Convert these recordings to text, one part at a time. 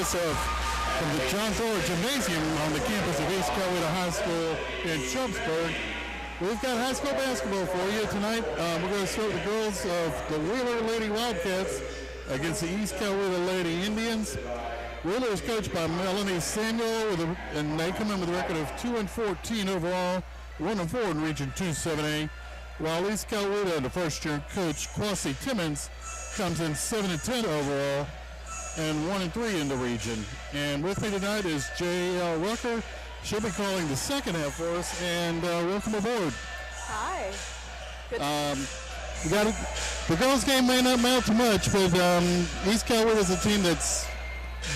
us from the John Thor Gymnasium on the campus of East Coweta High School in Sharpsburg. We've got high school basketball for you tonight. We're going to start the girls of the Wheeler Lady Wildcats against the East Coweta Lady Indians. Wheeler is coached by Melanie Samuel, and they come in with a record of 2-14 overall, 1-4 in Region 2-7A, while East Coweta, the first-year coach, Kwasi Timmons, comes in 7-10 overall and 1-3 in the region. And with me tonight is J.L. Rucker. She'll be calling the second half for us, and welcome aboard. Hi. Good. We got it. The girls' game may not amount to much, but East Coweta is a team that's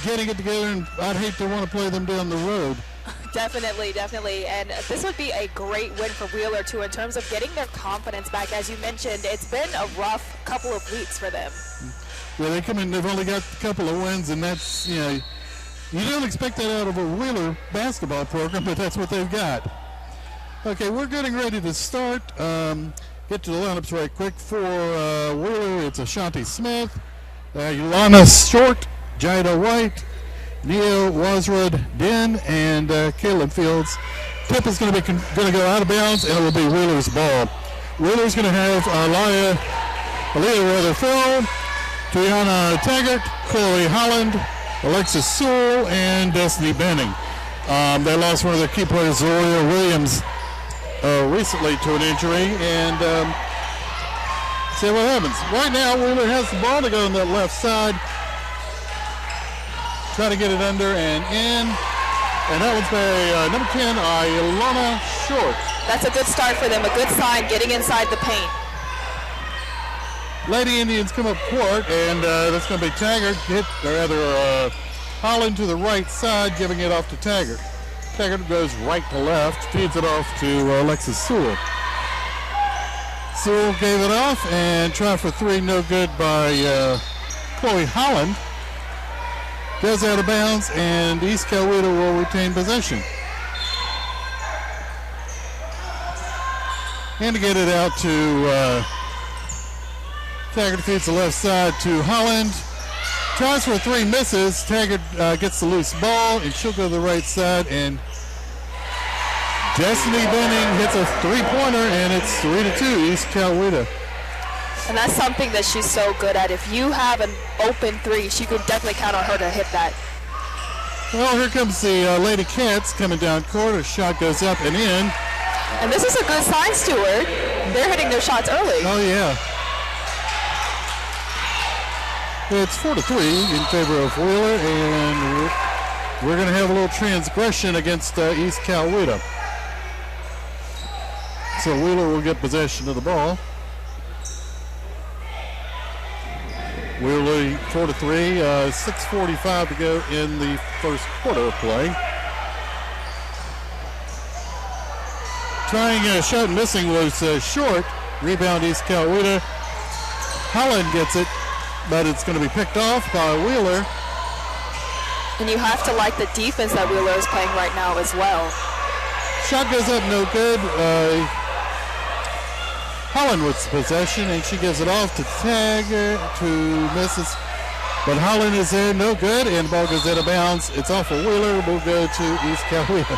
getting it together, and I'd hate to want to play them down the road. Definitely. And this would be a great win for Wheeler, too, in terms of getting their confidence back. As you mentioned, it's been a rough couple of weeks for them. Yeah, they come in, they've only got a couple of wins, and that's, you don't expect that out of a Wheeler basketball program, but that's what they've got. Okay, we're getting ready to start. Get to the lineups right quick. For Wheeler, it's Ashanti Smith, Yolanda Short, Jida White, Neil Wasrud Den, and Caleb Fields. Tip is going to go out of bounds, and it will be Wheeler's ball. Wheeler's going to have Aaliyah Phil, Tiana Taggart, Chloe Holland, Alexis Sewell, and Destiny Benning. They lost one of their key players, Zoria Williams, recently to an injury, and see what happens. Right now, Wheeler has the ball to go on that left side. Try to get it under and in. And that one's by number 10, Ilana Short. That's a good start for them, a good sign getting inside the paint. Lady Indians come up court, and that's going to be Taggart, Holland to the right side, giving it off to Taggart. Taggart goes right to left, feeds it off to Alexis Sewell. Sewell gave it off and tried for three, no good by Chloe Holland. Goes out of bounds, and East Coweta will retain possession. And to get it out to Taggart, feeds the left side to Holland. Tries for three, misses. Taggart gets the loose ball, and she'll go to the right side, and Destiny Benning hits a three-pointer, and it's 3-2 East Coweta. And that's something that she's so good at. If you have an open three, she could definitely count on her to hit that. Well, here comes the Lady Cats coming down court. A shot goes up and in. And this is a good sign, Stuart. They're hitting their shots early. Oh, yeah. It's 4-3 in favor of Wheeler, and we're going to have a little transgression against East Coweta. So Wheeler will get possession of the ball. Wheeler 4-3, 6:45 to go in the first quarter of play. Trying a shot, missing was Short. Rebound East Coweta. Holland gets it, but it's going to be picked off by Wheeler. And you have to like the defense that Wheeler is playing right now as well. Shot goes up, no good. Holland with possession, and she gives it off to Taggart, to misses. But Holland is there, no good, and the ball goes out of bounds. It's off of Wheeler. We'll go to East Coweta.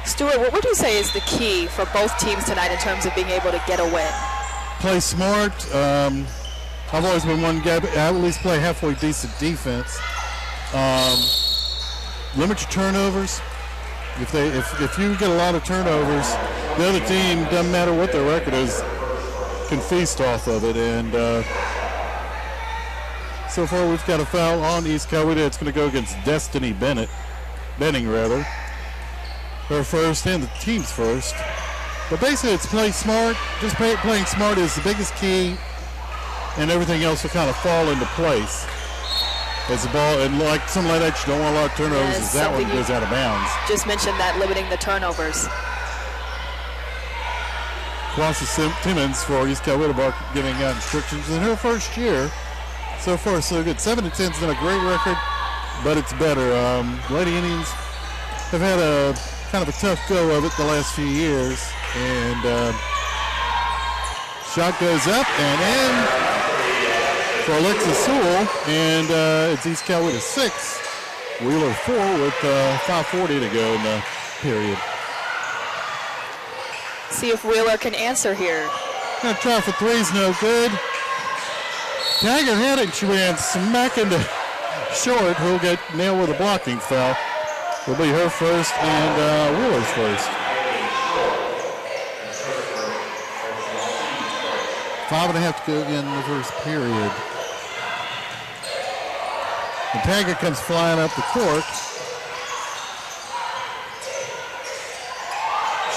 Stuart, what would you say is the key for both teams tonight in terms of being able to get a win? Play smart. I've always been one guy, but at least play halfway decent defense. Limit your turnovers. If you get a lot of turnovers, the other team, doesn't matter what their record is, can feast off of it. And so far we've got a foul on East Coweta. It's going to go against Destiny Benning. Her first and the team's first. But basically it's play smart. Just playing smart is the biggest key, and everything else will kind of fall into place. As the ball, and like something like that, you don't want a lot of turnovers, as that one goes out of bounds. Just mentioned that, limiting the turnovers. Kwasi Timmons for East Coweta giving out instructions in her first year. So far, so good. 7-10 is not a great record, but it's better. Lady Indians have had a kind of a tough go of it the last few years, and shot goes up and in. for Alexis Sewell, and it's East Coweta 6, Wheeler 4 with 5:40 to go in the period. See if Wheeler can answer here. Gonna try for threes, no good. Taggart had it, and she ran smack into Short, who'll get nailed with a blocking foul. It'll be her first and Wheeler's first. 5.5 to go in the first period. And Taggart comes flying up the court.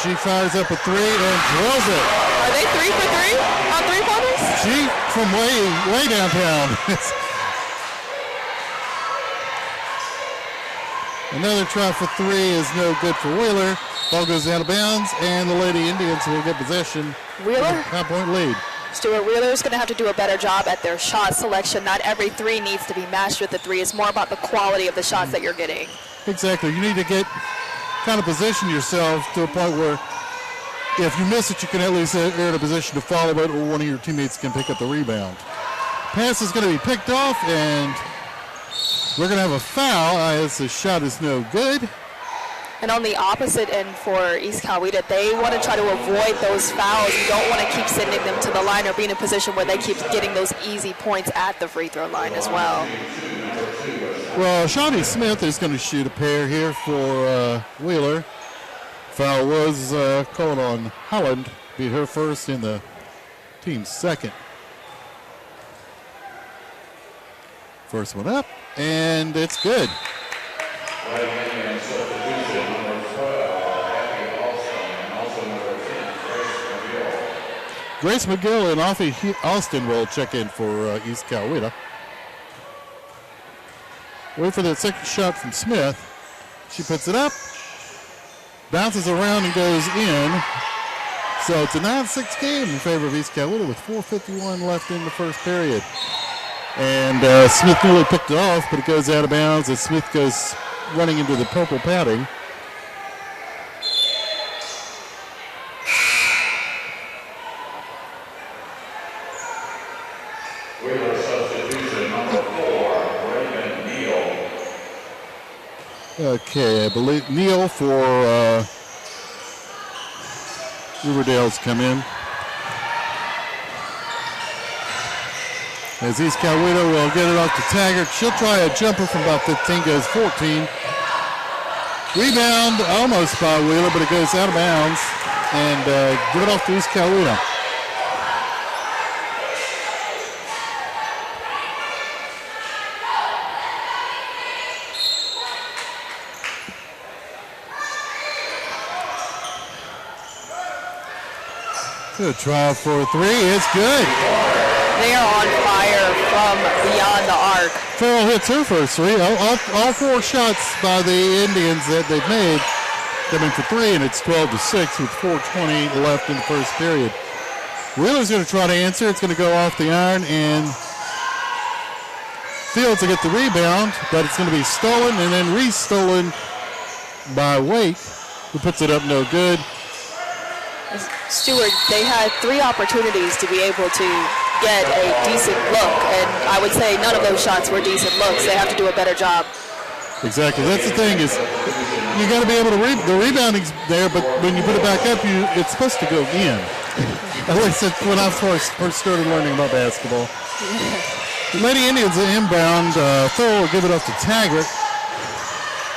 She fires up a three and drills it. Are they 3 for 3 on three-pointers? She from way downtown. Another try for three is no good for Wheeler. Ball goes out of bounds, and the Lady Indians will get possession. Wheeler? 5-point lead. Stuart, Wheeler's going to have to do a better job at their shot selection. Not every three needs to be matched with the three. It's more about the quality of the shots that you're getting. Exactly. You need to kind of position yourself to a point where if you miss it, you can at least you're in a position to follow it, or one of your teammates can pick up the rebound. Pass is going to be picked off, and we're going to have a foul as the shot is no good. And on the opposite end for East Coweta, they want to try to avoid those fouls. You don't want to keep sending them to the line or be in a position where they keep getting those easy points at the free throw line as well. Well, Shawnee Smith is going to shoot a pair here for Wheeler. Foul was called on Holland. Be her first in the team's second. First one up, and it's good. Grace McGill and Offie Austin will check in for East Coweta. Wait for that second shot from Smith. She puts it up, bounces around and goes in. So it's a 9-6 game in favor of East Coweta with 4:51 left in the first period. And Smith nearly picked it off, but it goes out of bounds as Smith goes running into the purple padding. Okay, I believe Neal for Riverdale's come in. As East Coweta will get it off to Taggart. She'll try a jumper from about 15, goes 14. Rebound almost by Wheeler, but it goes out of bounds. And give it off to East Coweta. Good try for three. It's good. They are on fire from beyond the arc. Farrell hits her first three. All four shots by the Indians that they've made coming for three, and it's 12-6 with 4:20 left in the first period. Wheeler's going to try to answer. It's going to go off the iron, and Fields will get the rebound, but it's going to be stolen and then re-stolen by Waite, who puts it up no good. Stewart, they had three opportunities to be able to get a decent look, and I would say none of those shots were decent looks. They have to do a better job. Exactly. That's the thing is you got to be able to the rebounding's there, but when you put it back up, it's supposed to go in. At least when I first started learning about basketball. Lady Indians are inbound. Thor will give it up to Taggart.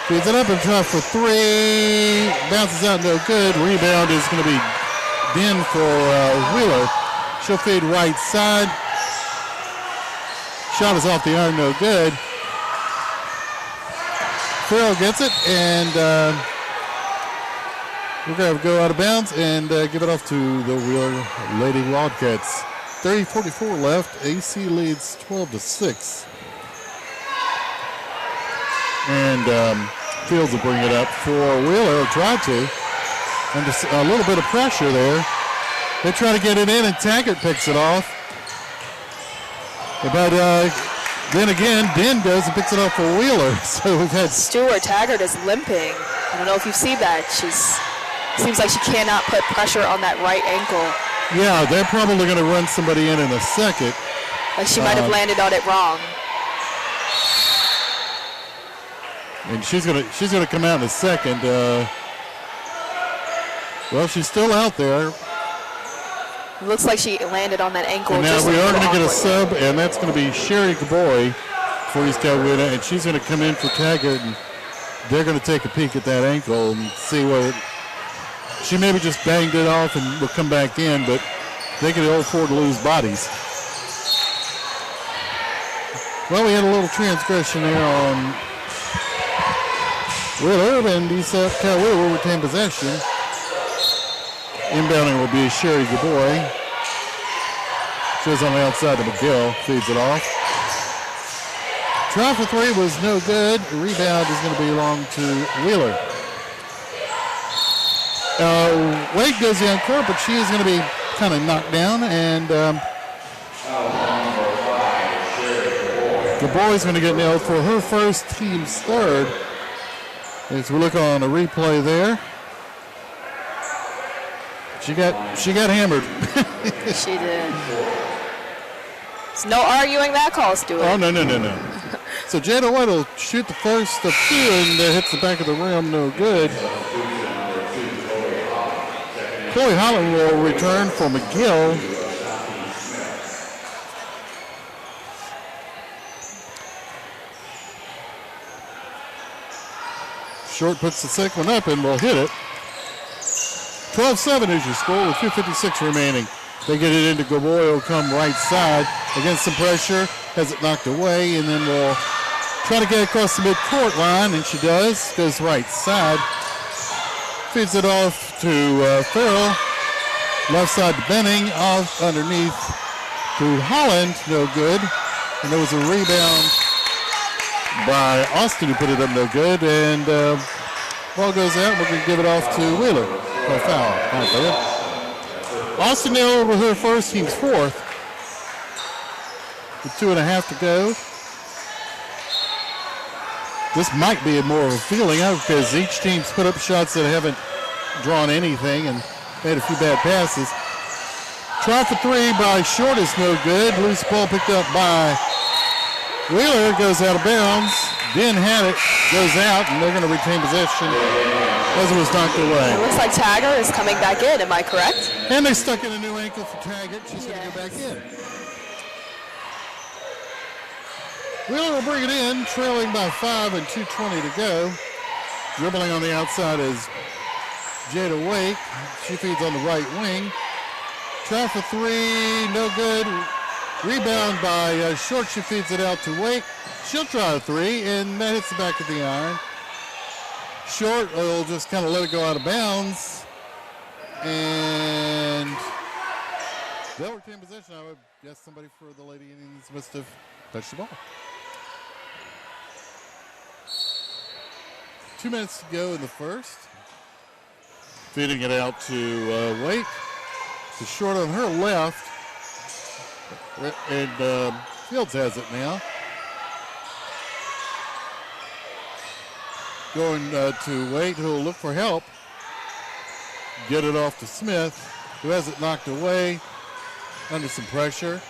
Feeds it up and tries for three. Bounces out, no good. Rebound is going to be Den for Wheeler. She'll feed right side. Shot is off the iron, no good. Farrell gets it, and we're going to go out of bounds and give it off to the Wheeler Lady Wildcats. 30:44 left. AC leads 12-6. And Fields will bring it up for Wheeler, or try to. And just a little bit of pressure there. They try to get it in, and Taggart picks it off. But then again, Den goes and picks it up for Wheeler. So we've had Stuart Taggart is limping. I don't know if you've seen that. Seems like she cannot put pressure on that right ankle. Yeah, they're probably going to run somebody in a second. Like she might have landed on it wrong. And she's gonna come out in a second. Well, she's still out there. It looks like she landed on that ankle. And now we are going to get a sub, and that's going to be Sherry Gaboy for East Coweta, and she's going to come in for Taggart, and they're going to take a peek at that ankle and see what she maybe just banged it off and will come back in, but they can afford to lose bodies. Well, we had a little transgression there on Wheeler, and East Coweta will retain possession. Inbounding will be Sherry Gaboy. She's on the outside of McGill, feeds it off. Try for three was no good. The rebound is going to belong to Wheeler. Wade goes down court, but she is going to be kind of knocked down, and Gaboy's going to get nailed for her first, team's third. As we look on a replay there. She got hammered. She did. There's no arguing that call, Stuart. Oh, no. So Jada White will shoot the first of two and hits the back of the rim, no good. Chloe Holland will return for McGill. Short puts the second one up and will hit it. 12-7 is your score with 2:56 remaining. They get it into Gaboy, will come right side against some pressure, has it knocked away, and then will try to get across the midcourt line, and she does, goes right side. Feeds it off to Farrell. Left side to Benning, off underneath to Holland, no good. And there was a rebound by Austin who put it up, no good. And ball goes out, we're going to give it off to Wheeler. No foul. Austin nailed over her first, team's fourth. With 2.5 to go. This might be more of a feeling out because each team's put up shots that haven't drawn anything and made a few bad passes. Try for three by Short is no good. Loose ball picked up by Wheeler, goes out of bounds. Den had it, goes out, and they're going to retain possession as it was knocked away. It looks like Taggart is coming back in, am I correct? And they stuck in a new ankle for Taggart. She's going to go back in. Wheeler will bring it in, trailing by 5 and 2:20 to go. Dribbling on the outside is Jada Wake. She feeds on the right wing. Try for three, no good. Rebound by Short. She feeds it out to Wake. She'll try a three, and that hits the back of the iron. Short will just kind of let it go out of bounds. And they'll retain possession. I would guess somebody for the Lady Indians must have touched the ball. 2 minutes to go in the first. Feeding it out to Wake. To Short on her left. And Fields has it now. Going to Wake, who will look for help. Get it off to Smith, who has it knocked away under some pressure.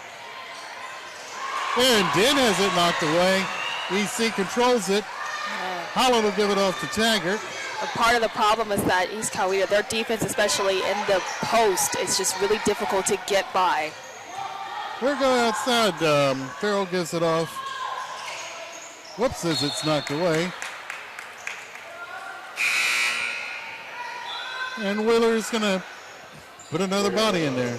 And Den has it knocked away. EC controls it. Holland will give it off to Taggart. But part of the problem is that East Coweta, their defense, especially in the post, is just really difficult to get by. We're going outside. Farrell gives it off. Whoops, says it's knocked away. And Wheeler's going to put another body in there.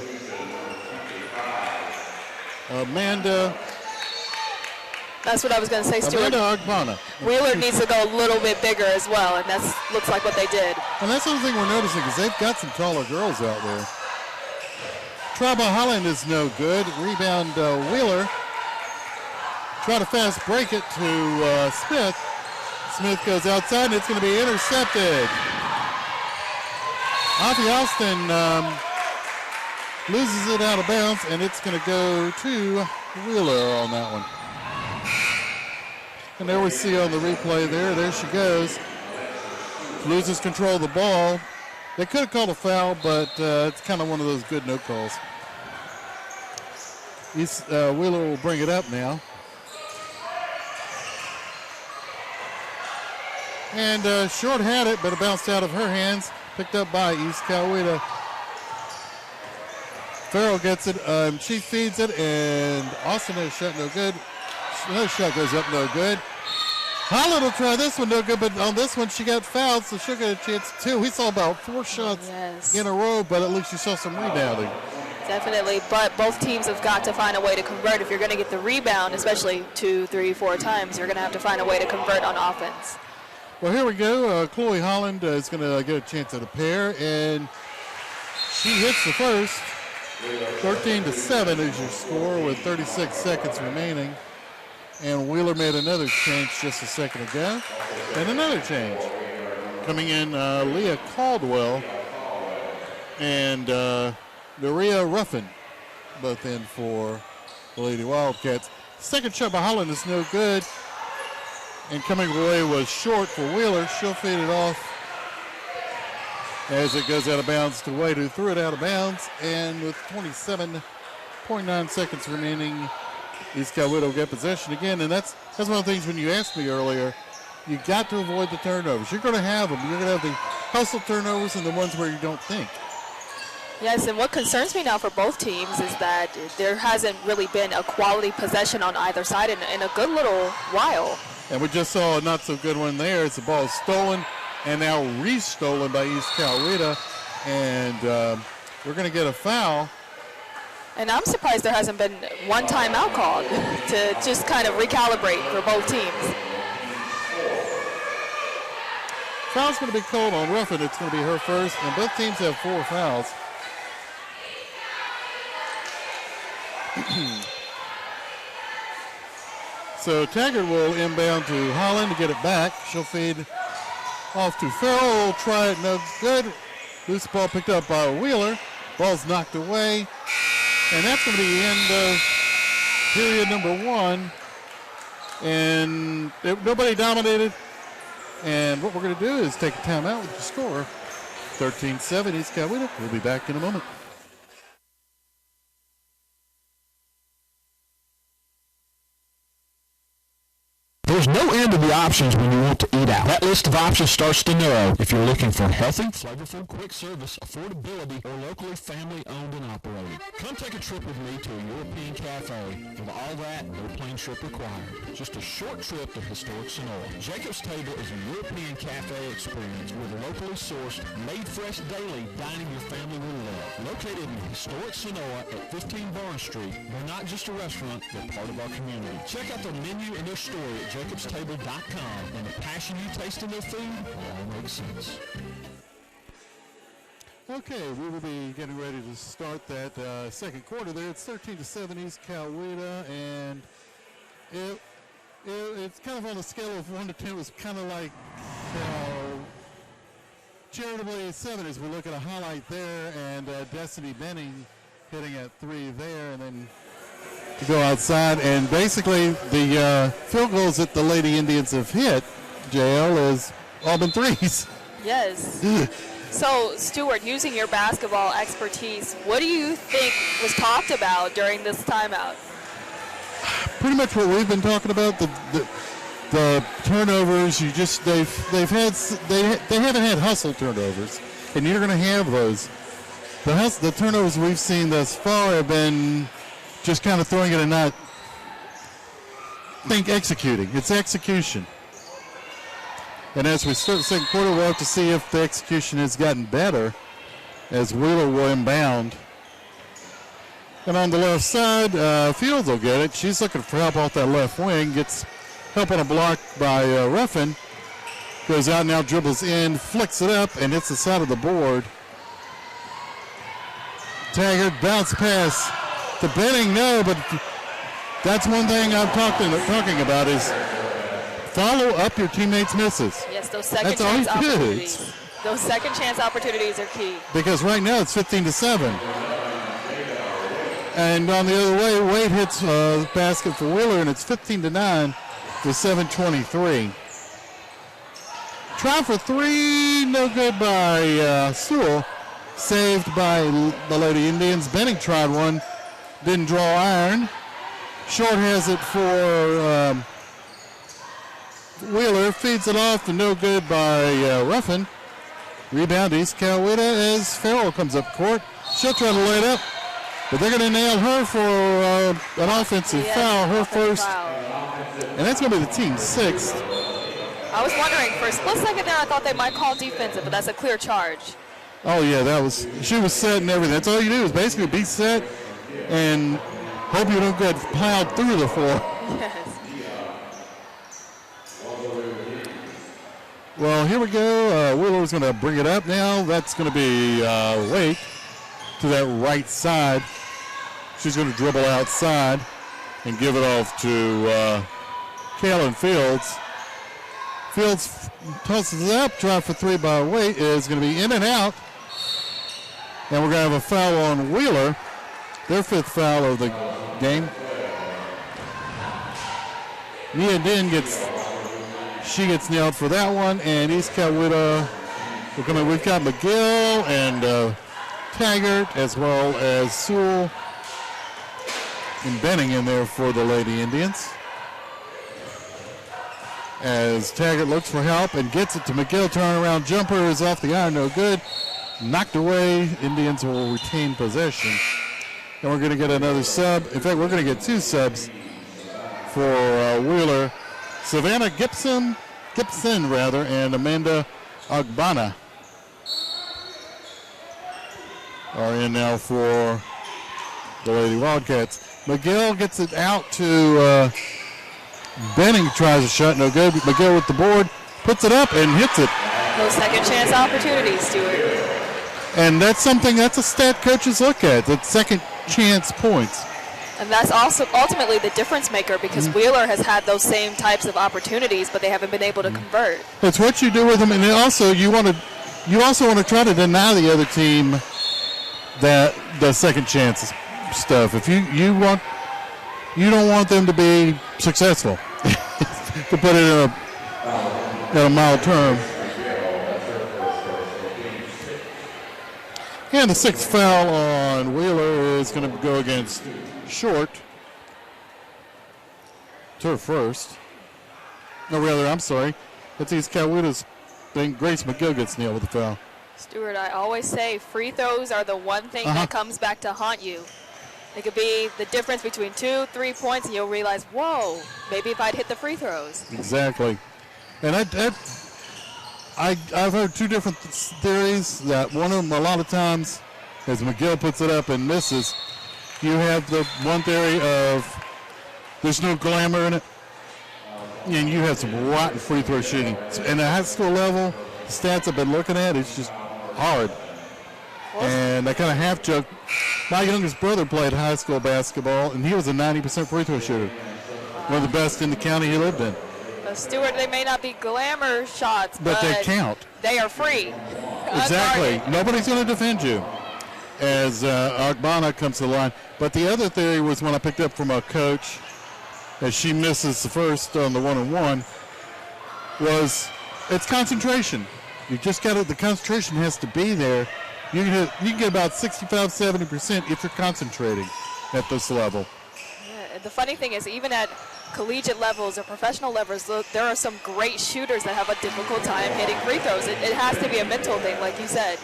Amanda. That's what I was going to say, Stuart. Amanda Agbana. Wheeler needs to go a little bit bigger as well, and that looks like what they did. And that's the other thing we're noticing because they've got some taller girls out there. Try by Holland is no good. Rebound Wheeler. Try to fast break it to Smith. Smith goes outside, and it's going to be intercepted. Avi Austin loses it out of bounds, and it's going to go to Wheeler on that one. And there we see on the replay there she goes. Loses control of the ball. They could have called a foul, but it's kind of one of those good no calls. Wheeler will bring it up now. And Short had it, but it bounced out of her hands. Picked up by East Coweta. Farrell gets it. She feeds it, and Austin has shot no good. Another shot goes up, no good. Holland will try this one, no good, but on this one she got fouled, so she'll get a chance too. We saw about 4 shots in a row, but at least you saw some rebounding. Definitely, but both teams have got to find a way to convert. If you're going to get the rebound, especially 2, 3, 4 times, you're going to have to find a way to convert on offense. Well, here we go. Chloe Holland is going to get a chance at a pair, and she hits the first. 13-7 is your score with 36 seconds remaining. And Wheeler made another change just a second ago. And another change. Coming in, Leah Caldwell and Maria Ruffin, both in for the Lady Wildcats. Second shot by Holland is no good. And coming away was Short for Wheeler. She'll feed it off as it goes out of bounds to Wade, who threw it out of bounds. And with 27.9 seconds remaining, East Coweta will get possession again. And that's one of the things when you asked me earlier, you got to avoid the turnovers. You're going to have them. You're going to have the hustle turnovers and the ones where you don't think. Yes, and what concerns me now for both teams is that there hasn't really been a quality possession on either side in a good little while. And we just saw a not so good one there. It's the ball stolen and now re-stolen by East Coweta. And we're going to get a foul. And I'm surprised there hasn't been one timeout called to just kind of recalibrate for both teams. Foul's going to be called on Ruffin. It's going to be her first, and both teams have 4 fouls. So Taggart will inbound to Holland to get it back. She'll feed off to Farrell. Try it, no good. Loose ball picked up by Wheeler. Ball's knocked away. And that's going to be the end of period number 1. And nobody dominated. And what we're going to do is take a timeout with the score. 13-7 East Coweta. We'll be back in a moment. There's no end to the options when you want to eat out. That list of options starts to narrow if you're looking for healthy, flavorful, quick service, affordability, or locally family-owned and operated. Come take a trip with me to a European cafe. With all that, no plane trip required. Just a short trip to historic Sonora. Jacob's Table is a European cafe experience with locally sourced, made fresh daily dining your family will love. Located in historic Sonora at 15 Barnes Street, they're not just a restaurant, they're part of our community. Check out their menu and their story at jacobstable.com, and the passion you taste in their food all makes sense. Okay, we will be getting ready to start that second quarter there. It's 13-7 East Coweta, and it's kind of on a scale of 1 to 10. It was kind of like charitably 7 as we look at a highlight there, and Destiny Benning hitting at 3 there, and then to go outside. And basically the field goals that the Lady Indians have hit, JL, is all been threes. Yes. So, Stuart, using your basketball expertise, what do you think was talked about during this timeout? Pretty much what we've been talking about, the turnovers. They haven't had hustle turnovers, and you're going to have those. The turnovers we've seen thus far have been just kind of throwing it and not executing. It's execution. And as we start the second quarter, we'll have to see if the execution has gotten better as Wheeler will inbound. And on the left side, Fields will get it. She's looking for help off that left wing. Gets help on a block by Ruffin. Goes out now, dribbles in, flicks it up, and hits the side of the board. Taggart bounce pass to Benning, no, but that's one thing I'm talking about is follow up your teammates' misses. Yes, those second chance opportunities. Those second chance opportunities are key. Because right now it's 15-7. And on the other way, Wade hits a basket for Wheeler, and it's 15-9 with 7:23. Try for 3, no good by Sewell. Saved by the Lady Indians. Benning tried one. didn't draw iron. Short has it for Wheeler. Feeds it off to no good by Ruffin. Rebound East Coweta as Farrell comes up court. She'll try to lay it up, but they're going to nail her for an offensive foul, her first. Foul. And that's going to be the team's sixth. I was wondering for a split second there, I thought they might call defensive, but that's a clear charge. Oh, yeah, she was set and everything. That's all you do is basically be set and hope you don't get plowed through the floor. Yes. Well, here we go. Wheeler's going to bring it up now. That's going to be Wake to that right side. She's going to dribble outside and give it off to Kaylin Fields. Fields tosses it up. Try for three by Wake is going to be in and out. And we're going to have a foul on Wheeler. Their fifth foul of the game. Nia Din gets nailed for that one, and East Coweta will come in. We've got McGill and Taggart as well as Sewell and Benning in there for the Lady Indians. As Taggart looks for help and gets it to McGill, turnaround jumper is off the iron, no good. Knocked away. Indians will retain possession. And we're going to get another sub. In fact, we're going to get two subs for Wheeler. Savannah Gibson, and Amanda Agbana are in now for the Lady Wildcats. McGill gets it out to Benning, tries a shot, no good. McGill with the board, puts it up and hits it. Those second chance opportunities, Stuart. And that's a stat coaches look at, the second chance points. And that's also ultimately the difference maker because Wheeler has had those same types of opportunities, but they haven't been able to convert. It's what you do with them, and also you also want to try to deny the other team that the second chance stuff. If you don't want them to be successful, to put it in a mild term. And the sixth foul on Wheeler is going to go against Short. To her first. No, rather, I'm sorry. That's East Coweta's thing. Grace McGill gets nailed with the foul. Stuart, I always say free throws are the one thing that comes back to haunt you. It could be the difference between 2-3 points, and you'll realize, whoa, maybe if I'd hit the free throws. Exactly. And I've heard two different theories. That one of them, a lot of times, as McGill puts it up and misses, you have the one theory of there's no glamour in it, and you have some rotten free throw shooting. And at high school level, the stats I've been looking at, it's just hard. And I kind of half joke. My youngest brother played high school basketball, and he was a 90% free throw shooter. One of the best in the county he lived in. Stuart, they may not be glamour shots, but they count. They are free. Exactly. Nobody's going to defend you as Agbana comes to the line. But the other theory was when I picked up from a coach, as she misses the first on the one-on-one, was it's concentration. You just got to, the concentration has to be there. You can get about 65-70% if you're concentrating at this level. Yeah, the funny thing is, even at collegiate levels or professional levels, there are some great shooters that have a difficult time hitting free throws. It has to be a mental thing, like you said.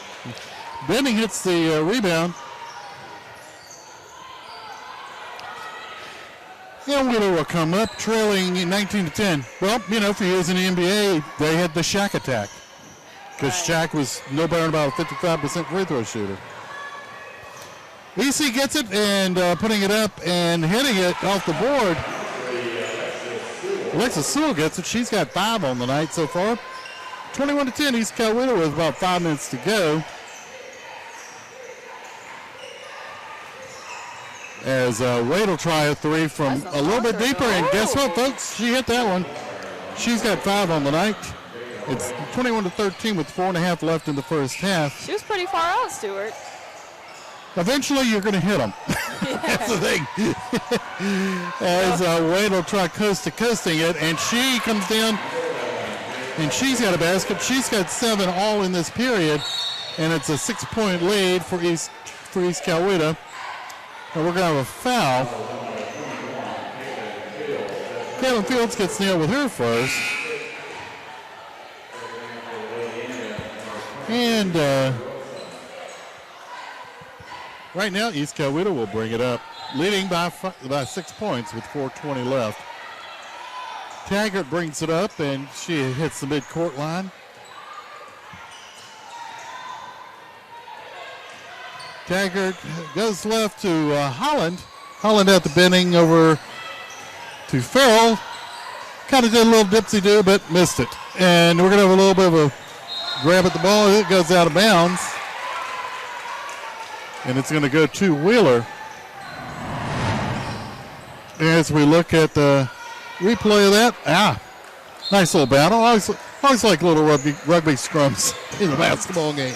Benning hits the rebound. And Wheeler will come up trailing 19-10. Well, for years in the NBA, they had the Shaq attack. Because Shaq was no better than about a 55% free throw shooter. EC gets it and putting it up and hitting it off the board. Alexis Sewell gets it. She's got 5 on the night so far. 21-10, East Coweta with about 5 minutes to go. As Wade will try a three from a little bit deeper, and guess what, folks? She hit that one. She's got 5 on the night. It's 21-13 with 4.5 left in the first half. She was pretty far out, Stuart. Eventually, you're going to hit them. That's the thing. As Wade will try coast-to-coasting it, and she comes down, and she's got a basket. She's got 7 all in this period, and it's a 6-point lead for East Coweta. And we're going to have a foul. Caitlin Fields gets nailed with her first. And right now, East Coweta will bring it up, leading by 6 points with 4:20 left. Taggart brings it up, and she hits the midcourt line. Taggart goes left to Holland. Holland at the bending over to Farrell. Kind of did a little dipsy-do, but missed it. And we're going to have a little bit of a grab at the ball. It goes out of bounds. And it's going to go to Wheeler. As we look at the replay of that, nice little battle. I always like little rugby scrums in the basketball game.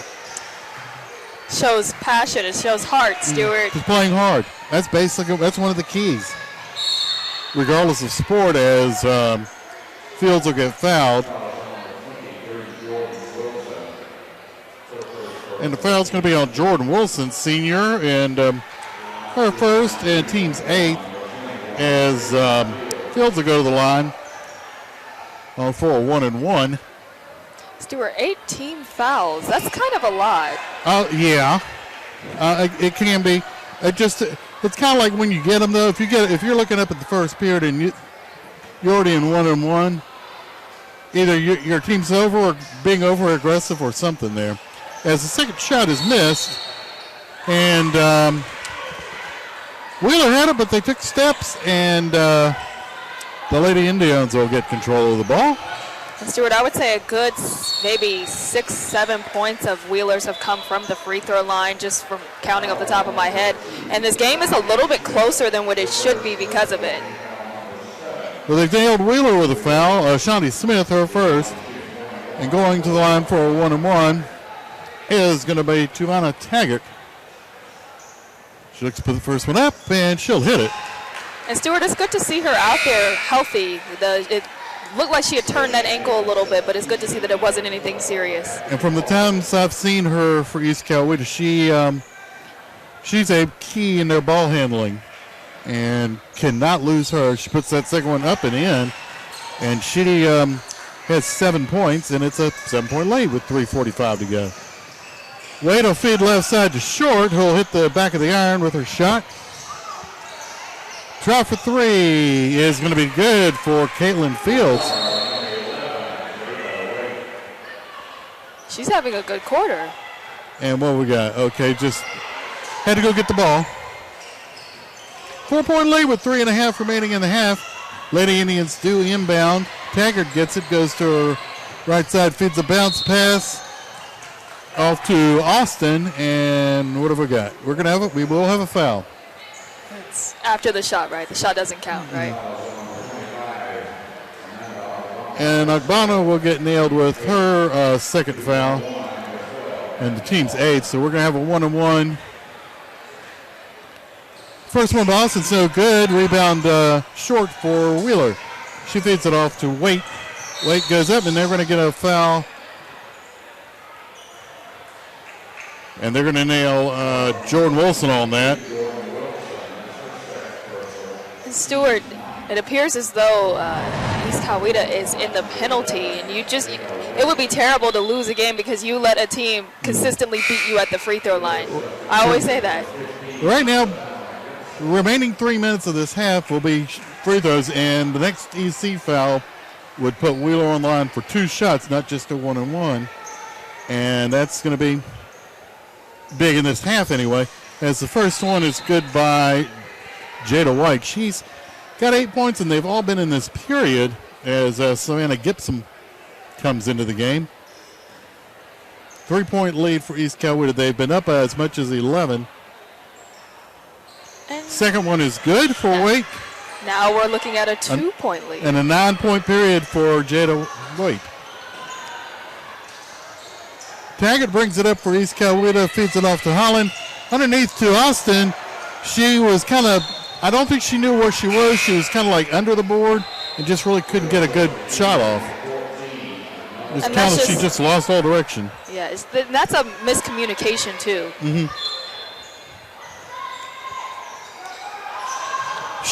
Shows passion. It shows heart, Stewart. She's playing hard. That's one of the keys. Regardless of sport, as Fields will get fouled. And the foul's going to be on Jordan Wilson, senior, and her first and team's 8th, as Fields will go to the line for a 1-and-1. Stewart, 18 fouls. That's kind of a lot. Yeah. It can be. It's kind of like when you get them, though. If you're looking up at the first period and you're already in 1-and-1, either your team's over or being over aggressive or something there. As the second shot is missed, and Wheeler had it, but they took steps, and the Lady Indians will get control of the ball. And Stewart, I would say a good maybe 6-7 points of Wheelers have come from the free throw line, just from counting off the top of my head. And this game is a little bit closer than what it should be because of it. Well, they've nailed Wheeler with a foul. Shondy Smith, her first. And going to the line for a 1-and-1 is going to be Tuana Taggart. She looks to put the first one up, and she'll hit it. And Stewart, it's good to see her out there healthy. It looked like she had turned that ankle a little bit, but it's good to see that it wasn't anything serious. And from the times I've seen her for East Coweta, she's a key in their ball handling and cannot lose her. She puts that second one up and in, and she has 7 points, and it's a 7-point lead with 3:45 to go. Wade will feed left side to Short, who'll hit the back of the iron with her shot. Try for 3 is going to be good for Caitlin Fields. She's having a good quarter. And what we got? Okay, just had to go get the ball. 4-point lead with 3.5 remaining in the half. Lady Indians do inbound. Taggart gets it, goes to her right side, feeds a bounce pass off to Austin. And what have we got? We will have a foul. It's after the shot, right? The shot doesn't count, right? And Agbano will get nailed with her second foul. And the team's 8th, so we're going to have a 1-and-1. First one by Austin's no good. Rebound Short for Wheeler. She feeds it off to Waite. Waite goes up, and they're going to get a foul. And they're going to nail Jordan Wilson on that. Stewart, it appears as though East Coweta is in the penalty, and it would be terrible to lose a game because you let a team consistently beat you at the free throw line. I always say that. Right now, remaining 3 minutes of this half will be free throws, and the next EC foul would put Wheeler on the line for 2 shots, not just a 1-and-1. And that's going to be big in this half anyway, as the first one is good by Jada White. She's got 8 points, and they've all been in this period as Savannah Gibson comes into the game. 3-point lead for East Coweta. They've been up as much as 11. And second one is good for Waite. Now we're looking at a 2-point lead. And a 9-point period for Jada White. Taggart brings it up for East Coweta, feeds it off to Holland. Underneath to Austin. She was kind of, I don't think she knew where she was. She was kind of like under the board and just really couldn't get a good shot off. She just lost all direction. Yeah, that's a miscommunication too. Mm-hmm.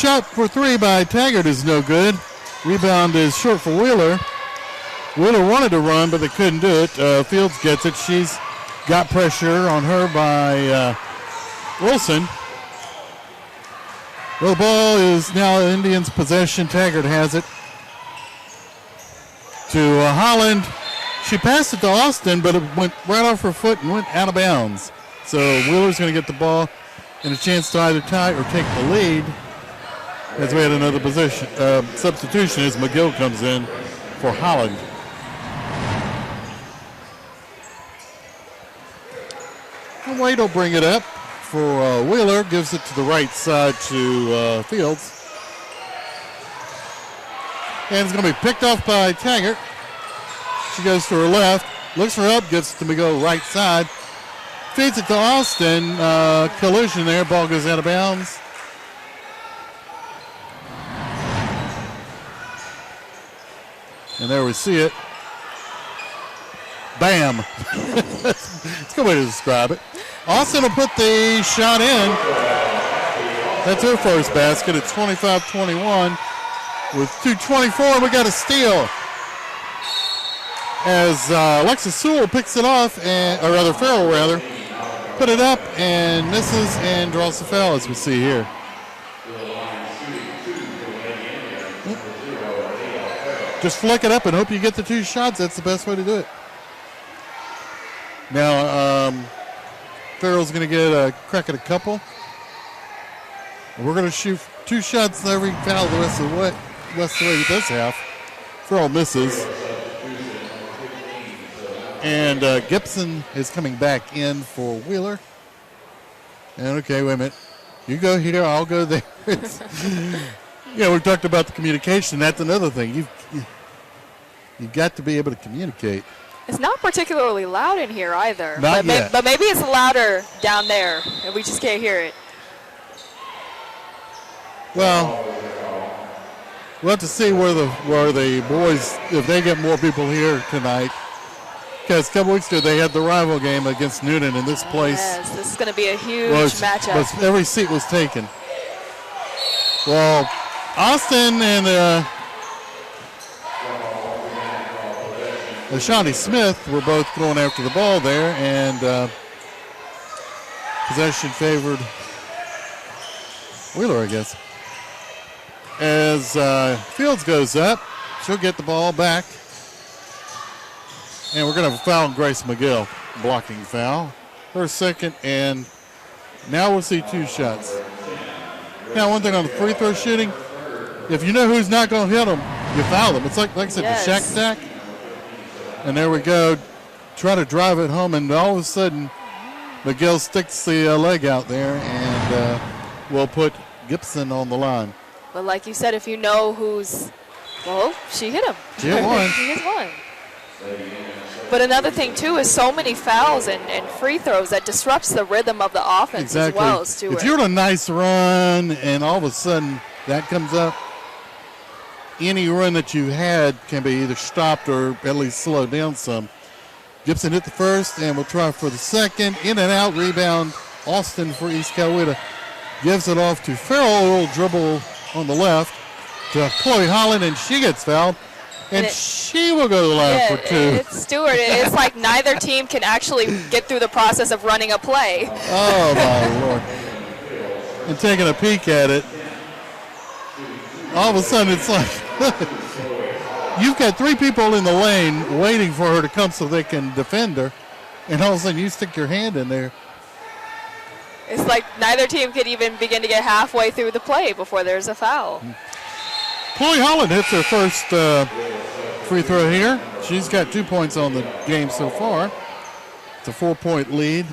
shot for three by Taggart is no good. Rebound is short for Wheeler. Wheeler wanted to run, but they couldn't do it. Fields gets it. She's got pressure on her by Wilson. The ball is now Indians' possession. Taggart has it to Holland. She passed it to Austin, but it went right off her foot and went out of bounds. So Wheeler's going to get the ball and a chance to either tie or take the lead. As we had another position substitution as McGill comes in for Holland. And Wade will bring it up for Wheeler. Gives it to the right side to Fields. And it's going to be picked off by Taggart. She goes to her left, looks her up, gets it to McGill right side. Feeds it to Austin. Collision there. Ball goes out of bounds. And there we see it. Bam. That's a good way to describe it. Austin will put the shot in. That's her first basket. It's 25-21 with 2:24. We got a steal. As Alexis Sewell picks it off, or rather Farrell rather, put it up and misses and draws the foul as we see here. Just flick it up and hope you get the two shots. That's the best way to do it. Now, Farrell's going to get a crack at a couple. We're going to shoot two shots every foul the rest of the way this half. Farrell misses. And Gibson is coming back in for Wheeler. And okay, wait a minute. You go here, I'll go there. Yeah, we talked about the communication. That's another thing. You've got to be able to communicate. It's not particularly loud in here either. Not yet. But maybe it's louder down there, and we just can't hear it. Well, we'll have to see where the boys, if they get more people here tonight. Because a couple weeks ago they had the rival game against Noonan in this place. Yes, this is going to be a huge matchup. But every seat was taken. Well, Austin and Shawnee Smith were both going after the ball there, and possession favored Wheeler, I guess. As Fields goes up, she'll get the ball back. And we're going to have a foul on Grace McGill, blocking foul. Her second, and now we'll see two shots. Now, one thing on the free throw shooting, if you know who's not going to hit them, you foul them. It's like I said, yes. The Shaq stack. And there we go. Try to drive it home, and all of a sudden, McGill sticks the leg out there, and we'll put Gibson on the line. But like you said, if you know who's, well, she hit him. She hit one. She hit one. But another thing, too, is so many fouls and free throws that disrupts the rhythm of the offense as well, Stuart. If you're on a nice run and all of a sudden that comes up, any run that you had can be either stopped or at least slowed down some. Gibson hit the first, and we'll try for the second. In and out rebound, Austin for East Coweta. Gives it off to Farrell, who will dribble on the left to Chloe Holland, and she gets fouled. And she will go to the line for two. It's Stuart. It's like neither team can actually get through the process of running a play. Oh, my Lord. And taking a peek at it, all of a sudden it's like you've got three people in the lane waiting for her to come so they can defend her, and all of a sudden you stick your hand in there. It's like neither team could even begin to get halfway through the play before there's a foul. Chloe Holland hits her first free throw here. She's got 2 points on the game so far. It's a 4-point lead.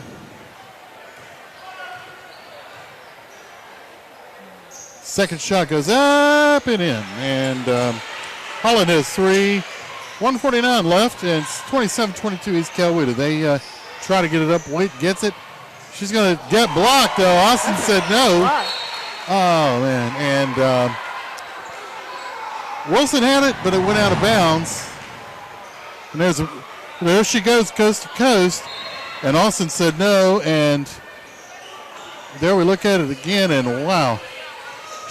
Second shot goes up and in. And Holland has three. 1:49 left, and it's 27-22 East Coweta. They try to get it up. Wait, gets it. She's going to get blocked, though. Austin said no. Oh, man. And Wilson had it, but it went out of bounds. And there she goes, coast to coast. And Austin said no, and there we look at it again, and wow.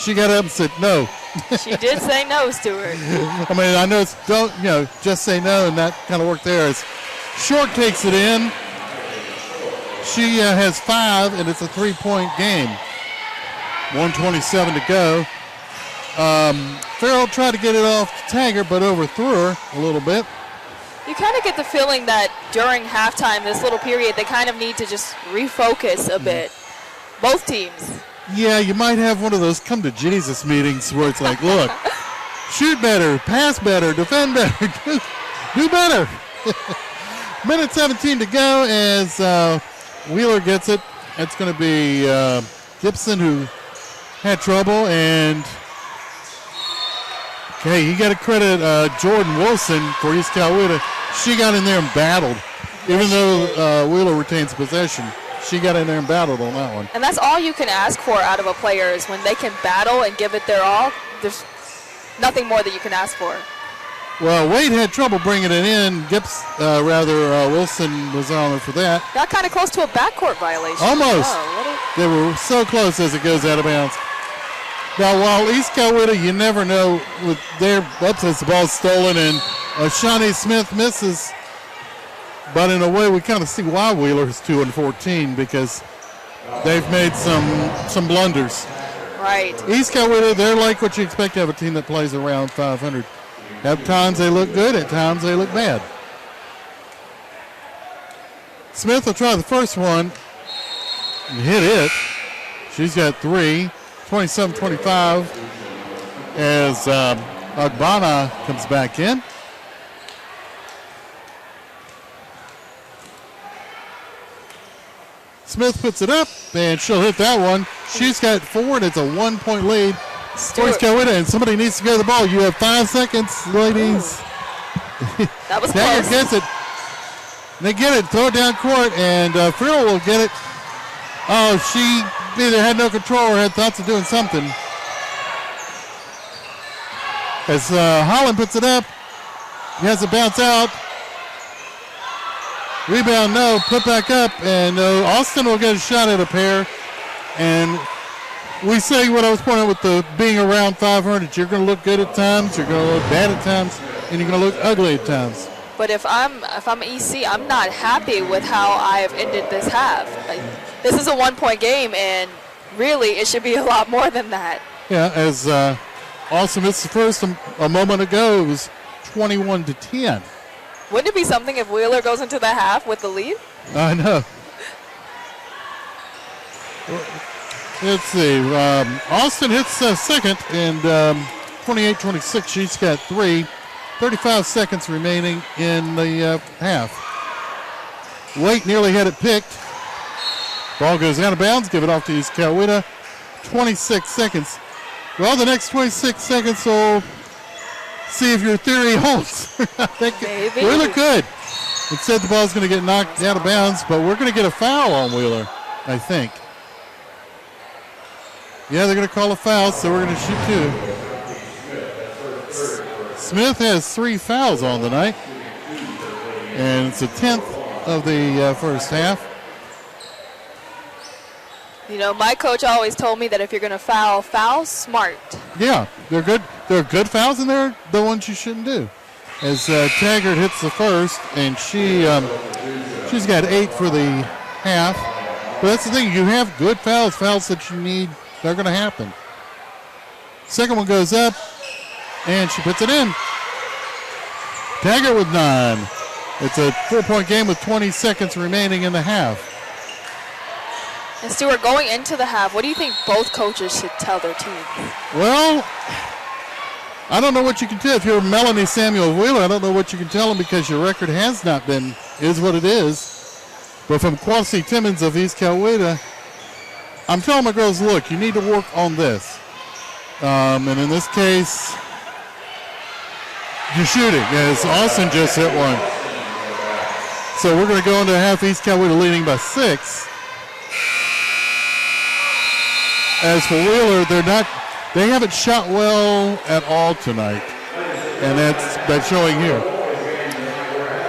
she got up and said no. She did say no, Stuart. I mean, I know it's just say no, and that kind of worked there. As Short takes it in. She has 5, and it's a 3-point game. 1:27 to go. Farrell tried to get it off to Taggart, but overthrew her a little bit. You kind of get the feeling that during halftime, this little period, they kind of need to just refocus a bit. Both teams. Yeah, you might have one of those come to Jesus meetings where it's like, look, shoot better, pass better, defend better, do better. Minute 17 to go as Wheeler gets it. It's going to be Gibson who had trouble, and okay, you got to credit Jordan Wilson for East Coweta. She got in there and battled. Even though Wheeler retains possession, she got in there and battled on that one. And that's all you can ask for out of a player is when they can battle and give it their all. There's nothing more that you can ask for. Well, Wade had trouble bringing it in. Wilson was on her for that. Got kind of close to a backcourt violation. Almost. Oh, they were so close as it goes out of bounds. Now, while East Coweta, you never know with their upsets, the ball's stolen, and Shawnee Smith misses. But in a way, we kind of see why Wheeler's 2-14 because they've made some blunders. Right. East Coweta, they're like what you expect to have a team that plays around 500. At times they look good, at times they look bad. Smith will try the first one and hit it. She's got 3, 27-25 as Agbana comes back in. Smith puts it up, and she'll hit that one. She's got 4, and it's a 1-point lead for East Coweta, and somebody needs to go to the ball. You have 5 seconds, ladies. That was Taggart close. gets it. They get it, throw it down court, and Frill will get it. Oh, she either had no control or had thoughts of doing something. As Holland puts it up, he has it bounce out. Rebound, no. Put back up, and Austin will get a shot at a pair. And we say what I was pointing out with the being around 500. You're going to look good at times, you're going to look bad at times, and you're going to look ugly at times. But if I'm EC, I'm not happy with how I've ended this half. This is a 1-point game, and really it should be a lot more than that. Yeah, as Austin missed the first a moment ago, it was 21-10. Wouldn't it be something if Wheeler goes into the half with the lead? I know. Let's see. Austin hits second, and 28-26. She's got 3. 35 seconds remaining in the half. Waite nearly had it picked. Ball goes out of bounds. Give it off to East Coweta. 26 seconds. Well, the next 26 seconds will see if your theory holds. I think Wheeler could. Instead, the ball's going to get knocked out of bounds, but we're going to get a foul on Wheeler, I think. Yeah, they're going to call a foul, so we're going to shoot 2. Smith has 3 fouls on the night, and it's a 10th of the first half. You know, my coach always told me that if you're going to foul smart. Yeah, they're good. They're good fouls, and they're the ones you shouldn't do. As Taggart hits the first, and she's got 8 for the half. But that's the thing. You have good fouls that you need. They're going to happen. Second one goes up, and she puts it in. Taggart with 9. It's a 4-point game with 20 seconds remaining in the half. And Stuart, going into the half, what do you think both coaches should tell their team? Well, I don't know what you can tell. If you're Melanie Samuel Wheeler, I don't know what you can tell them because your record has not been, is what it is. But from Kwasi Timmons of East Coweta, I'm telling my girls, look, you need to work on this. And in this case, you're shooting, as Austin just hit one. So we're going to go into half. East Coweta leading by 6. As for Wheeler, they haven't shot well at all tonight, and that's showing here.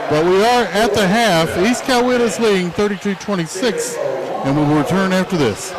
But we are at the half. East Coweta's leading 32-26, and we will return after this.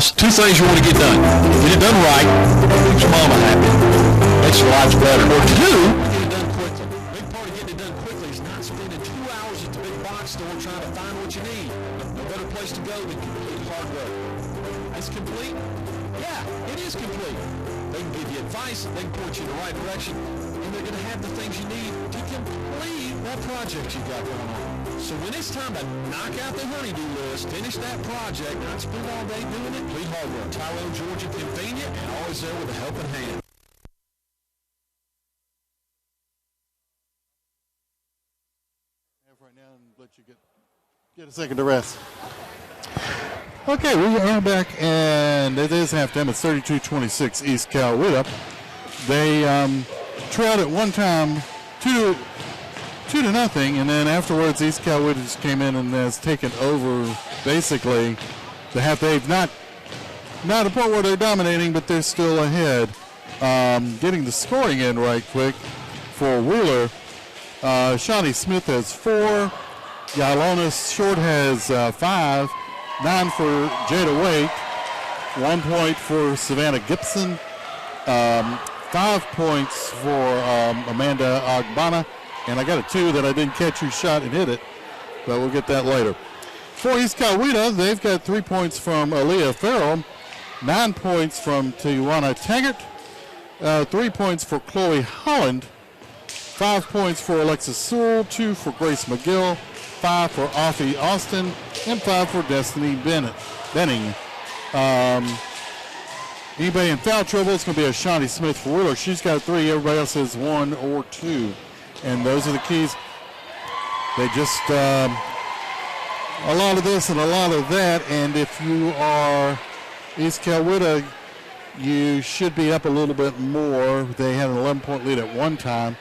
house, two things you want to get done. Get it done right, makes your mama happy, makes your life better. Or two, get it done quickly. Big part of getting it done quickly is not spending 2 hours at the big box store trying to find what you need. No better place to go than Complete Hardware. It's complete? Yeah, it is complete. They can give you advice, they can point you in the right direction, and they're going to have the things you need to complete that project you got going on. So when it's time to knock out the honey-do list, finish that project, not spend all day doing it, Complete Hardware, Tyrone, Georgia, convenient, and always there with a helping hand. Right now and let you get a second to rest. Okay, we are back, and it is halftime. It's 32-26 East Coweta. They trailed at one time 2-0, and then afterwards East Coweta just came in and has taken over basically the half. They've not a point where they're dominating, but they're still ahead. Getting the scoring in right quick for Wheeler. Shawnee Smith has 4. Yalonis Short has 5. 9 for Jada Waite. 1 point for Savannah Gibson. 5 points for Amanda Agbana. And I got a 2 that I didn't catch who shot and hit it, but we'll get that later. For East Coweta, they've got 3 points from Aaliyah Farrell. 9 points from Tijuana Taggart. 3 points for Chloe Holland. 5 points for Alexis Sewell, 2 for Grace McGill, 5 for Offie Austin, and 5 for Destiny Benning. Anybody in foul trouble, it's going to be a Shawnee Smith for Wheeler. She's got 3. Everybody else has 1 or 2. And those are the keys. They just, a lot of this and a lot of that. And if you are East Coweta, you should be up a little bit more. They had an 11-point lead at one time.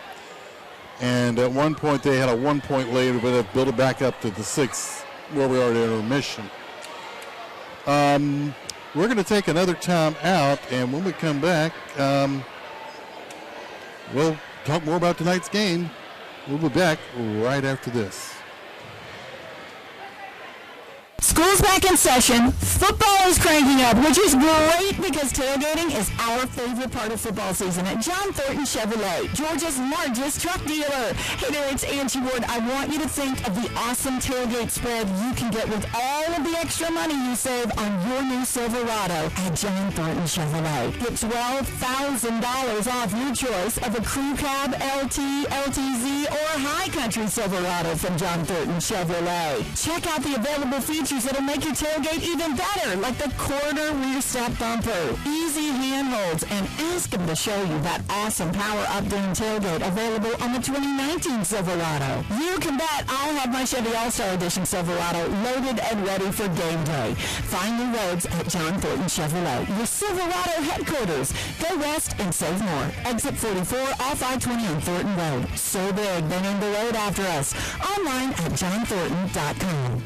And at one point they had a 1-point lead, but they've built it back up to the 6 where we are at intermission. We're going to take another time out, and when we come back, we'll talk more about tonight's game. We'll be back right after this. School's back in session. Football is cranking up, which is great because tailgating is our favorite part of football season at John Thornton Chevrolet, Georgia's largest truck dealer. Hey there, it's Angie Ward. I want you to think of the awesome tailgate spread you can get with all of the extra money you save on your new Silverado at John Thornton Chevrolet. Get $12,000 off your choice of a crew cab, LT, LTZ, or High Country Silverado from John Thornton Chevrolet. Check out the available features that'll make your tailgate even better, like the quarter rear step bumper, easy handholds, and ask them to show you that awesome power-up down tailgate available on the 2019 Silverado. You can bet I'll have my Chevy All-Star Edition Silverado loaded and ready for game day. Find new roads at John Thornton Chevrolet, your Silverado headquarters. Go west and save more. Exit 44 off I-20 on Thornton Road. So big, they named the road after us. Online at johnthornton.com.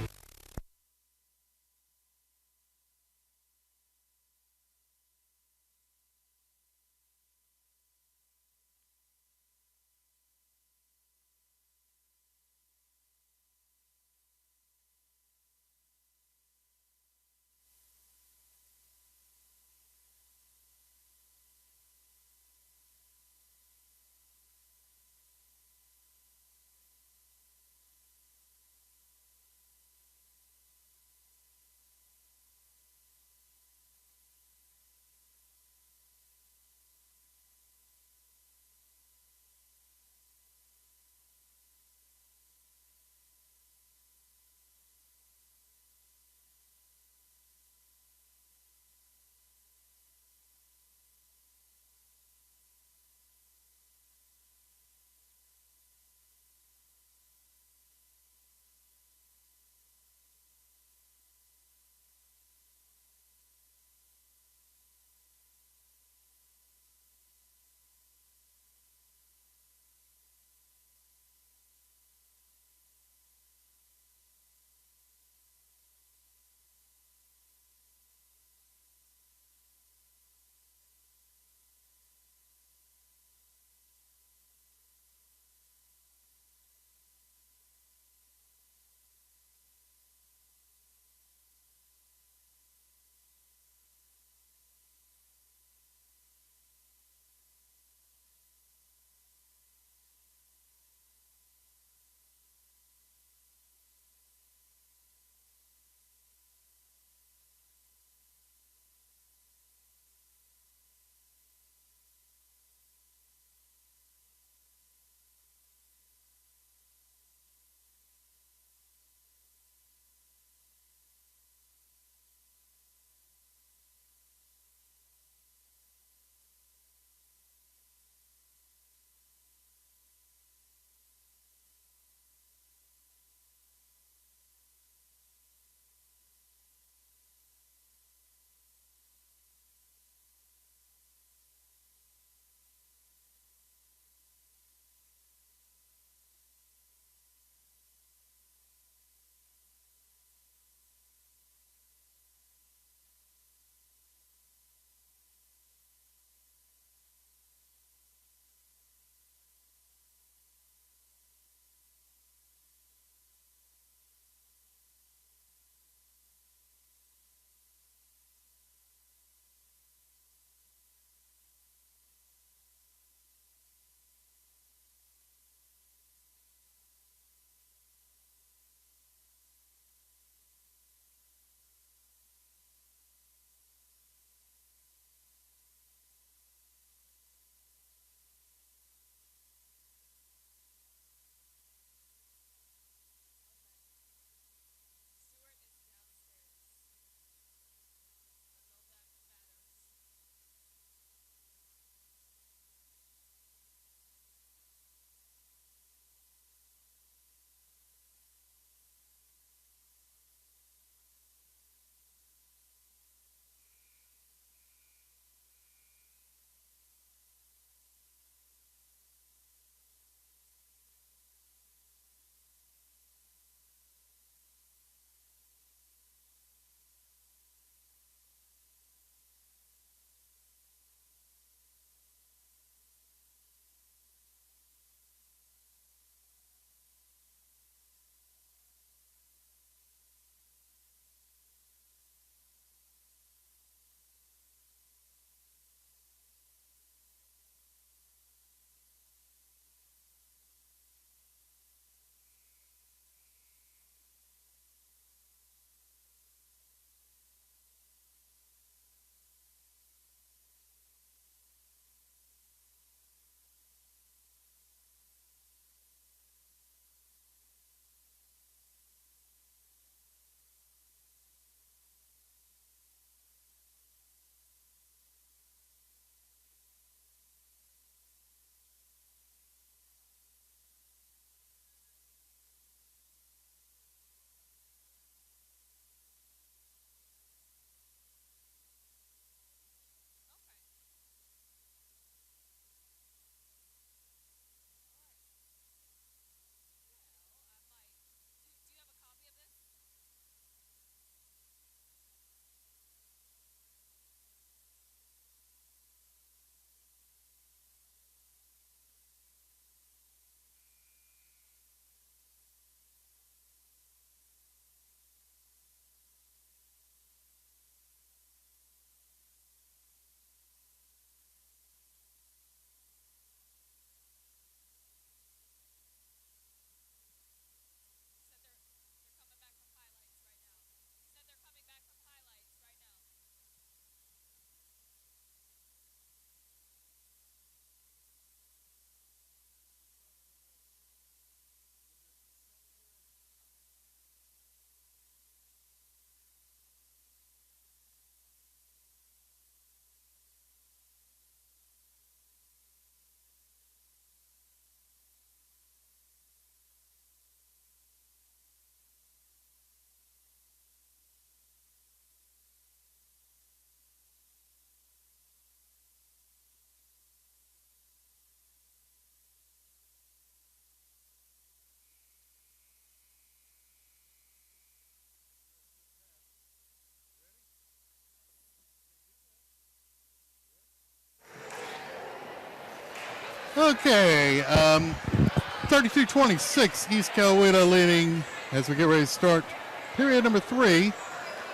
Okay, 32-26, East Coweta leading as we get ready to start period number 3.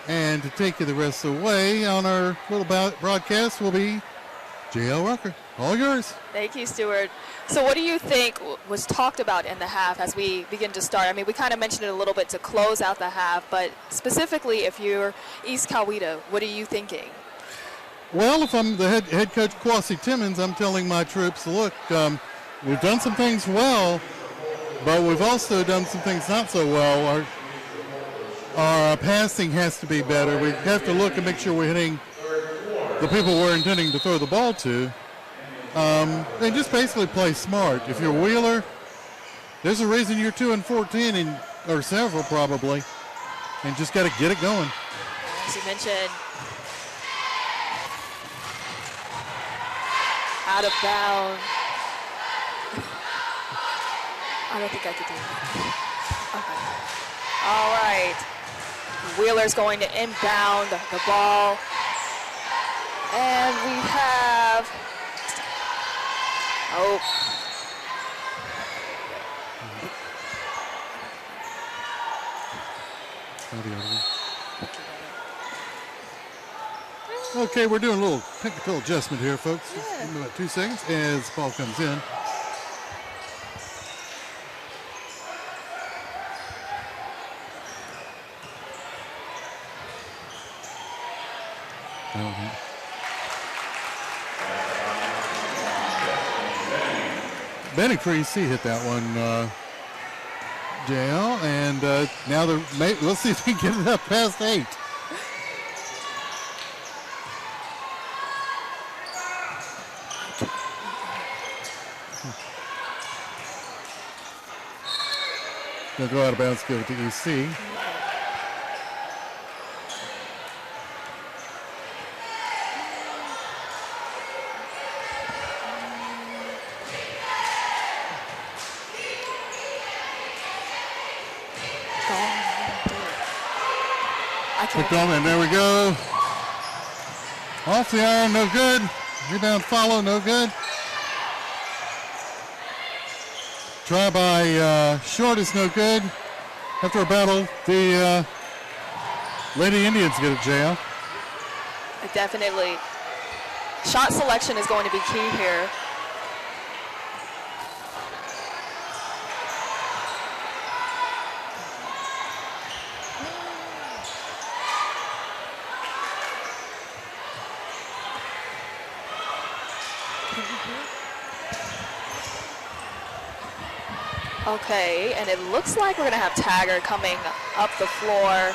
And to take you the rest of the way on our little broadcast will be J.L. Rucker. All yours. Thank you, Stuart. So what do you think was talked about in the half as we begin to start? I mean, we kind of mentioned it a little bit to close out the half, but specifically if you're East Coweta, what are you thinking? Well, if I'm the head coach, Kwasi Timmons, I'm telling my troops, look, we've done some things well, but we've also done some things not so well. Our passing has to be better. We have to look and make sure we're hitting the people we're intending to throw the ball to. And just basically play smart. If you're Wheeler, there's a reason you're 2-14, or several probably, and just got to get it going. As you mentioned, out of bounds. I don't think I could do that. Okay. All right. Wheeler's going to inbound the ball. And we have, Okay, we're doing a little technical adjustment here, folks. Just give me about 2 seconds as the ball comes in. Benny Creasy hit that one, JL, and now let's see if he can get it up past 8. They'll go out of bounds, give it to EC. And there we go. Off the iron, no good. Rebound follow, no good. Try by Short is no good. After a battle, the Lady Indians get a jail. Definitely. Shot selection is going to be key here. Okay, and it looks like we're going to have Taggart coming up the floor,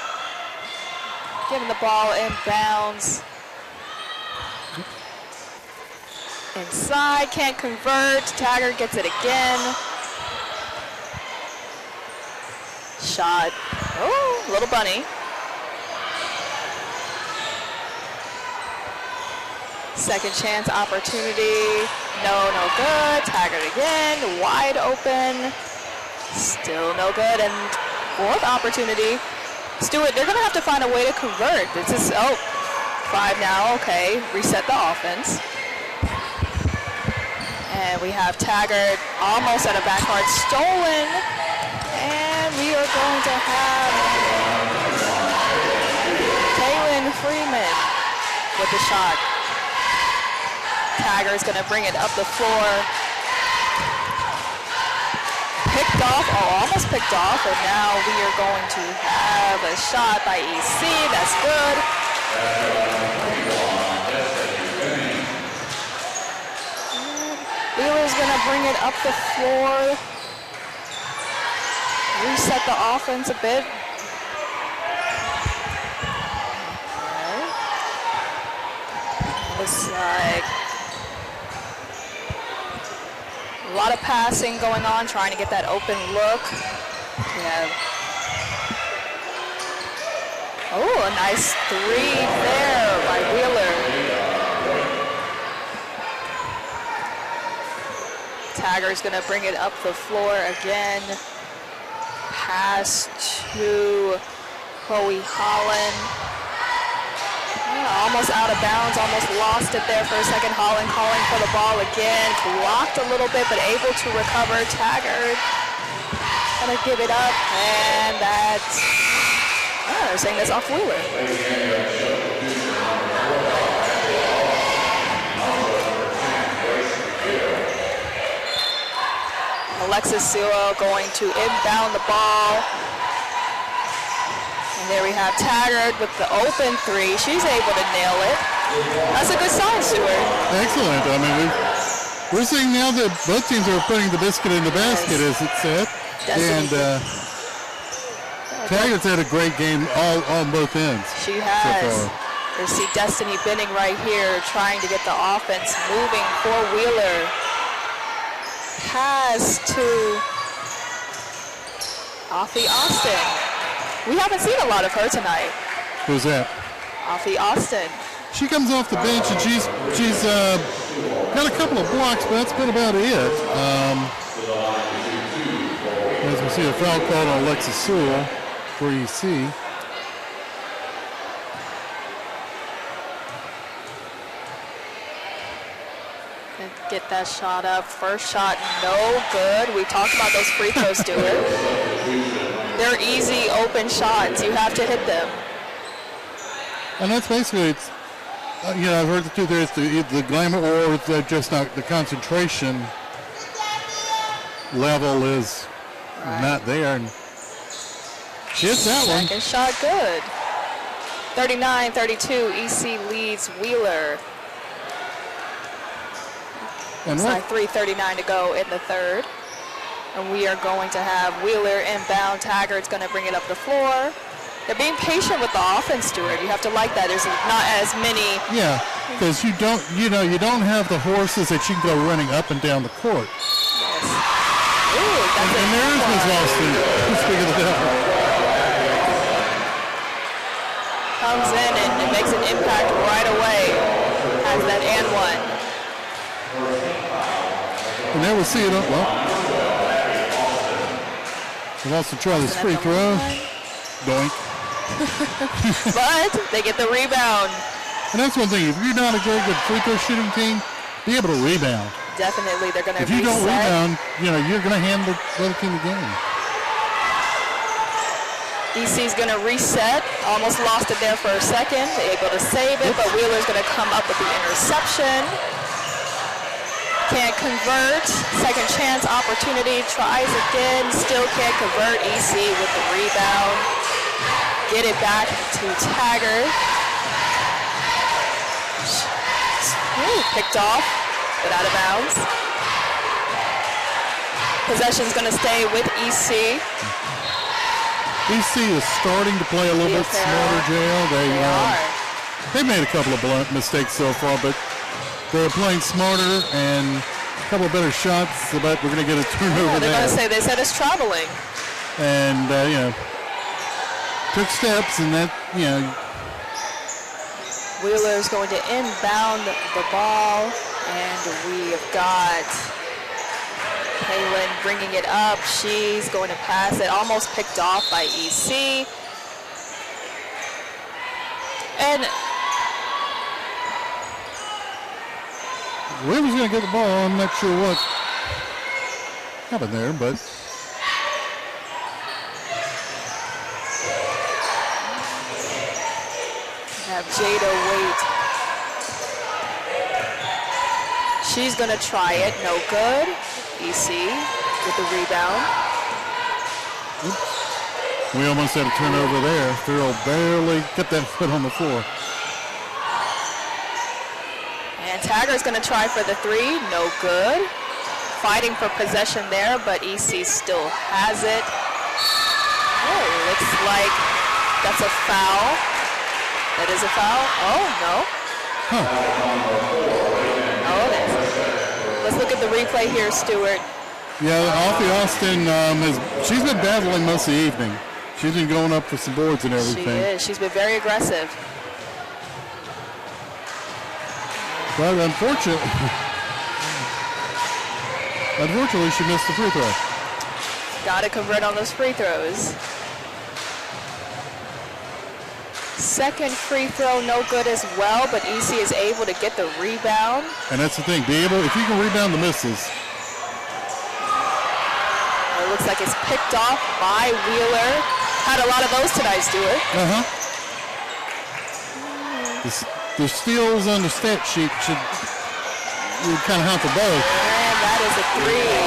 giving the ball inbounds. Inside, can't convert. Taggart gets it again. Shot. Oh, little bunny. Second chance opportunity. No good. Taggart again, wide open. Still no good, and fourth opportunity. Stewart, they're going to have to find a way to convert. This is, 5 now, okay. Reset the offense. And we have Taggart almost at a backcourt stolen. And we are going to have Kaylin Freeman with the shot. Taggart's going to bring it up the floor. Picked off, almost picked off, and now we are going to have a shot by EC. That's good. Wheeler's going to bring it up the floor. Reset the offense a bit. Okay. Looks like a lot of passing going on, trying to get that open look. We have, a nice 3 there by Wheeler. Taggart's gonna bring it up the floor again. Pass to Chloe Holland. Yeah, almost out of bounds, almost lost it there for a second. Holland calling for the ball again, blocked a little bit, but able to recover. Taggart gonna give it up, and that's, they're saying that's off Wheeler. Alexis Sewell going to inbound the ball. And there we have Taggart with the open three. She's able to nail it. That's a good sign, Stuart. Excellent. I mean, we're seeing now that both teams are putting the biscuit in the basket, as it said. And Taggart's had a great game on both ends. She has. So far. You see Destiny Benning right here trying to get the offense moving for Wheeler. Pass to Offie Austin. We haven't seen a lot of her tonight. Who's that? Offie Austin. She comes off the bench and she's got a couple of blocks, but that's been about it. As we see a foul called on Alexis Sewell for EC. Get that shot up. First shot, no good. We talked about those free throws, Stuart. They're easy, open shots. You have to hit them. And that's basically, it's, I've heard the two. There's the glamour, or just not the concentration level is not there. And she hits that one. Second shot, good. 39-32, EC leads Wheeler. Looks like 3:39 to go in the third. And we are going to have Wheeler inbound. Taggart's going to bring it up the floor. They're being patient with the offense, Stuart. You have to like that. There's not as many. Yeah, because you don't have the horses that you can go running up and down the court. Yes. Ooh, that's and there is Ms. Austin. Speak of the devil. Comes in and it makes an impact right away. Has that and one. And there we'll see it. Well, we'll also try this free throw. Doink. But they get the rebound. And that's one thing. If you're not a very good free throw shooting team, be able to rebound. Definitely, they're going to reset. If you don't rebound, you're going to hand the other team the game. EC's going to reset. Almost lost it there for a second. They're able to save it, but Wheeler's going to come up with the interception. Can't convert. Second chance opportunity. Tries again. Still can't convert. EC with the rebound. Get it back to Taggart. Ooh, picked off, but out of bounds. Possession's going to stay with EC. EC is starting to play a little bit smarter, JL. They made a couple of blunt mistakes so far, but they're playing smarter and a couple of better shots, but we're going to get a turnover there. They said it's traveling. And, took steps, and that, Wheeler's going to inbound the ball, and we have got Kaylin bringing it up. She's going to pass it, almost picked off by EC. And Wheeler's going to get the ball. I'm not sure what happened there, but have Jada wait. She's going to try it. No good. EC with the rebound. Oops. We almost had a turnover there. Farrell barely kept that foot on the floor. And Taggart's going to try for the three. No good. Fighting for possession there, but EC still has it. Oh, looks like that's a foul. That is a foul. Oh, no. Oh, it is. Let's look at the replay here, Stuart. Yeah, Offie Austin, she's been battling most of the evening. She's been going up for some boards and everything. She is. She's been very aggressive. But unfortunately, she missed the free throw. Got to convert on those free throws. Second free throw, no good as well, but EC is able to get the rebound. And that's the thing, if you can rebound the misses. It looks like it's picked off by Wheeler. Had a lot of those tonight, Stuart. The steals on the stat sheet you would kind of have for both. And that is a three.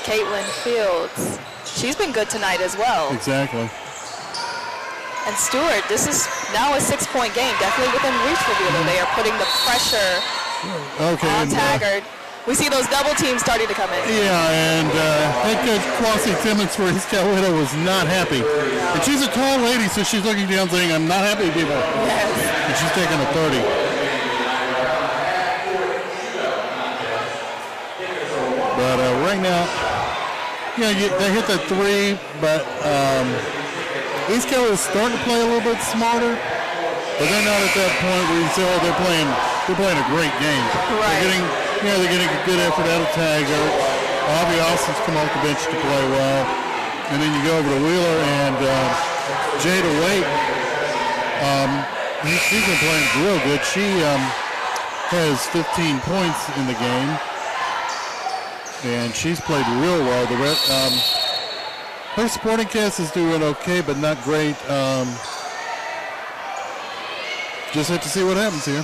Caitlin Fields. She's been good tonight as well. Exactly. And Stuart, this is now a 6-point game. Definitely within reach for Wheeler. They are putting the pressure on Taggart. We see those double teams starting to come in. Yeah, and head coach Kwasi Timmons for East Coweta was not happy. And she's a tall lady, so she's looking down saying, I'm not happy, people. Yes. And she's taking a 30. But right now, they hit that three, but East Coweta is starting to play a little bit smarter. But they're not at that point where you say, oh, they're playing a great game. Right. They're getting a good effort out of Taggart. Avi Austin's come off the bench to play well. And then you go over to Wheeler and Jada Waite. She's been playing real good. She has 15 points in the game. And she's played real well. Her supporting cast is doing okay, but not great. Just have to see what happens here.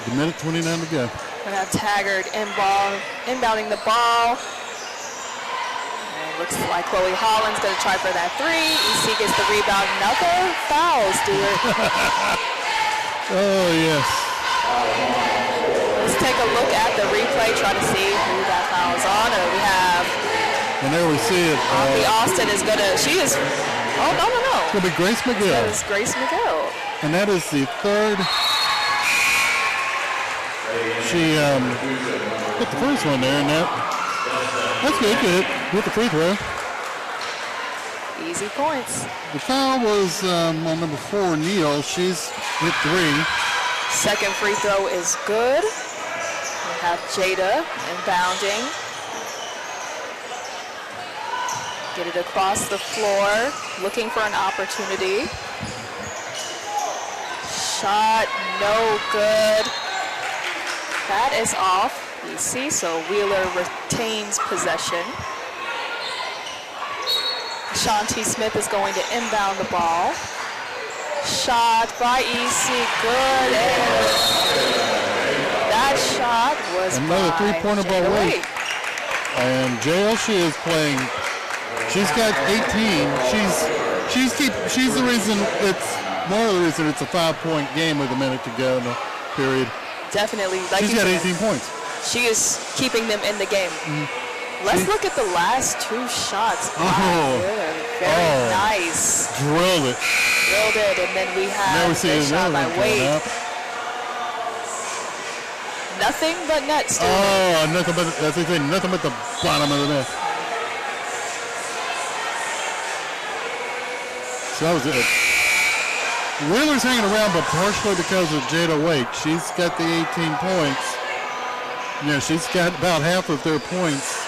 The minute 29 to go. We have Taggart inbounding the ball. And it looks like Chloe Holland's going to try for that three. EC gets the rebound. Another foul, Stuart. Oh, yes. Let's take a look at the replay, try to see who that foul is on. And we have... And there we see it. Avi Austin is going to... She is... Oh, no. It's going to be Grace McGill. That is Grace McGill. And that is the third... She hit the first one there, and that's good with the free throw. Easy points. The foul was on number 4, Neal. She's hit 3. Second free throw is good. We have Jada inbounding. Get it across the floor, looking for an opportunity. Shot, no good. That is off, EC, so Wheeler retains possession. Shanti Smith is going to inbound the ball. Shot by EC, good, and that shot was another three-pointer by Waite. And JL, she is playing, she's got 18. She's the reason it's a 5-point game with a minute to go in the period. Definitely. She's got 18 points. She is keeping them in the game. Let's look at the last 2 shots. Very nice. Drilled it. And then we have a shot by Waite. Nothing but net, Stuart. Oh, nothing but the bottom of the net. So that was it. Wheeler's hanging around, but partially because of Jada Waite. She's got the 18 points. Yeah, she's got about half of their points.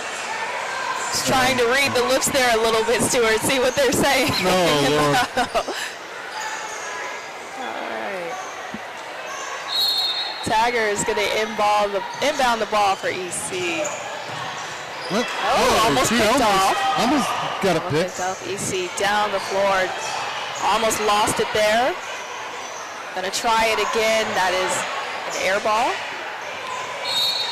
Just trying to read the lips there a little bit, Stuart, see what they're saying. No, Lord. All right. Taggart is going to inbound the ball for EC. What? Almost picked off. Almost got a pick. Picked off EC down the floor. Almost lost it there. Gonna try it again. That is an air ball.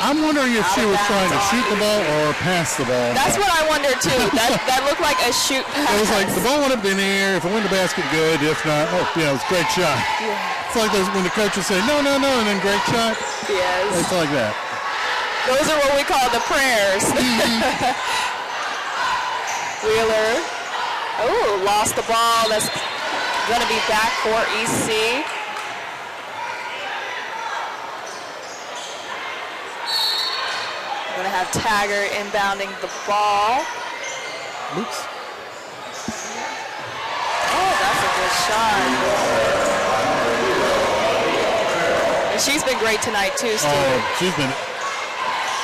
I'm wondering if she was trying to shoot the ball or pass the ball. That's what I wondered too. That looked like a shoot pass. It was like the ball went up in the air. If it went to the basket, good. If not, it was a great shot. Yeah. It's like those when the coaches say no, and then great shot. Yes. It's like that. Those are what we call the prayers. Wheeler. Oh, lost the ball. That's going to be back for EC. We're going to have Taggart inbounding the ball. Oops. Oh, that's a good shot. And she's been great tonight too, Stuart. Oh, she's been.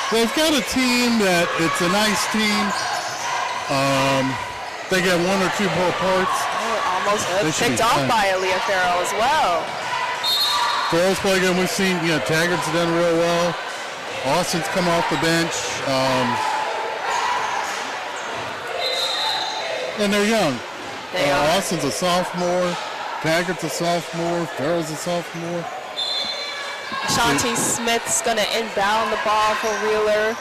They've got a team that it's a nice team. they get 1 or 2 more parts. Almost They should picked be off fine. by Aaliyah Farrell as well. Girls play good. We've seen, Taggart's done real well. Austin's come off the bench. And they're young. They are. Austin's a sophomore. Taggart's a sophomore. Farrell's a sophomore. Shanti Smith's going to inbound the ball for Wheeler.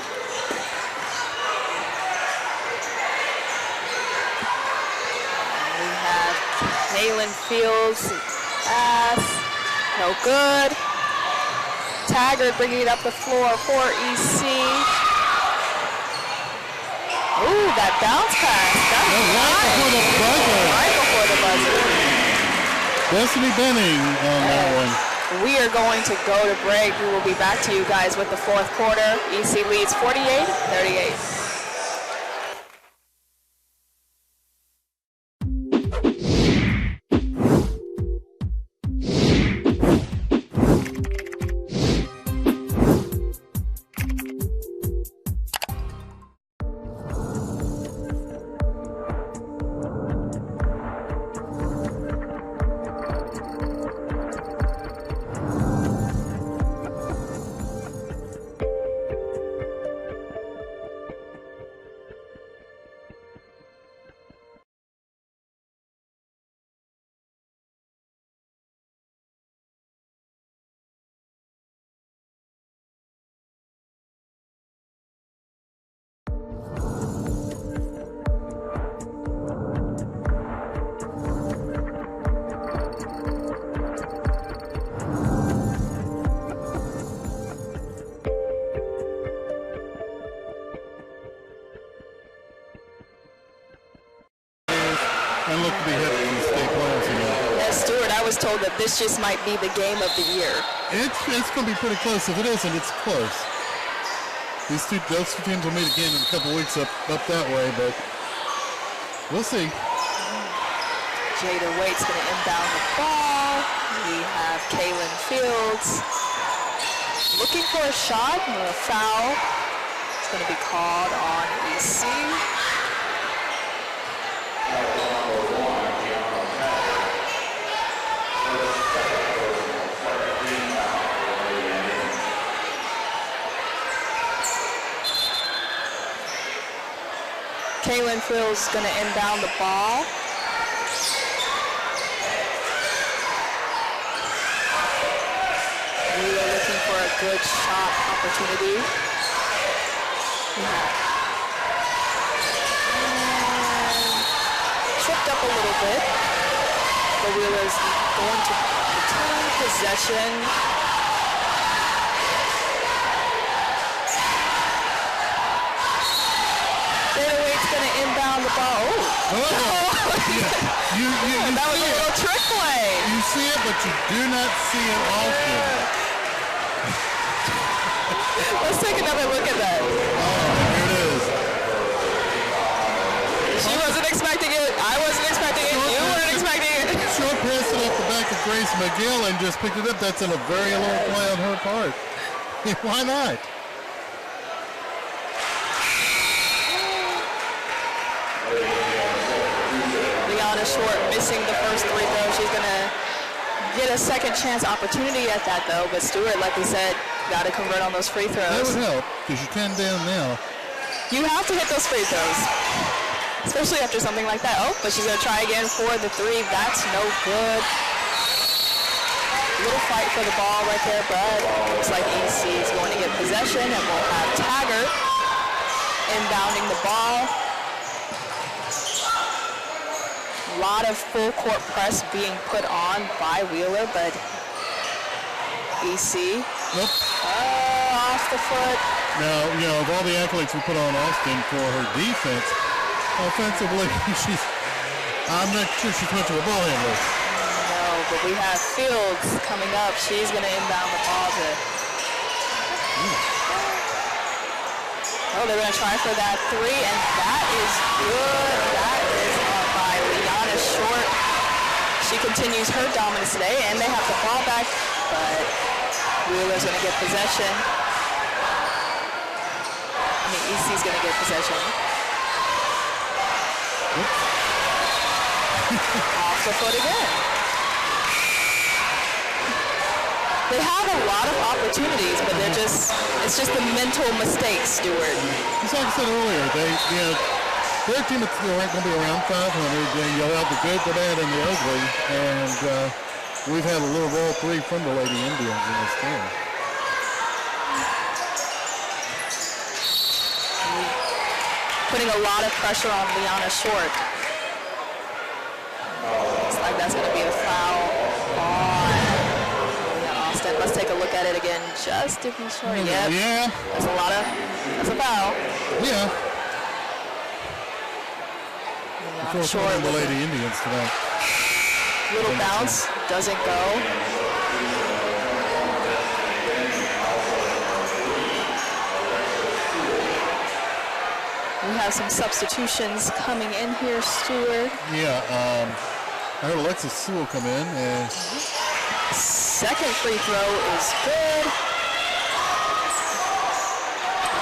We have Kaylin Fields. Pass. No good. Taggart bringing it up the floor for EC. Ooh, that bounce pass. That was Right before the buzzer. right before the buzzer. Destiny Benning on that one. We are going to go to break. We will be back to you guys with the fourth quarter. EC leads 48-38. And look to be headed to the state playoffs again. Yes, Stuart, I was told that this just might be the game of the year. It's going to be pretty close. If it isn't, it's close. Those two teams will meet again in a couple weeks up that way, but we'll see. Jada Waite's going to inbound the ball. We have Kaylin Fields looking for a shot or a foul. It's going to be called on EC. Kaylin Fields is going to inbound the ball. We are looking for a good shot opportunity. Tripped up a little bit. The Wheeler's going to return possession. Going to inbound the ball. You that was a little trick play. You see it, but you do not see it often. Let's take another look at that. Here it is. She wasn't expecting it. I wasn't expecting it. You weren't expecting it. Short pass it off the back of Grace McGill and just picked it up. That's in a very low play on her part. Why not? Short missing the first free throw. She's going to get a second chance opportunity at that, though. But Stewart, like we said, got to convert on those free throws. That would help because you're 10 down now. You have to hit those free throws, especially after something like that. Oh, but she's going to try again for the three. That's no good. Little fight for the ball right there, but looks like EC is going to get possession, and we'll have Taggart inbounding the ball. A lot of full court press being put on by Wheeler, but EC off the foot. Now, of all the accolades we put on Austin for her defense, offensively, I'm not sure she's much of a ball handler. No, but we have Fields coming up. She's going to inbound the ball to... Oh, they're going to try for that three, and that is good. That is up by Liana Short. She continues her dominance today, and they have the ball back, but Wheeler's going to get possession. EC's going to get possession. Off the foot again. They have a lot of opportunities, but it's just the mental mistakes, Stewart. Just like I said earlier, their team is going to be around 500. They yell out the good, the bad, and the ugly. And we've had a little of all three from the Lady Indians in this game. Putting a lot of pressure on Liana Short. Looks like that's going to be a foul on Austin. Let's take a look at it again just to be sure. Yep. Yeah. That's a foul. Yeah. Liana Short the Lady Indians tonight. Little bounce, doesn't go. We have some substitutions coming in here, Stewart. Yeah, I heard Alexis Sewell come in. And second free throw is good.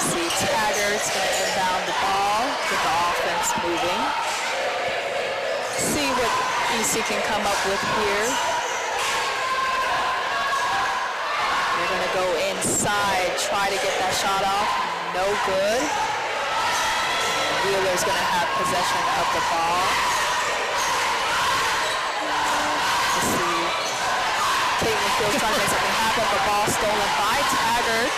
See, Taggart's going to inbound the ball, get the offense moving. See what EC can come up with here. They're going to go inside, try to get that shot off. No good. Wheeler's going to have possession of the ball. Let's see. Caitlin Fields trying to make something happen. The ball stolen by Taggart.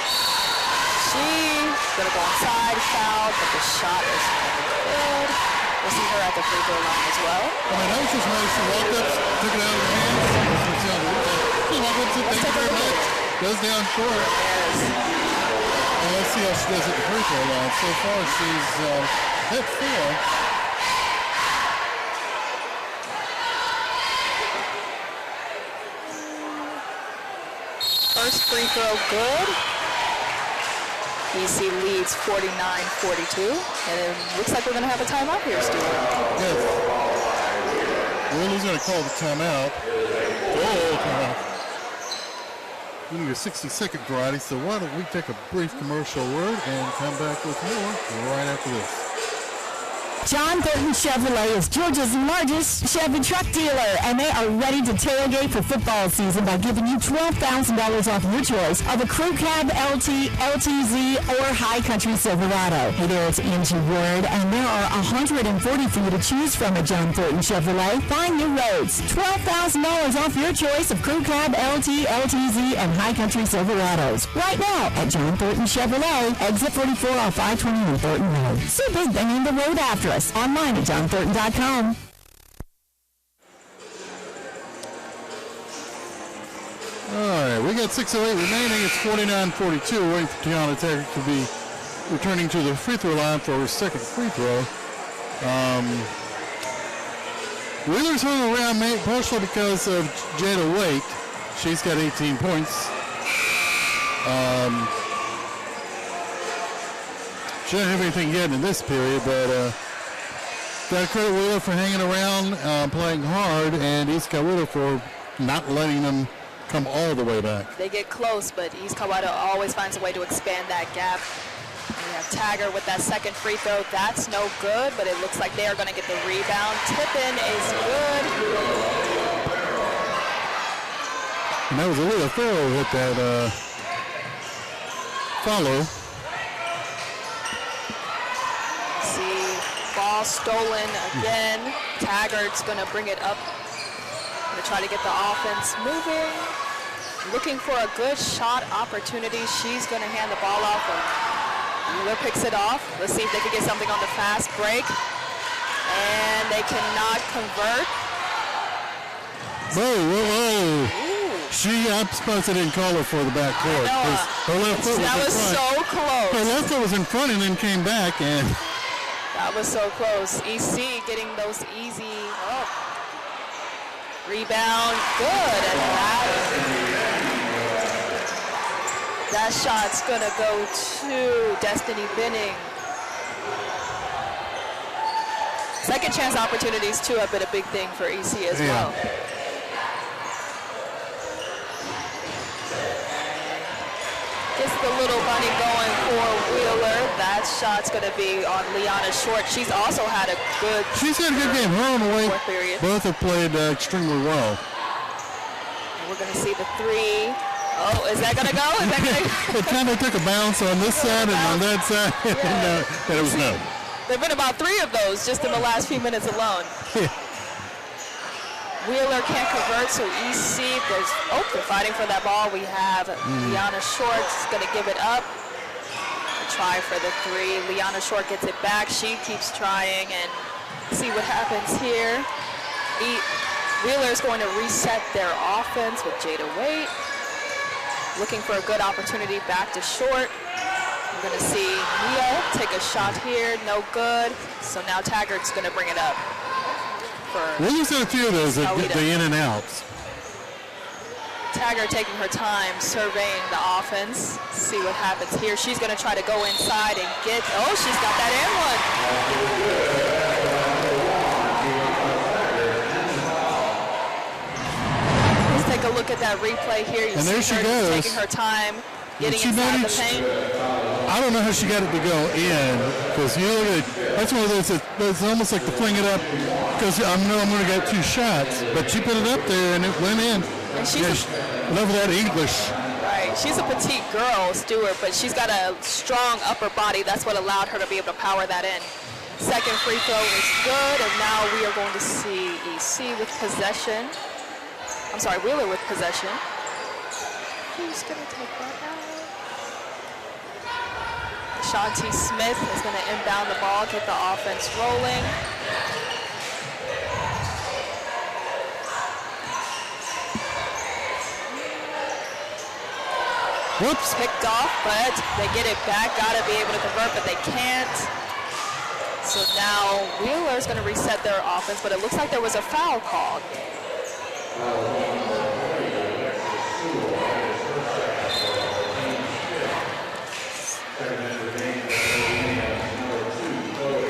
She's going to go inside, fouled, but the shot is good. We'll see her at the free throw line as well. I mean, that was just nice. She walked up, took it out of her hands. She walked up, said, thank you very much. Goes down short. Yes. And let's see how she does at the free throw line. So far, she's hit 4. First free throw good. EC leads 49-42. And it looks like we're going to have a timeout here, Stuart. Yes. Wheeler's going to call the timeout. Oh, timeout. We need a 60-second variety, so why don't we take a brief commercial word and come back with more right after this. John Thornton Chevrolet is Georgia's largest Chevy truck dealer, and they are ready to tailgate for football season by giving you $12,000 off your choice of a crew cab, LT, LTZ, or High Country Silverado. Hey there, it's Angie Ward, and there are 140 for you to choose from at John Thornton Chevrolet. Find your roads. $12,000 off your choice of crew cab, LT, LTZ, and High Country Silverados. Right now at John Thornton Chevrolet, exit 44 off I-20 Thornton Road. So big they named the road after us. Online at johnthornton.com. All right, we got 6:08 remaining. It's 49-42. Waiting for Tiana Taggart to be returning to the free throw line for her second free throw. Wheeler's hung around partially because of Jada Wake. She's got 18 points. She didn't have anything yet in this period, but got to credit Wheeler for hanging around, playing hard, and East Coweta for not letting them come all the way back. They get close, but East Coweta always finds a way to expand that gap. We have Taggart with that second free throw. That's no good, but it looks like they are going to get the rebound. Tip-in is good. And that was a little thorough hit that follow. Ball stolen again. Taggart's going to bring it up. Going to try to get the offense moving. Looking for a good shot opportunity. She's going to hand the ball off. Wheeler picks it off. Let's see if they can get something on the fast break. And they cannot convert. Whoa. I'm surprised they didn't call her for the back court. Her left foot that was so close. Her left foot was in front and then came back, and that was so close. EC getting those easy rebound. Good. And that shot's going to go to Destiny Binning. Second chance opportunities, too, have been a big thing for EC as well. the little bunny going for Wheeler. That shot's going to be on Liana Short. She's also had a good. She's had a good game. Her and Wade both have played extremely well. And we're going to see the three. Oh, is that going to go? Is that gonna... It kind of took a bounce on this side and on that side, and it was no. There have been about 3 of those just in the last few minutes alone. Wheeler can't convert, so EC goes, they're fighting for that ball. We have Liana Short is going to give it up. Try for the 3. Liana Short gets it back. She keeps trying and see what happens here. Wheeler is going to reset their offense with Jada Waite. Looking for a good opportunity back to Short. We're going to see Mia take a shot here. No good. So now Taggart's going to bring it up. Williams had a few of those, the in and outs. Taggart taking her time, surveying the offense. See what happens here. She's going to try to go inside and get, she's got that in one. Let's take a look at that replay here. You and there she goes. Taking her time, getting inside the paint. I don't know how she got it to go in, because you look at it, that's one of those, it's almost like to fling it up, because I know I'm going to get 2 shots, but she put it up there and it went in. And she's love that English. Right, she's a petite girl, Stewart, but she's got a strong upper body. That's what allowed her to be able to power that in. Second free throw is good, and now we are going to see EC with possession. I'm sorry, Wheeler with possession. Who's going to take that out? Shanti Smith is going to inbound the ball, get the offense rolling. Whoops. Picked off, but they get it back. Got to be able to convert, but they can't. So now Wheeler's going to reset their offense, but it looks like there was a foul called.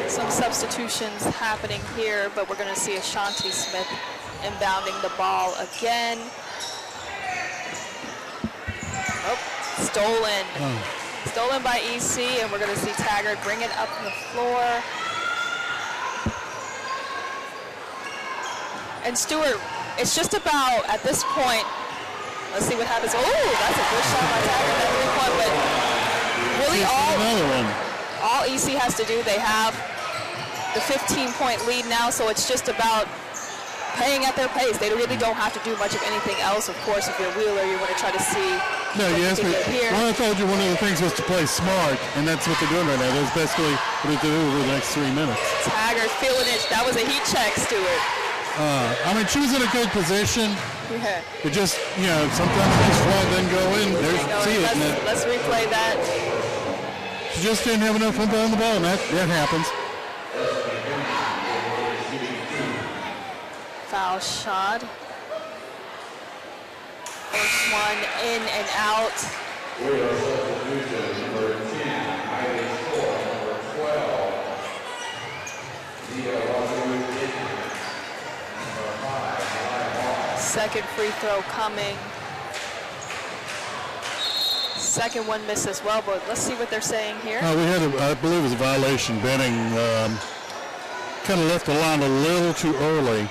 Some substitutions happening here, but we're going to see Ashanti Smith inbounding the ball again. Stolen. Stolen by EC, and we're going to see Taggart bring it up on the floor. And Stewart, it's just about, at this point, let's see what happens. Oh, that's a good shot by Taggart at 3-point, but really all EC has to do, they have the 15-point lead now, so it's just about playing at their pace. They really don't have to do much of anything else. Of course, if you're Wheeler, you want to try to see. No, you asked me. Well, I told you one of the things was to play smart, and that's what they're doing right now. That's basically what they do over the next 3 minutes. Taggart feeling it. That was a heat check, Stewart. I mean, she was in a good position. Yeah. It just, sometimes this flag doesn't go in. Let's replay that. She just didn't have enough foot on the ball, and that happens. Foul shot. First one in and out. Second free throw coming. Second one missed as well, but let's see what they're saying here. We had, I believe it was a violation. Benning kind of left the line a little too early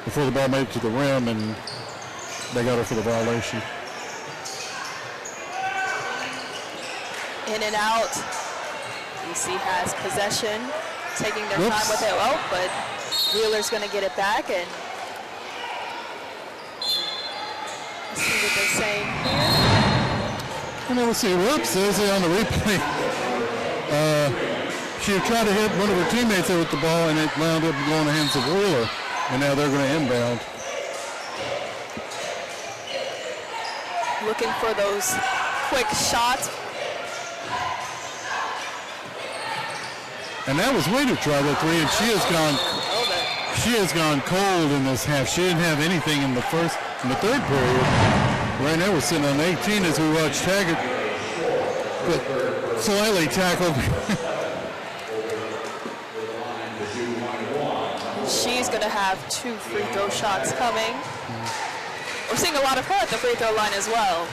before the ball made it to the rim, and they got her for the violation. In and out. EC has possession, taking their time with it. But Wheeler's going to get it back, and let's see what they're saying here. And then we'll see. There's it on the replay. She tried to hit one of her teammates there with the ball, and it wound up going in the hands of Wheeler. And now they're going to inbound. Looking for those quick shots. And that was Wade who tried that 3, and she has gone cold in this half. She didn't have anything in the third period. Right now we're sitting on 18 as we watch Taggart slightly tackled. She's going to have 2 free throw shots coming. We're seeing a lot of her at the free throw line as well.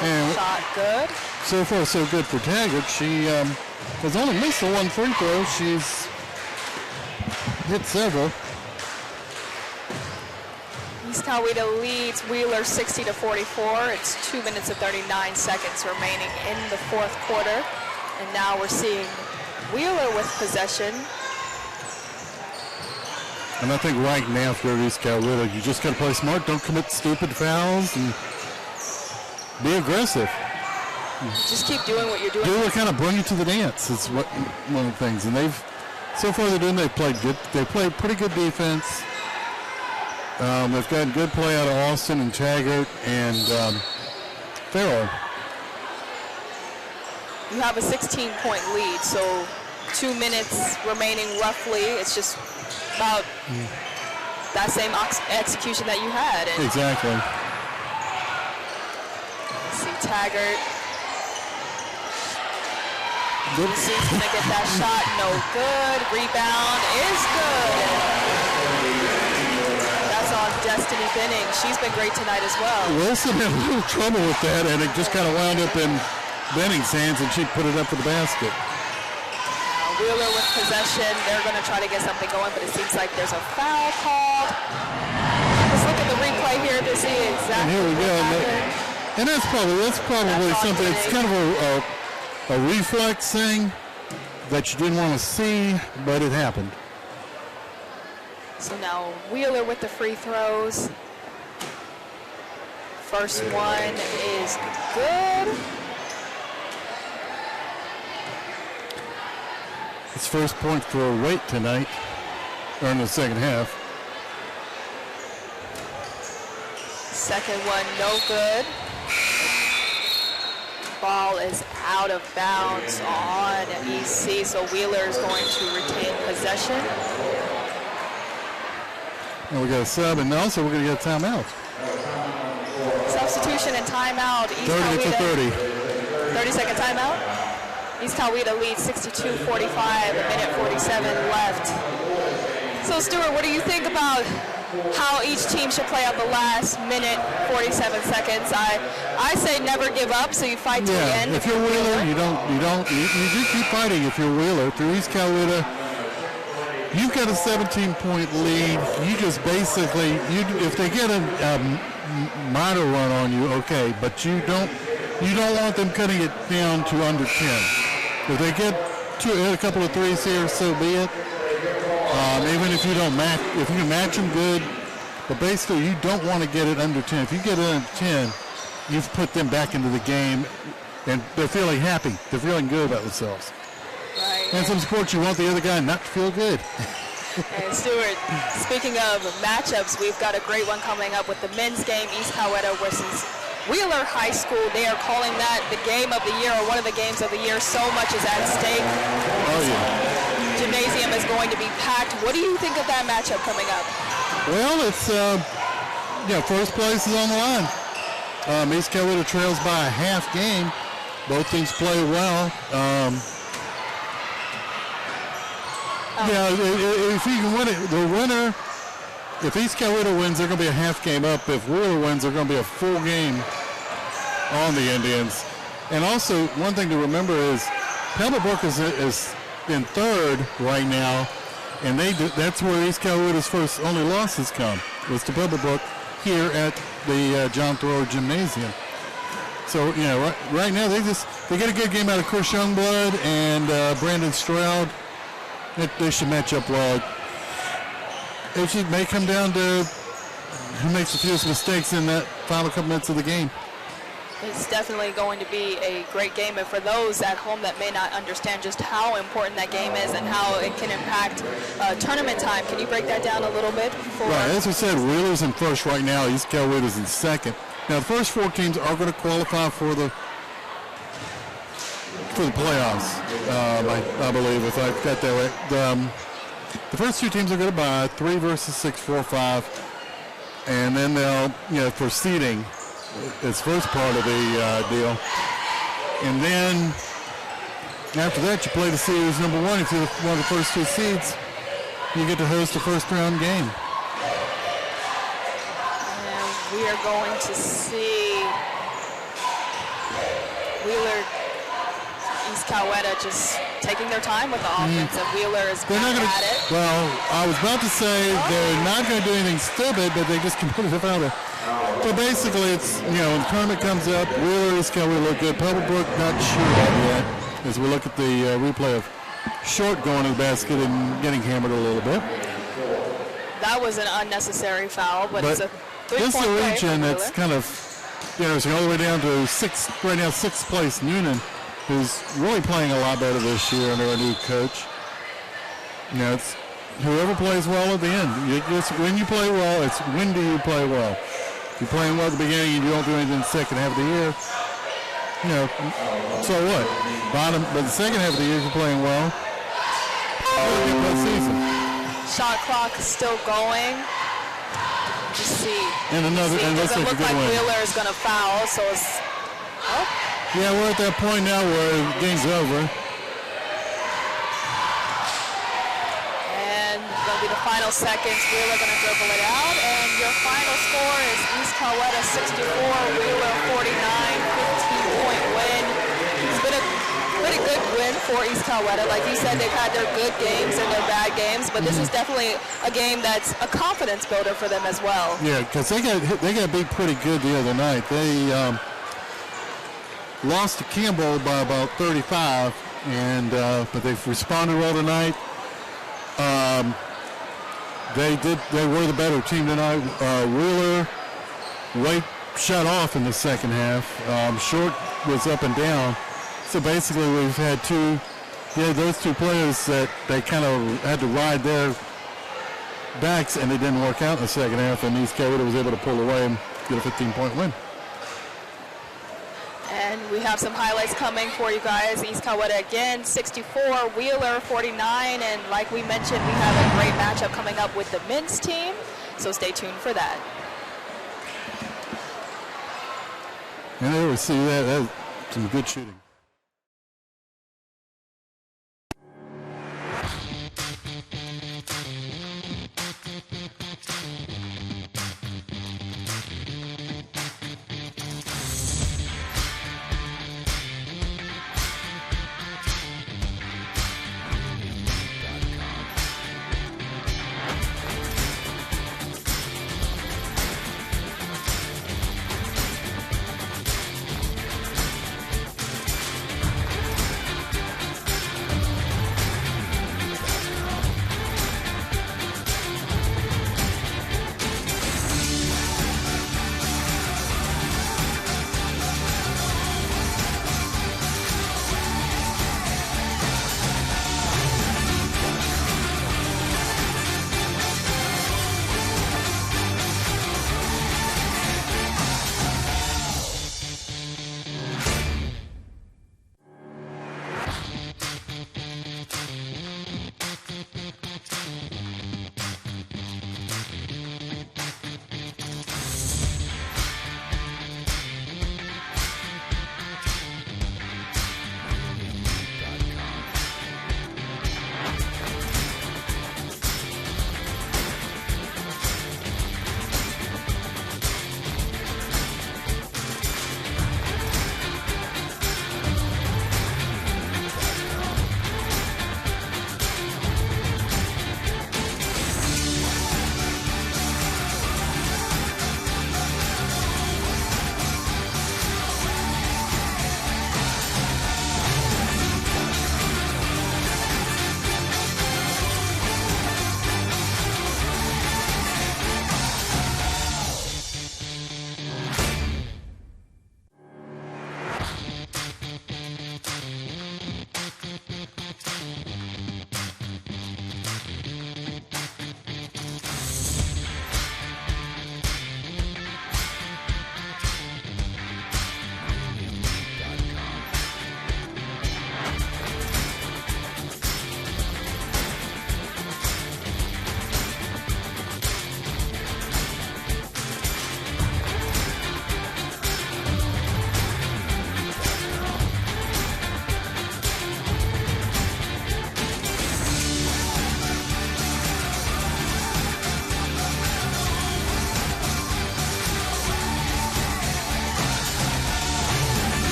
And shot good. so far, so good for Taggart. She has only missed the one free throw. She's hit several. East Coweta leads Wheeler 60-44. It's 2 minutes and 39 seconds remaining in the fourth quarter. And now we're seeing Wheeler with possession. And I think right now for East Coweta, you just got to play smart. Don't commit stupid fouls and be aggressive. Just keep doing what you're doing. Do what kind of bring you to the dance. It's one of the things. And so far they've played good. They played pretty good defense. They've gotten good play out of Austin and Taggart and Farrell. You have a 16-point lead, so 2 minutes remaining roughly. It's just about that same execution that you had. And exactly. see Taggart. He's going to get that shot. No good. Rebound is good. That's on Destiny Benning. She's been great tonight as well. Wilson had a little trouble with that, and it just kind of wound up in Benning's hands, and she put it up for the basket. Wheeler with possession. They're going to try to get something going, but it seems like there's a foul called. Let's look at the replay here to see exactly. And here we go. And that's probably something. Benning. It's kind of a reflex thing that you didn't want to see, but it happened. So now Wheeler with the free throws. First one is good. His first point for Waite tonight, or in the second half. Second one, no good. Ball is out of bounds on EC, so Wheeler is going to retain possession. And we got a sub, and also we're going to get a timeout. Substitution and timeout. East 30 to 30. 30-second timeout. East Coweta leads 62-45, a minute 47 left. So Stuart, what do you think about how each team should play out the last minute 47 seconds? I say never give up, so you fight to the end. If you're Wheeler, you do keep fighting. If you're Wheeler, through East Coweta, you've got a 17-point lead. You just basically, if they get a minor run on you, okay, but you don't want them cutting it down to under 10. If they get a couple of threes here, so be it. Even if you don't match, if you match them, good. But basically, you don't want to get it under 10. If you get it under 10, you've put them back into the game, and they're feeling happy. They're feeling good about themselves. Right. And some sports, you want the other guy not to feel good. And Stuart, speaking of matchups, we've got a great one coming up with the men's game, East Coweta versus Wheeler High School. They are calling that the game of the year, or one of the games of the year. So much is at stake. Oh, yeah. Gymnasium is going to be packed. What do you think of that matchup coming up? Well, it's, first place is on the line. East Coweta trails by a half game. Both teams play well. If you can win it, the winner, if East Coweta wins, they're going to be a half game up. If Wheeler wins, they're going to be a full game on the Indians. And also, one thing to remember is Pebblebrook is in third right now, and that's where East Coweta's first only losses come, was to Pebblebrook here at the John Thoreau Gymnasium. So, right now they get a good game out of Chris Youngblood and Brandon Stroud. They should match up well. It may come down to who makes the fewest mistakes in that final couple minutes of the game. It's definitely going to be a great game, and for those at home that may not understand just how important that game is and how it can impact tournament time, can you break that down a little bit? Right, as I said, Wheeler's in first right now. East Coweta's in second. Now, the first four teams are going to qualify for the playoffs, I believe, if I've got that right. The first two teams are going to bye, 3 versus 6, 4, 5, and then they'll, for seeding, it's first part of the deal. And then after that, you play the series number 1. If you're one of the first two seeds, you get to host the first round game. And we are going to see Wheeler, East Coweta just taking their time with the offense, and Wheeler is back at it. Well, I was about to say they're not going to do anything stupid, but they just committed a foul. So basically, it's, when the tournament comes up, Wheeler, East Coweta look good. Pebblebrook not sure yet, as we look at the replay of Short going to the basket and getting hammered a little bit. That was an unnecessary foul, but it's a three-point play. This is a region that's kind of, it's all the way down to sixth place Noonan, who's really playing a lot better this year under a new coach. It's whoever plays well at the end. When you play well, it's when do you play well. If you're playing well at the beginning and you don't do anything in the second half of the year, so what? But the second half of the year, if you're playing well, you'll get that season. Shot clock is still going. Let's see. And looks like a good win. Wheeler is going to foul, so it's... Oh. Yeah, we're at that point now where the game's over. And going to be the final seconds. Wheeler going to dribble it out. And your final score is East Coweta 64, Wheeler 49, 15-point win. It's been a pretty good win for East Coweta. Like you said, they've had their good games and their bad games, but this is definitely a game that's a confidence builder for them as well. Yeah, because they got beat pretty good the other night. They lost to Campbell by about 35, but they've responded well tonight. They were the better team tonight. Wheeler late shut off in the second half. Short was up and down. So basically we've had those two players that they kind of had to ride their backs, and it didn't work out in the second half, and East Coweta was able to pull away and get a 15-point win. And we have some highlights coming for you guys. East Coweta again, 64, Wheeler 49, and like we mentioned, we have a great matchup coming up with the men's team, so stay tuned for that. And there we see that some good shooting.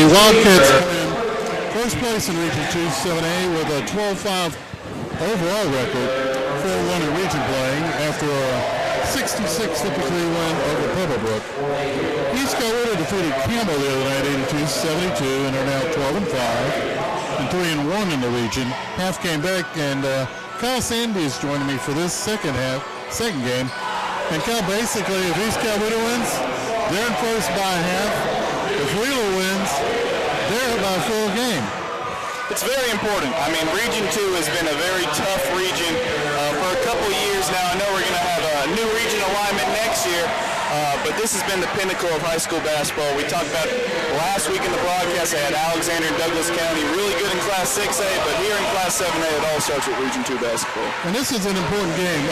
Wildcats come in first place in Region 2 7A with a 12-5 overall record, 4-1 in region playing after a 66-53 win over Pebblebrook. East Coweta defeated Campbell the other night 82-72, and are now 12-5 and 3-1 in the region. Half came back, and Kyle Sandy is joining me for this second game. And Kyle, basically, if East Coweta wins, they're in first by half. If Wheeler wins, they're by a full game. It's very important. I mean, Region 2 has been a very tough region for a couple of years now. I know we're going to have a new region alignment next year, but this has been the pinnacle of high school basketball. We talked about last week in the broadcast, they had Alexander and Douglas County really good in Class 6A, but here in Class 7A, it all starts with Region 2 basketball. And this is an important game.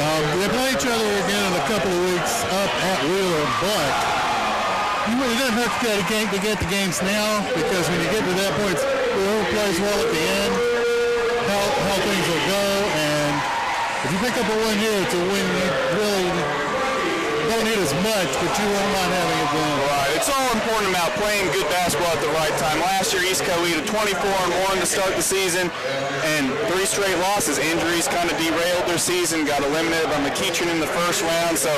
They play each other again in a couple of weeks up at Wheeler, but you really don't have to get the games now, because when you get to that point, whoever plays well at the end, how things will go. And if you pick up a win here, it's a win you really don't need as much, but you won't mind having it then. Right. It's all important about playing good basketball at the right time. Last year, East Coweta 24-1 to start the season, and 3 straight losses. Injuries kind of derailed their season, got eliminated by McEachern in the first round. So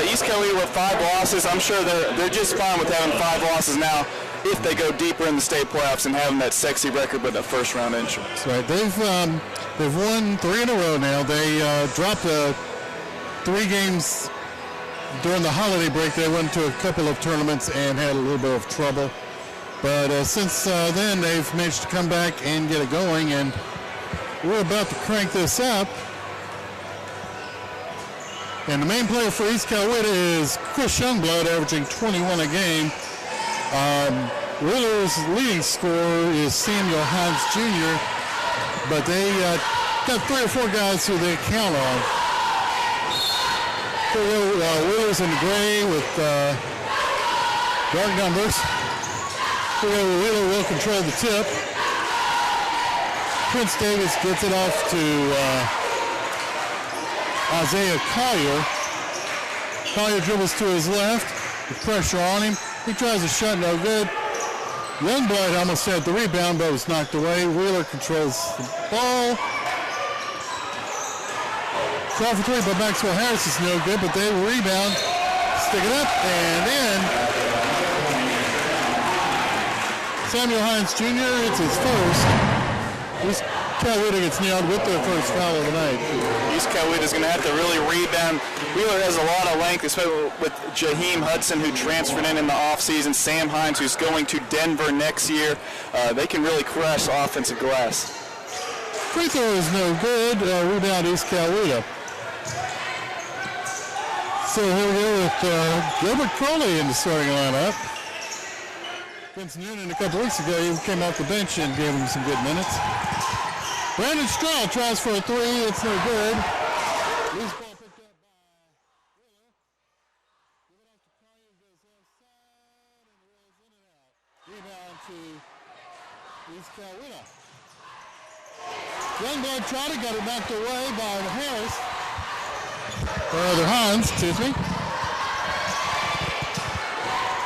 East Coweta with 5 losses. I'm sure they're just fine with having 5 losses now if they go deeper in the state playoffs and having that sexy record with that first round entrance. That's right. They've won 3 in a row now. They dropped 3 games during the holiday break. They went to a couple of tournaments and had a little bit of trouble. But since then, they've managed to come back and get it going, and we're about to crank this up. And the main player for East Coweta is Chris Youngblood, averaging 21 a game. Wheeler's leading scorer is Samuel Hines Jr., but they got 3 or 4 guys who they count on. Wheeler's in the gray with dark numbers. Wheeler will control the tip. Prince Davis gets it off to Isaiah Collier. Collier dribbles to his left with pressure on him. He tries a shot, no good. Youngblood almost had the rebound, but was knocked away. Wheeler controls the ball. Try for 3 by Maxwell Harris is no good, but they rebound, stick it up, and in. Samuel Hines Jr., it's his first. East Coweta gets nailed with their first foul of the night. East Coweta is going to have to really rebound. Wheeler has a lot of length, especially with Jaheim Hudson, who transferred in the offseason, Sam Hines, who's going to Denver next year. They can really crush offensive glass. Free throw is no good. Rebound East Coweta. So here we go with Gilbert Crowley in the starting lineup. Vince Noonan a couple weeks ago, he came off the bench and gave him some good minutes. Brandon Stroud tries for a 3. It's no good. Loose ball picked up by Wheeler. Give it off to Collier, goes outside and rolls in and out. Rebound to East Coweta. Youngblood tried it, got it knocked away by Harris. Hines, excuse me.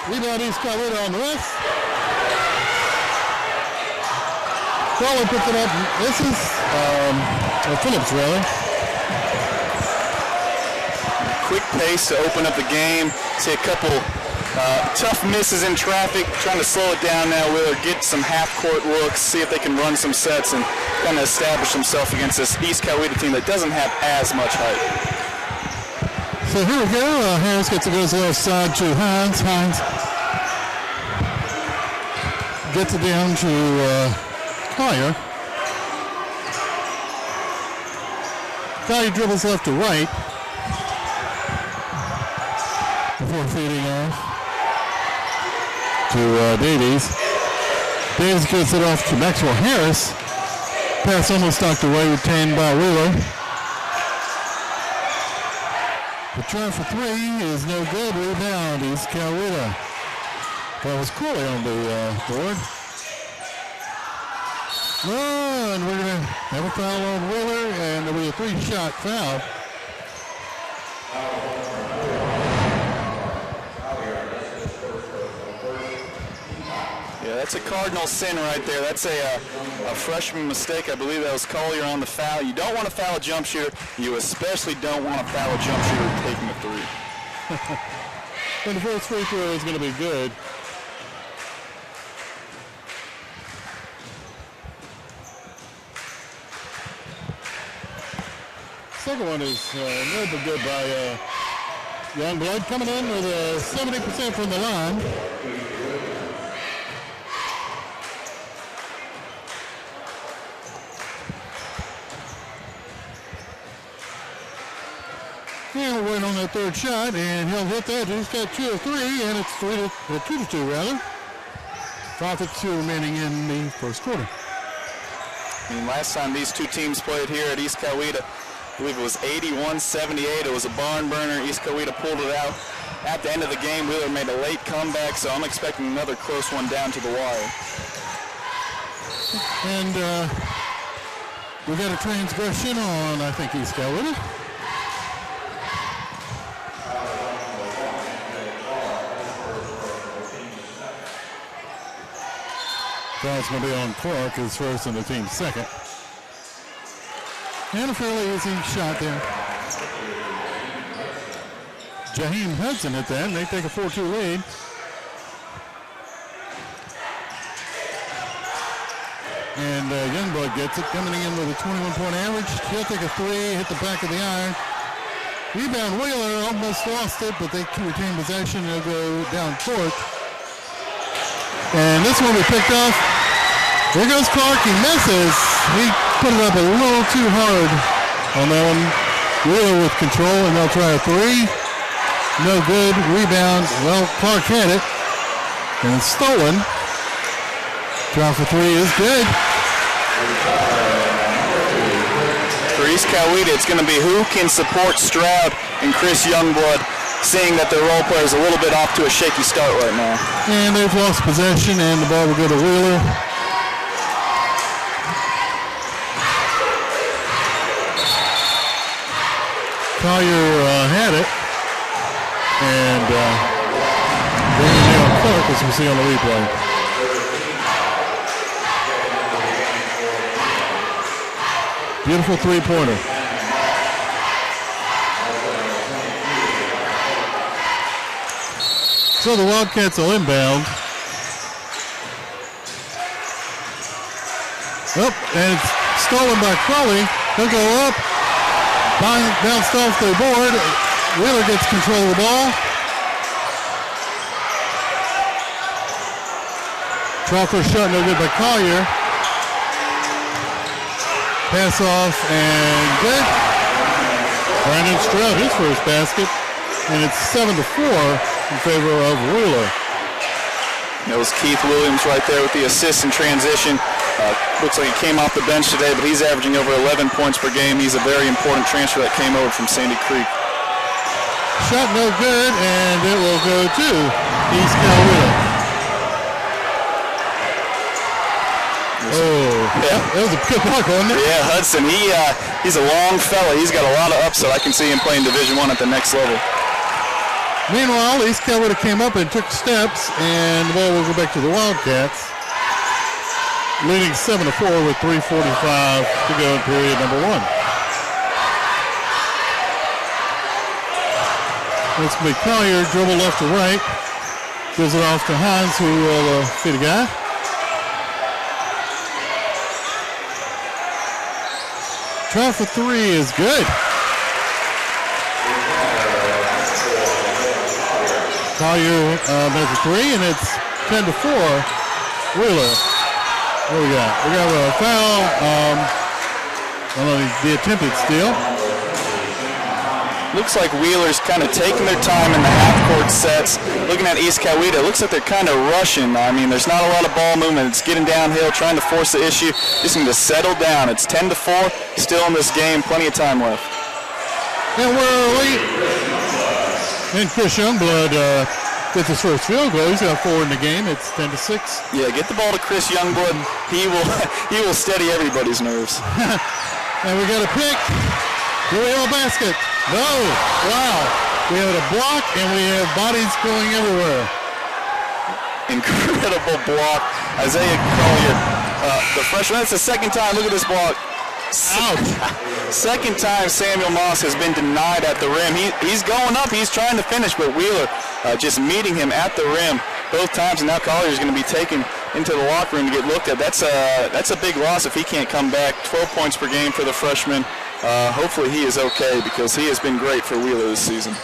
Rebound East Coweta on the west. Crowley picked it up. This is Phillips, really. Quick pace to open up the game. See a couple tough misses in traffic. Trying to slow it down now. Wheeler get some half-court looks, see if they can run some sets and kind of establish themselves against this East Coweta team that doesn't have as much height. So here we go. Harris gets it, goes left side to Hines. Hines gets it down to Collier. Collier dribbles left to right before feeding off to Davies. Davies gets it off to Maxwell Harris. Pass almost knocked away, retained by Wheeler. The try for 3 is no good. Rebound East Coweta. That was Corley on the board. Oh, and we're going to have a foul on Wheeler, and there'll be a 3-shot foul. Yeah, That's a cardinal sin right there. That's a freshman mistake. I believe that was Collier on the foul. You don't want to foul a jump shooter. You especially don't want to foul a jump shooter taking a three. And the first free throw is going to be good. Second one is no but good by Youngblood, coming in with 70% from the line. And we'll wait on that third shot, and he'll hit that. He's got 2 of 3, and it's 2 to 2 rather. 5:52 remaining in the first quarter. And last time these two teams played here at East Coweta, I believe it was 81-78. It was a barn burner. East Coweta pulled it out. At the end of the game, Wheeler made a late comeback, so I'm expecting another close one down to the wire. And we got a transgression on, I think, East Coweta. Foul's going to be on Clark, his first and the team's second. And a fairly easy shot there. Jaheim Hudson hit that, and they take a 4-2 lead. And Youngblood gets it, coming in with a 21-point average. He'll take a 3, hit the back of the iron. Rebound Wheeler almost lost it, but they retain possession. They'll go down court. And this one we picked off. There goes Clark. He misses. He put it up a little too hard on that one. Wheeler with control, and they'll try a 3. No good. Rebound. Well, Clark had it. And it's stolen. Try for 3 is good. For East Coweta, it's going to be who can support Stroud and Chris Youngblood, seeing that their role player is a little bit off to a shaky start right now. And they've lost possession, and the ball will go to Wheeler. Collier had it. And bringing down Clark, as we see on the replay. Beautiful three-pointer. So the Wildcats will inbound. Up, and it's stolen by Crowley. He'll go up. Bounced off the board. Wheeler gets control of the ball. Chalker shot, no good by Collier. Pass off and good. Brandon Stroud, his first basket. And it's 7-4 in favor of Wheeler. That was Keith Williams right there with the assist in transition. Looks like he came off the bench today, but he's averaging over 11 points per game. He's a very important transfer that came over from Sandy Creek. Shot no good, and it will go to East Coweta. Oh, yeah, that was a good block, wasn't it? Yeah, Hudson, he's a long fella. He's got a lot of upside. I can see him playing Division I at the next level. Meanwhile, East Coweta came up and took steps, and the ball will go back to the Wildcats. Leading 7-4 with 3:45 to go in period number 1. It's going to be Collier, dribble left to right. Gives it off to Hines, who will feed a guy. Try for 3 is good. Collier makes a 3, and it's 10-4. Wheeler. What do we got? We got a foul on the attempted steal. Looks like Wheeler's kind of taking their time in the half-court sets. Looking at East Coweta, it looks like they're kind of rushing. I mean, there's not a lot of ball movement. It's getting downhill, trying to force the issue. Just need to settle down. It's 10-4, still in this game, plenty of time left. And we're late. And Chris Youngblood gets his first field goal. He's got 4 in the game. It's 10-6. Yeah, get the ball to Chris Youngblood. He will steady everybody's nerves. And we got a pick. Do we have a basket? No. Wow. We have a block, and we have bodies going everywhere. Incredible block Isaiah Collier, the freshman. That's the second time. Look at this block. Ouch. Second time Samuel Moss has been denied at the rim. He's going up. He's trying to finish, but Wheeler just meeting him at the rim both times, and now Collier is going to be taken into the locker room to get looked at. That's a big loss if he can't come back. 12 points per game for the freshman. Hopefully he is okay because he has been great for Wheeler this season.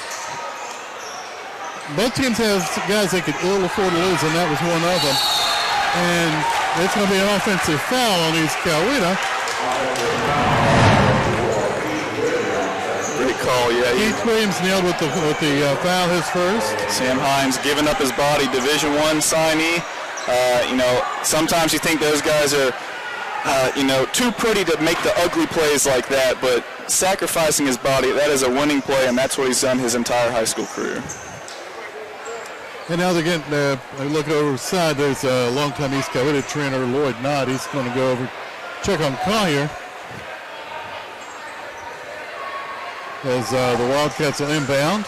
Both teams have guys they could ill afford to lose, and that was one of them. And it's going to be an offensive foul on East Coweta. Great call, yeah. Keith Williams nailed with the foul, his first. Sam Hines giving up his body, Division I signee. Sometimes you think those guys are, too pretty to make the ugly plays like that, but sacrificing his body, that is a winning play, and that's what he's done his entire high school career. And now they're getting, looking over the side, there's a longtime East Coweta trainer, Lloyd Knott. He's going to go over, check on Collier. As the Wildcats will inbound.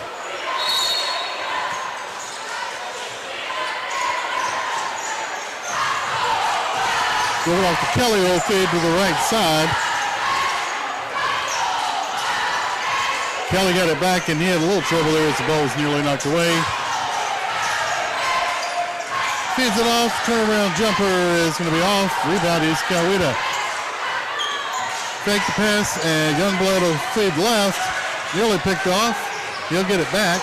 Give it off to Kelly, will fade to the right side. Kelly got it back, and he had a little trouble there as the ball was nearly knocked away. Feeds it off, turnaround jumper is going to be off. Rebound is Coweta. Fake the pass, and Youngblood will feed left. Nearly picked off. He'll get it back.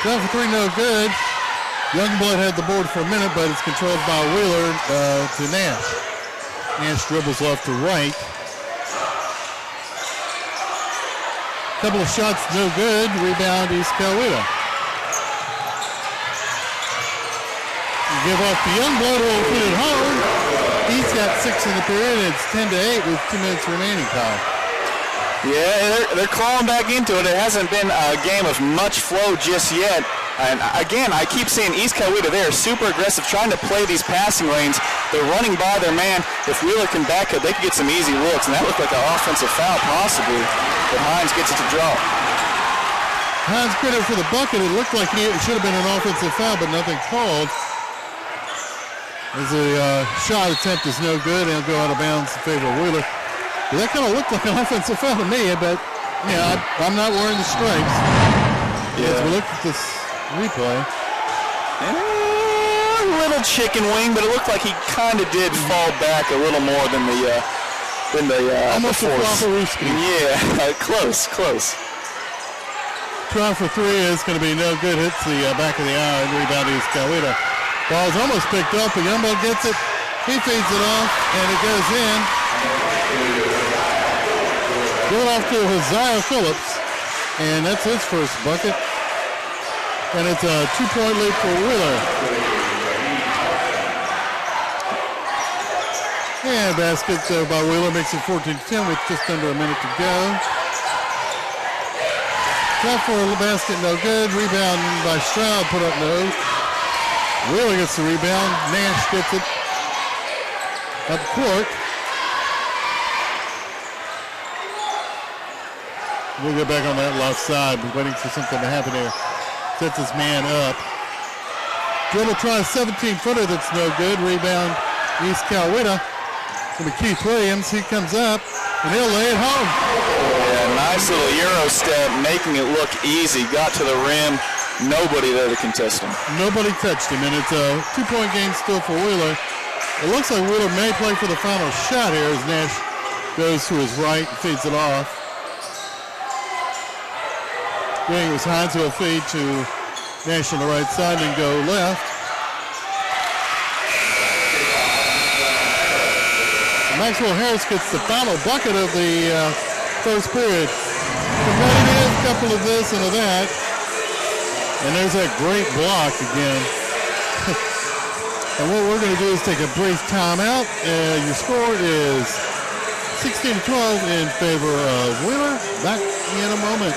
Down for three, no good. Youngblood had the board for a minute, but it's controlled by Wheeler to Nash. Nash dribbles left to right. Couple of shots, no good. Rebound, East Coweta. Give off to Youngblood, who will put it home. He's got 6 in the period. It's 10-8 with 2 minutes remaining, Kyle. Yeah, they're clawing back into it. It hasn't been a game of much flow just yet. And again, I keep seeing East Coweta, they are super aggressive, trying to play these passing lanes. They're running by their man. If Wheeler can back up, they can get some easy looks. And that looked like an offensive foul, possibly. But Hines gets it to drop. Hines credit for the bucket. It looked like it should have been an offensive foul, but nothing called. As the shot attempt is no good, and he'll go out of bounds in favor of Wheeler. But that kind of looked like an offensive foul to me, but I'm not wearing the stripes. Yeah. As we look at this replay. A little chicken wing, but it looked like he kind of did fall back a little more than the almost a Flopperooski. Yeah, close. Try for three is going to be no good. Hits the back of the eye and rebound is Coweta. Ball's almost picked up, but Youngblood gets it. He feeds it off, and it goes in. Give it off to Isaiah Phillips, and that's his first bucket. And it's a 2-point lead for Wheeler. And basket by Wheeler makes it 14-10 with just under a minute to go. Shot for the basket, no good. Rebound by Stroud, put up no. Wheeler gets the rebound. Nash gets it up court. We'll get back on that left side. We're waiting for something to happen here. Sets his man up. Dribble try 17-footer. That's no good. Rebound East Coweta. Going to be Keith Williams. He comes up, and he'll lay it home. Yeah, nice little Euro step, making it look easy. Got to the rim. Nobody there to contest him. Nobody touched him, and it's a 2-point game still for Wheeler. It looks like Wheeler may play for the final shot here as Nash goes to his right and feeds it off. It was Hines who will feed to Nash on the right side and go left. Maxwell Harris gets the final bucket of the first period. Competitive, couple of this and of that. And there's that great block again. And what we're going to do is take a brief timeout. Your score is 16-12 in favor of Wheeler. Back in a moment.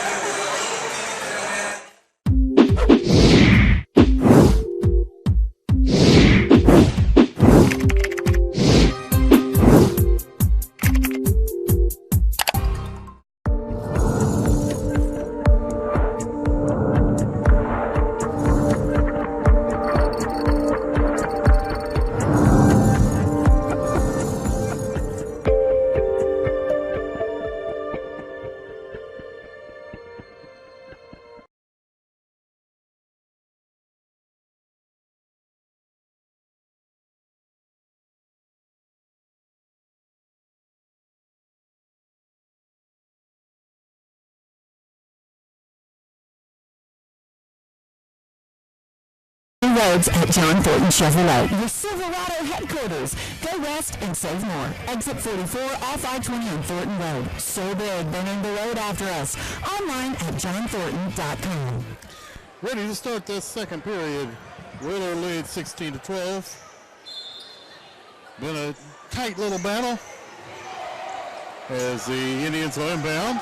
the roads at John Thornton Chevrolet. Your Silverado headquarters. Go west and save more. Exit 44 off I-20 on Thornton Road. So big, they're named the road after us. Online at johnthornton.com. Ready to start this second period. Wheeler leads 16-12. Been a tight little battle as the Indians are inbound.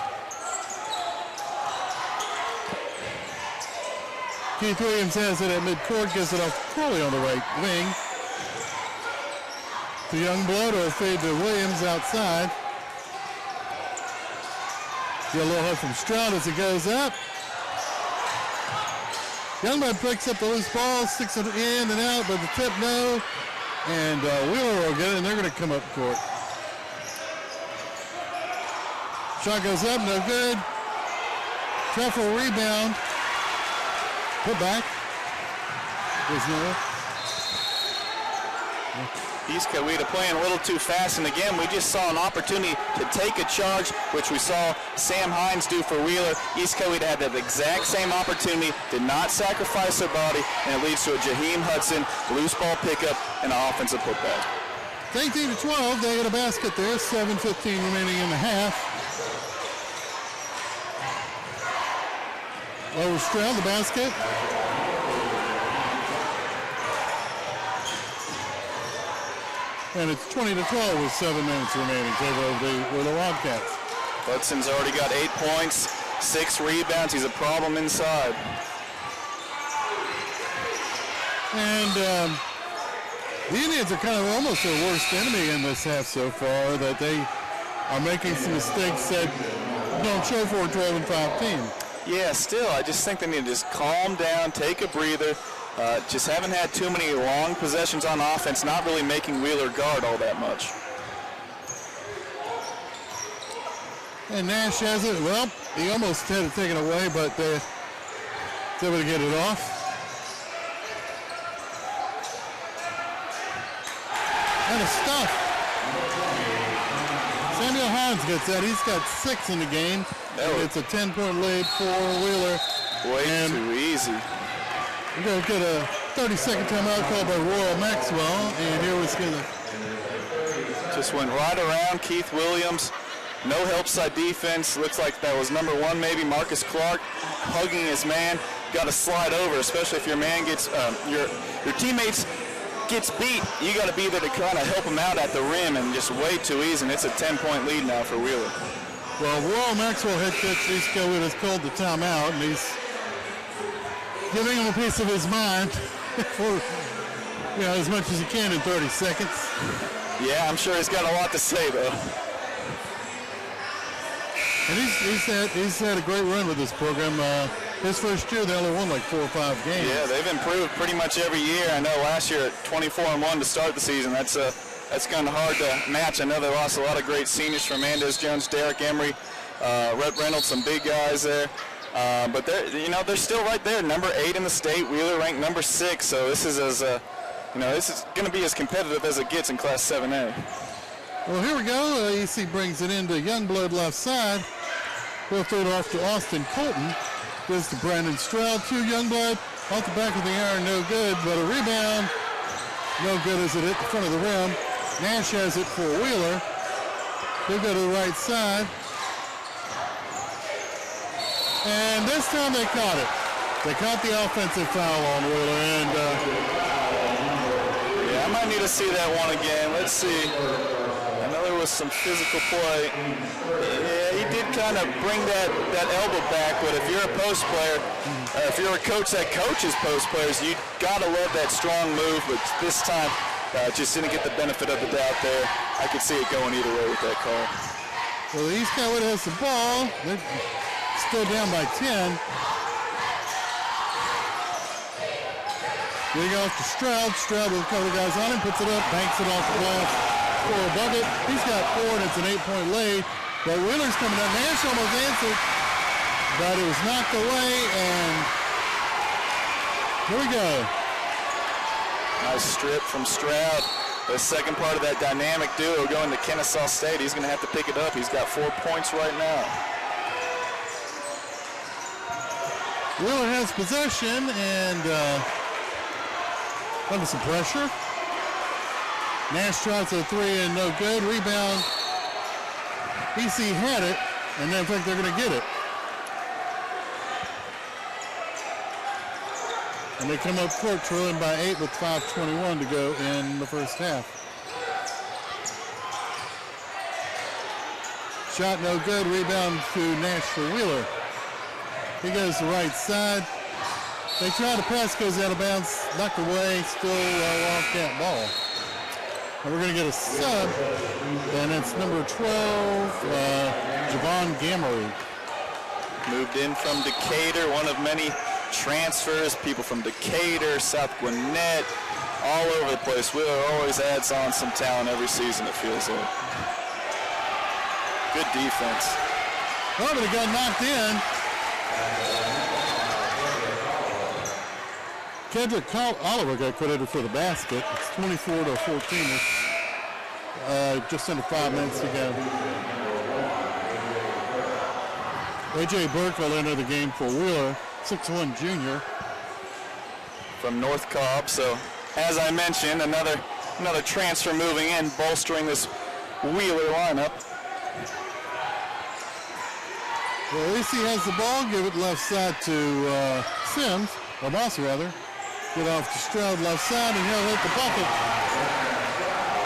Keith Williams has it at midcourt, gives it off to Crowley on the right wing. The Youngblood will fade to Williams outside. Get a little help from Stroud as it goes up. Youngblood picks up the loose ball, sticks it in and out, but the tip no. And Wheeler will get it, and they're going to come up court. Shot goes up, no good. Truffle rebound. Put back. There's no. East Coweta playing a little too fast, and again, we just saw an opportunity to take a charge, which we saw Sam Hines do for Wheeler. East Coweta had that exact same opportunity, did not sacrifice their body, and it leads to a Jaheim Hudson loose ball pickup and an offensive putback. 18-12, they get a basket there, 7:15 remaining in the half. Over Stroud, the basket. And it's 20-12 with 7 minutes remaining in favor of the Wildcats. Hudson's already got 8 points, 6 rebounds. He's a problem inside. And the Indians are kind of almost their worst enemy in this half so far, that they are making some mistakes that don't show for a 12-5 team. Yeah, still, I just think they need to just calm down, take a breather. Just haven't had too many long possessions on offense, not really making Wheeler guard all that much. And Nash has it. Well, he almost had it taken away, but they're able to get it off. And a stuff. Samuel Hines gets that. He's got 6 in the game. It's a 10-point lead for Wheeler. Way too easy. We're going to get a 30-second timeout called by Royal Maxwell, and here was going to... Just went right around Keith Williams. No help side defense. Looks like that was number 1 maybe, Marcus Clark, hugging his man. Got to slide over, especially if your man gets, your teammates gets beat. You got to be there to kind of help him out at the rim, and just way too easy, and it's a 10-point lead now for Wheeler. Well, Royal Maxwell, head coach East Coweta, has called the timeout, and he's giving him a piece of his mind for as much as he can in 30 seconds. Yeah, I'm sure he's got a lot to say, though. And he's had a great run with this program. His first year, they only won like 4 or 5 games. Yeah, they've improved pretty much every year. I know last year at 24-1 to start the season. That's kind of hard to match. I know they lost a lot of great seniors from Mendez Jones, Derek Emery, Rhett Reynolds, some big guys there. But they're still right there, number 8 in the state. Wheeler ranked number 6, so this is this is going to be as competitive as it gets in Class 7A. Well, here we go. EC brings it into Youngblood left side. He'll throw it off to Austin Colton. Goes to Brandon Stroud. 2 Youngblood off the back of the iron, no good. But a rebound, no good as it hit the front of the rim. Nash has it for Wheeler. He'll go to the right side. And this time they caught it. They caught the offensive foul on Wheeler. And I might need to see that one again. Let's see. I know there was some physical play. Yeah, he did kind of bring that elbow back, but if you're a post player, if you're a coach that coaches post players, you got to love that strong move, but this time just didn't get the benefit of the doubt there. I could see it going either way with that call. Well, the East Coweta has the ball. They're still down by 10. Getting off to Stroud. Stroud with a couple of guys on him, puts it up, banks it off the glass for a bucket. He's got 4, and it's an 8-point lead. But Wheeler's coming up. Nash almost answered, but it was knocked away, and here we go. Nice strip from Stroud. The second part of that dynamic duo going to Kennesaw State. He's going to have to pick it up. He's got 4 points right now. Wheeler has possession, and Under some pressure. Nash tries a three and no good. Rebound. EC had it, and then think they're going to get it. And they come up court trailing by 8 with 5:21 to go in the first half. Shot no good. Rebound to Nash for Wheeler. He goes to the right side. They try to pass, goes out of bounds, knocked away, still off that ball. And we're going to get a sub, and it's number 12, Javon Gamery. Moved in from Decatur, one of many transfers, people from Decatur, South Gwinnett, all over the place. Wheeler always adds on some talent every season, it feels like. Good defense. Oh, but it got knocked in. Kendrick Oliver got credited for the basket. It's 24-14. Just under 5 minutes to go. A.J. Burke will enter the game for Wheeler, 6'1" junior. From North Cobb, so as I mentioned, another transfer moving in, bolstering this Wheeler lineup. Well, AC has the ball, give it left side to Sims, or Moss rather. Get off to Stroud left side, and he'll hit the bucket.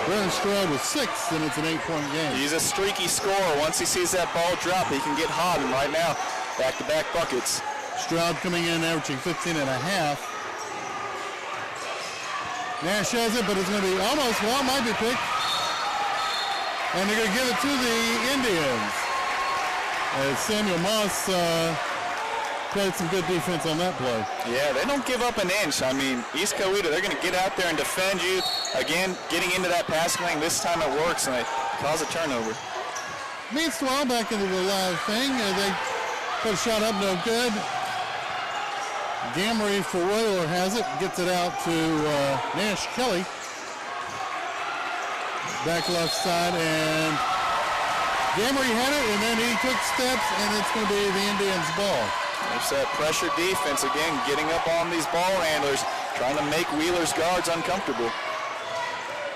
Brandon Stroud with 6, and it's an 8-point game. He's a streaky scorer. Once he sees that ball drop, he can get hot, and right now, back-to-back buckets. Stroud coming in, averaging 15 and a half. Nash has it, but it's going to be almost, well, it might be picked. And they're going to give it to the Indians. As Samuel Moss played some good defense on that play. Yeah, they don't give up an inch. I mean, East Coweta, they're going to get out there and defend you. Again, getting into that passing lane, this time it works, and they cause a turnover. Means 12 back into the live thing. They put a shot up, no good. Gamery for Wheeler has it, gets it out to Nash Kelly. Back left side, and Gamery had it, and then he took steps, and it's going to be the Indians' ball. There's that pressure defense again, getting up on these ball handlers, trying to make Wheeler's guards uncomfortable.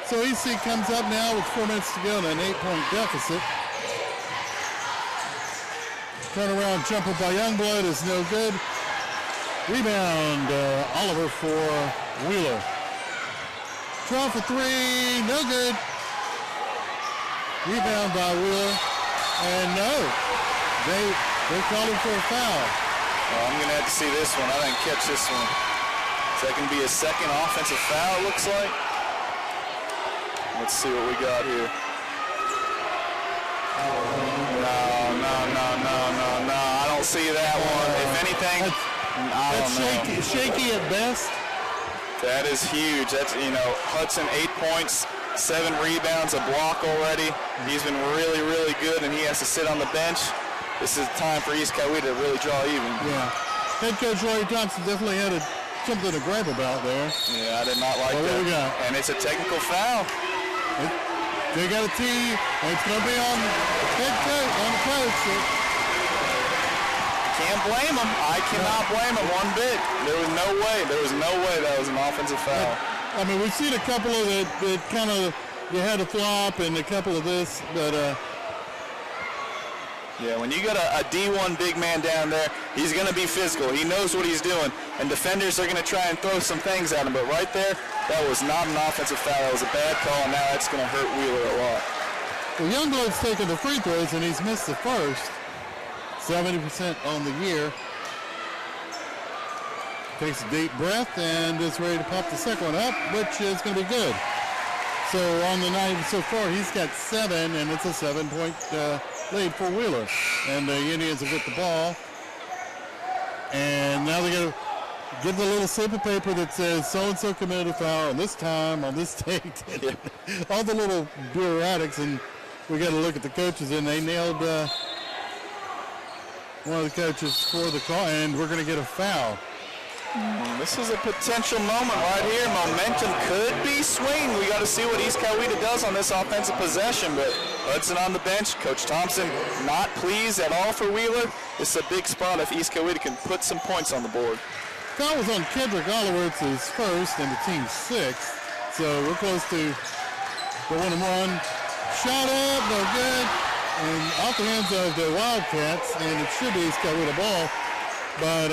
So EC comes up now with 4 minutes to go and an 8-point deficit. Turnaround jumper by Youngblood is no good. Rebound, Oliver for Wheeler. Draw for 3, no good. Rebound by Wheeler, and no, they're calling for a foul. Oh, I'm going to have to see this one. I didn't catch this one. So that can be a second offensive foul, it looks like. Let's see what we got here. No. I don't see that one. If anything, I don't know. Shaky at best. That is huge. That's, Hudson 8 points, 7 rebounds, a block already. He's been really, really good, and he has to sit on the bench. This is time for East Coweta to really draw even. Yeah. Head coach Roy Thompson definitely had something to gripe about there. Yeah, I did not like that. What do we got? And it's a technical foul. They got a tee, and it's going to be on head coach, on the coach. Can't blame him. I cannot blame him one bit. There was no way that was an offensive foul. I mean, we've seen a couple of that kind of, you had a flop and a couple of this, but yeah, when you got a D1 big man down there, he's going to be physical. He knows what he's doing, and defenders are going to try and throw some things at him. But right there, that was not an offensive foul. That was a bad call, and now that's going to hurt Wheeler a lot. Well, Youngblood's taken the free throws, and he's missed the first. 70% on the year. Takes a deep breath and is ready to pop the second one up, which is going to be good. So on the night so far, he's got 7, and it's a 7-point lead for Wheeler. And the Indians will get the ball. And now they got to get the little slip of paper that says so-and-so committed a foul on this time, on this date. All the little bureaucratics, and we got to look at the coaches, and they nailed one of the coaches for the call, and we're going to get a foul. This is a potential moment right here. Momentum could be swinging. We got to see what East Coweta does on this offensive possession, but Hudson on the bench. Coach Thompson not pleased at all for Wheeler. This is a big spot if East Coweta can put some points on the board. foul was on Kendrick Oliwitz's first and the team's sixth. So we're close to the 1-and-1. Shot up, no good. And off the hands of the Wildcats, and it should be East Coweta ball. But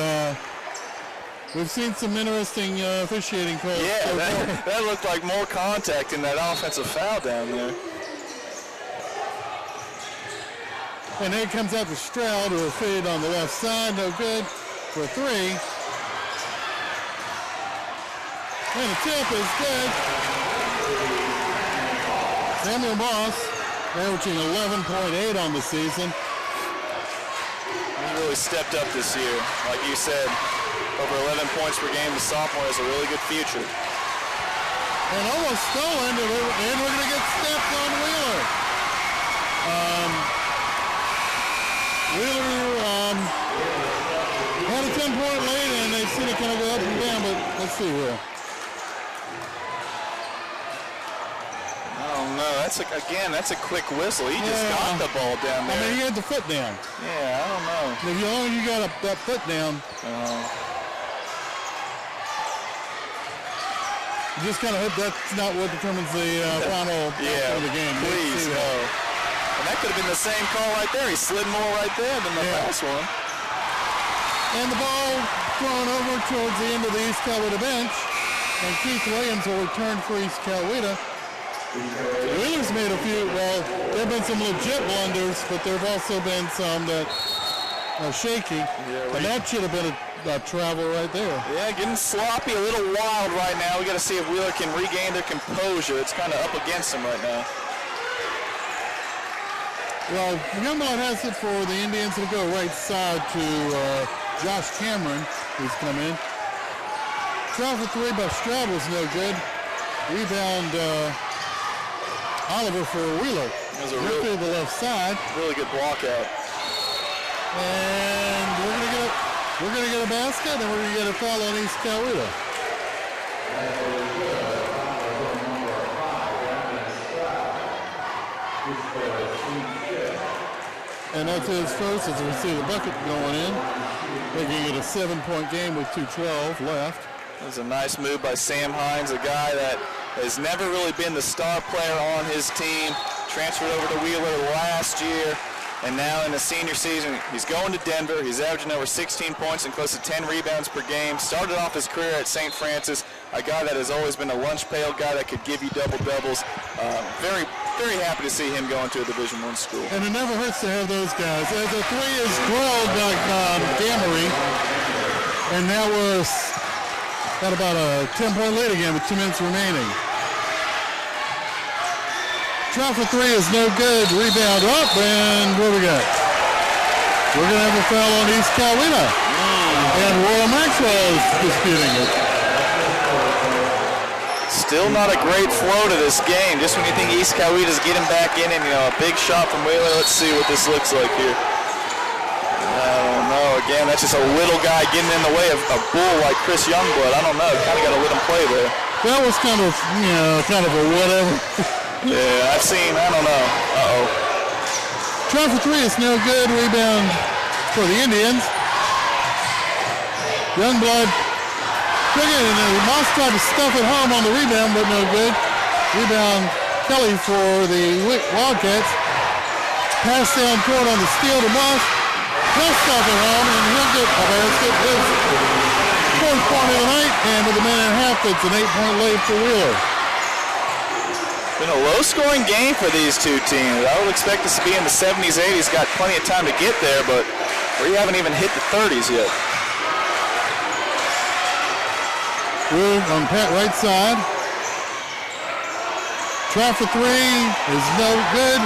we've seen some interesting officiating calls. Yeah, that looked like more contact in that offensive foul down there. And then it comes out to Stroud, who will fade on the left side, no good for three. And the tip is good. Samuel Moss averaging 11.8 on the season. He really stepped up this year. Like you said, over 11 points per game. The sophomore has a really good future. And almost stolen, and we're going to get stepped on Wheeler. Wheeler had a 10-point lead, and they've seen it kind of go up and down, but let's see here. Oh no, that's a quick whistle. He just got the ball down there. I mean, he had the foot down. Yeah, I don't know. If you got that foot down, you just kind of hope that's not what determines the final of the game. Please, no. And that could have been the same call right there. He slid more right there than the last one. And the ball thrown over towards the end of the East Coweta bench. And Keith Williams will return for East Coweta. The Wheelers made a few, well, there have been some legit blunders, but there have also been some that are shaky. And that should have been a travel right there. Yeah, getting sloppy, a little wild right now. We got to see if Wheeler can regain their composure. It's kind of up against them right now. Well, Youngblood has it for the Indians. It'll go right side to Josh Cameron, who's come in. Try for three by Stroud was no good. Rebound Oliver for Wheeler. It was a to the left side. Really good block out. And we're gonna get a basket, and we're gonna get a foul on East Coweta. And that's his first as we see the bucket going in, making it a 7-point game with 2:12 left. That was a nice move by Sam Hines, a guy that has never really been the star player on his team. Transferred over to Wheeler last year, and now in the senior season, he's going to Denver. He's averaging over 16 points and close to 10 rebounds per game. Started off his career at St. Francis, a guy that has always been a lunch pail guy that could give you double-doubles. Very, very happy to see him going to a Division I school. And it never hurts to have those guys. As the three is drilled by Gamery, and now we're got about a 10-point lead again with 2 minutes remaining. Try for three is no good. Rebound up, and what we got? We're going to have a foul on East Coweta. And Royal Maxwell is disputing it. Still not a great flow to this game. Just when you think East Coweta's getting back in, and a big shot from Wheeler. Let's see what this looks like here. I don't know. Again, that's just a little guy getting in the way of a bull like Chris Youngblood. I don't know. Kind of got to let him play there. That was kind of a whatever. Yeah, I don't know. Uh-oh. Try for three is no good. Rebound for the Indians. Youngblood took it, and Moss tried to stuff it home on the rebound, but no good. Rebound Kelly for the Wildcats. Pass down court on the steal to Moss. He'll stuff it home, and he'll get a basket. His fourth point of the night, and with a minute and a half, it's an 8-point lead for Wheeler. Been a low-scoring game for these two teams. I would expect this to be in the 70s, 80s. Got plenty of time to get there, but we haven't even hit the 30s yet. We're on Pat right side. Try for three is no good.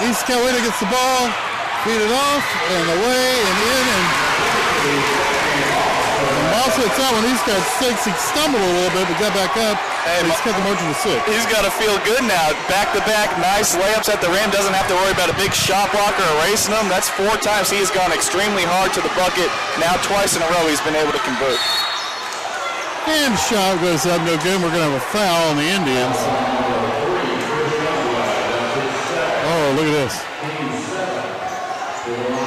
East Coweta gets the ball, feed it off, and away and in, and Moss hits that one. He's got 6. He stumbled a little bit, but got back up. Hey, he's cut the margin to 6. He's got to feel good now. Back-to-back, nice layups at the rim. Doesn't have to worry about a big shot blocker erasing them. That's 4 times he has gone extremely hard to the bucket. Now twice in a row he's been able to convert. And shot goes up, no good. We're going to have a foul on the Indians. Oh, look at this.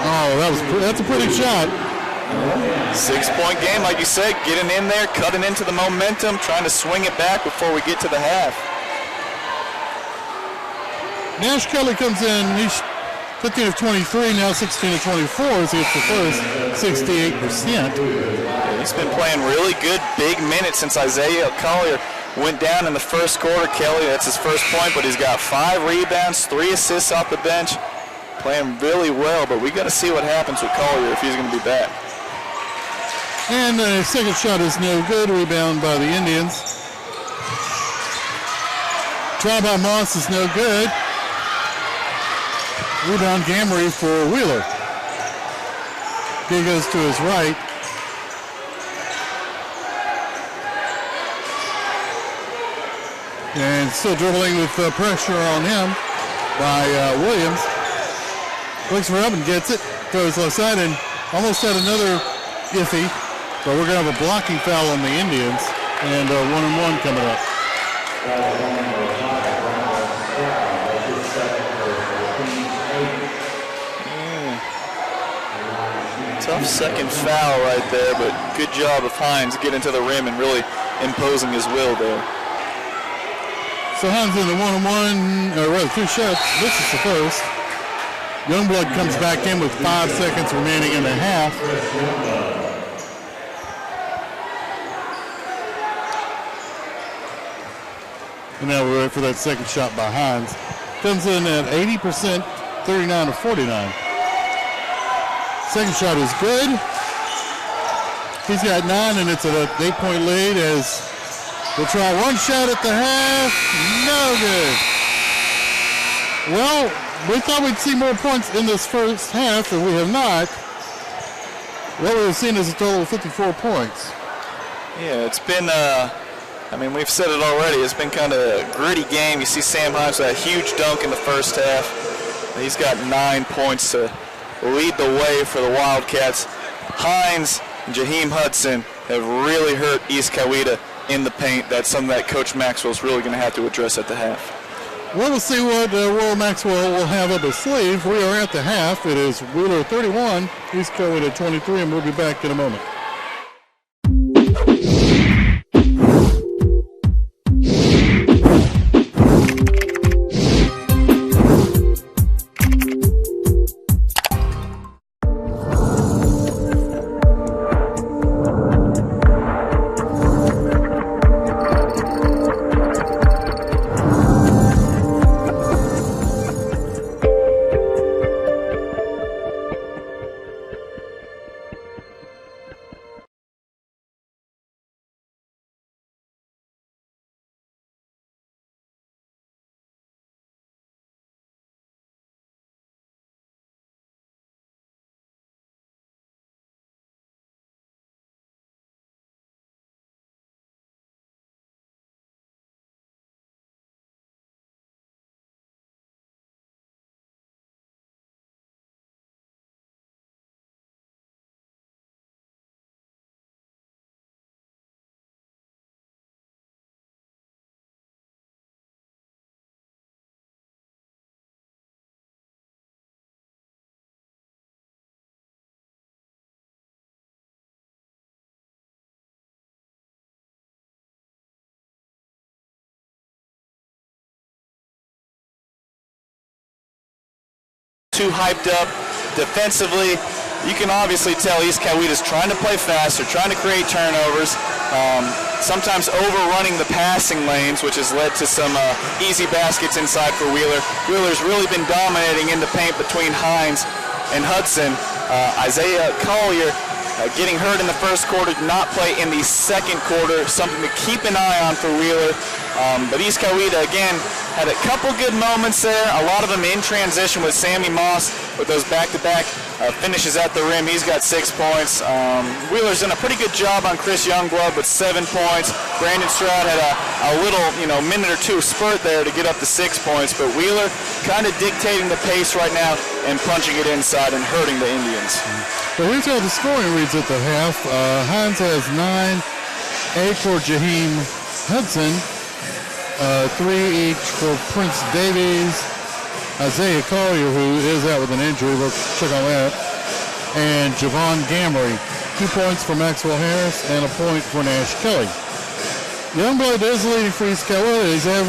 Oh, that's a pretty shot. 6-point game, like you said, getting in there, cutting into the momentum, trying to swing it back before we get to the half. Nash Kelly comes in, he's 15 of 23, now 16 of 24 as he hits the first, 68%. He's been playing really good big minutes since Isaiah Collier went down in the first quarter. Kelly, that's his first point, but he's got 5 rebounds, 3 assists off the bench. Playing really well, but we got to see what happens with Collier if he's going to be back. And the second shot is no good. Rebound by the Indians. Try by Moss is no good. Rebound Gamery for Wheeler. He goes to his right. And still dribbling with pressure on him by Williams. Looks for up and gets it. Throws left side and almost had another iffy. But we're going to have a blocking foul on the Indians. And 1-and-1 coming up. Tough second foul right there, but good job of Hines getting to the rim and really imposing his will there. So Hines in the 1-and-1, or rather 2 shots. This is the first. Youngblood comes back in with 5 seconds remaining in the half. And now we wait for that second shot by Hines. Comes in at 80%, 39 to 49. Second shot is good. He's got 9, and it's an 8-point lead as we'll try one shot at the half. No good. Well, we thought we'd see more points in this first half, and we have not. What we've seen is a total of 54 points. Yeah, it's been, we've said it already. It's been kind of a gritty game. You see Sam Hines with that huge dunk in the first half. He's got 9 points to lead the way for the Wildcats. Hines and Jaheim Hudson have really hurt East Coweta in the paint. That's something that Coach Maxwell's really going to have to address at the half. Well, we'll see what Will Maxwell will have up his sleeve. We are at the half. It is Wheeler 31, East Coweta 23, and we'll be back in a moment. Too hyped up defensively. You can obviously tell East Coweta's trying to play fast. They're trying to create turnovers, sometimes overrunning the passing lanes, which has led to some easy baskets inside for Wheeler. Wheeler's really been dominating in the paint between Hines and Hudson. Isaiah Collier getting hurt in the first quarter, did not play in the second quarter, something to keep an eye on for Wheeler. But East Coweta, again, had a couple good moments there, a lot of them in transition with Sammy Moss with those back-to-back finishes at the rim. He's got 6 points. Wheeler's done a pretty good job on Chris Youngblood with 7 points. Brandon Stroud had a little, minute or two spurt there to get up to 6 points, but Wheeler kind of dictating the pace right now and punching it inside and hurting the Indians. So here's how the scoring reads at the half. Hines has 9, 8 for Jaheim Hudson, 3 each for Prince Davies, Isaiah Collier, who is out with an injury, we'll check on that, and Javon Gamery. 2 points for Maxwell Harris, and a point for Nash Kelly. Youngblood is leading for East Coweta.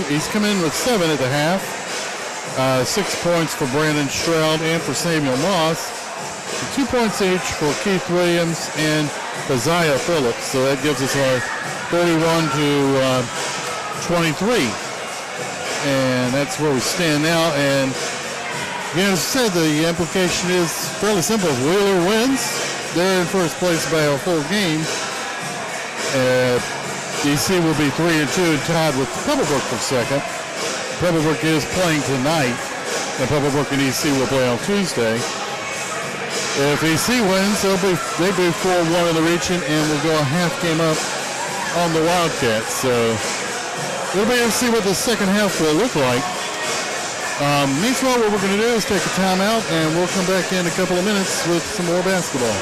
He's come in with 7 at the half. 6 points for Brandon Stroud and for Samuel Moss. 2 points each for Keith Williams and Keziah Phillips. So that gives us our 31 to 23. And that's where we stand now. And again, as I said, the implication is fairly simple. If Wheeler wins, they're in first place by a full game. DC will be 3-2, tied with Pebblebrook for second. Pebblebrook is playing tonight, and Pebblebrook and EC will play on Tuesday. If EC wins, they'll be 4-1 in the region, and will go a half game up on the Wildcats. So we'll be able to see what the second half will look like. Meanwhile, what we're going to do is take a timeout, and we'll come back in a couple of minutes with some more basketball.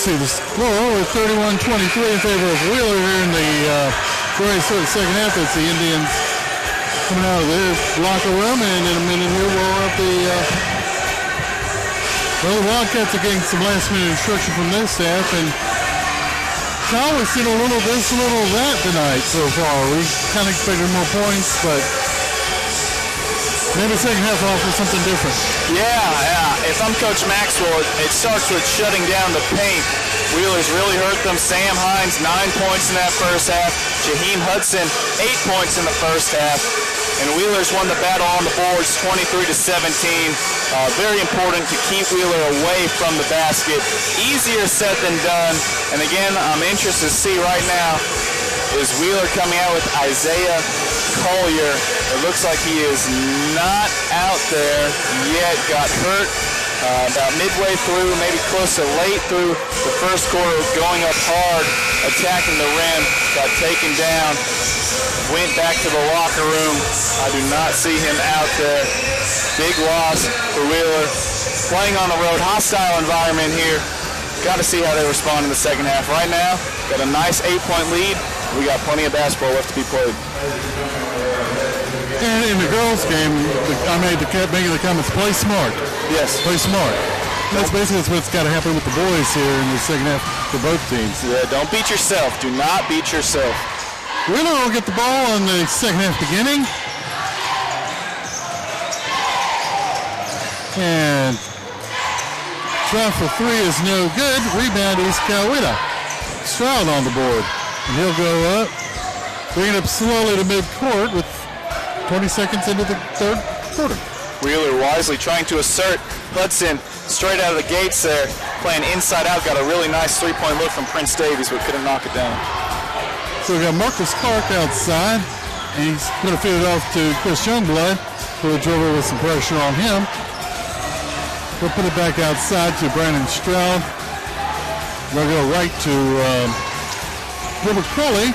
see the score with 31-23 in favor of Wheeler here in the very sort of second half. It's the Indians coming out of their locker room, and in a minute here we'll have the Wildcats are getting some last-minute instruction from their staff, and Kyle, we've seen a little of this, a little of that tonight so far. We kind of expected more points, but maybe the second half offers something different. Yeah. If I'm Coach Maxwell, it starts with shutting down the paint. Wheeler's really hurt them. Sam Hines, 9 points in that first half. Jaheim Hudson, 8 points in the first half. And Wheeler's won the battle on the boards, 23-17. Very important to keep Wheeler away from the basket. Easier said than done. And again, I'm interested to see right now, is Wheeler coming out with Isaiah Collier. It looks like he is not out there yet. Got hurt about midway through, maybe close to late through the first quarter, going up hard, attacking the rim, got taken down, went back to the locker room. I do not see him out there. Big loss for Wheeler. Playing on the road, hostile environment here. Got to see how they respond in the second half. Right now, got a nice 8-point lead. We got plenty of basketball left to be played. And in the girls' game, I made making the comments, play smart. Yes. Play smart. That's basically what's got to happen with the boys here in the second half for both teams. Yeah, don't beat yourself. Do not beat yourself. Wheeler will get the ball in the second half beginning. And try for three is no good. Rebound is Coweta. Stroud on the board. And he'll go up. Bring it up slowly to midcourt with 20 seconds into the third quarter. Wheeler wisely trying to assert Hudson straight out of the gates there. Playing inside out. Got a really nice three-point look from Prince Davies, but couldn't knock it down. So we got Marcus Clark outside. And he's going to feed it off to Chris Youngblood, who will dribble with some pressure on him. We'll put it back outside to Brandon Stroud. We'll go right to Gilbert Crowley.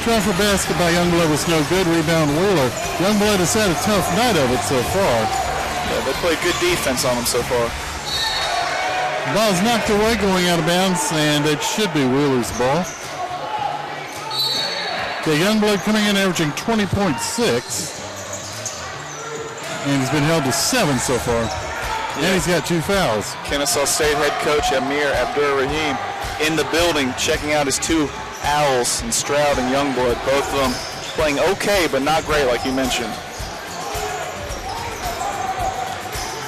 Try for basket by Youngblood was no good. Rebound Wheeler. Youngblood has had a tough night of it so far. Yeah, they played good defense on him so far. The ball's knocked away going out of bounds, and it should be Wheeler's ball. The Youngblood coming in averaging 20.6. And he's been held to 7 so far. Yeah. And he's got 2 fouls. Kennesaw State head coach Amir Abdur-Rahim in the building checking out his 2 Owls and Stroud and Youngblood. Both of them playing okay, but not great like you mentioned.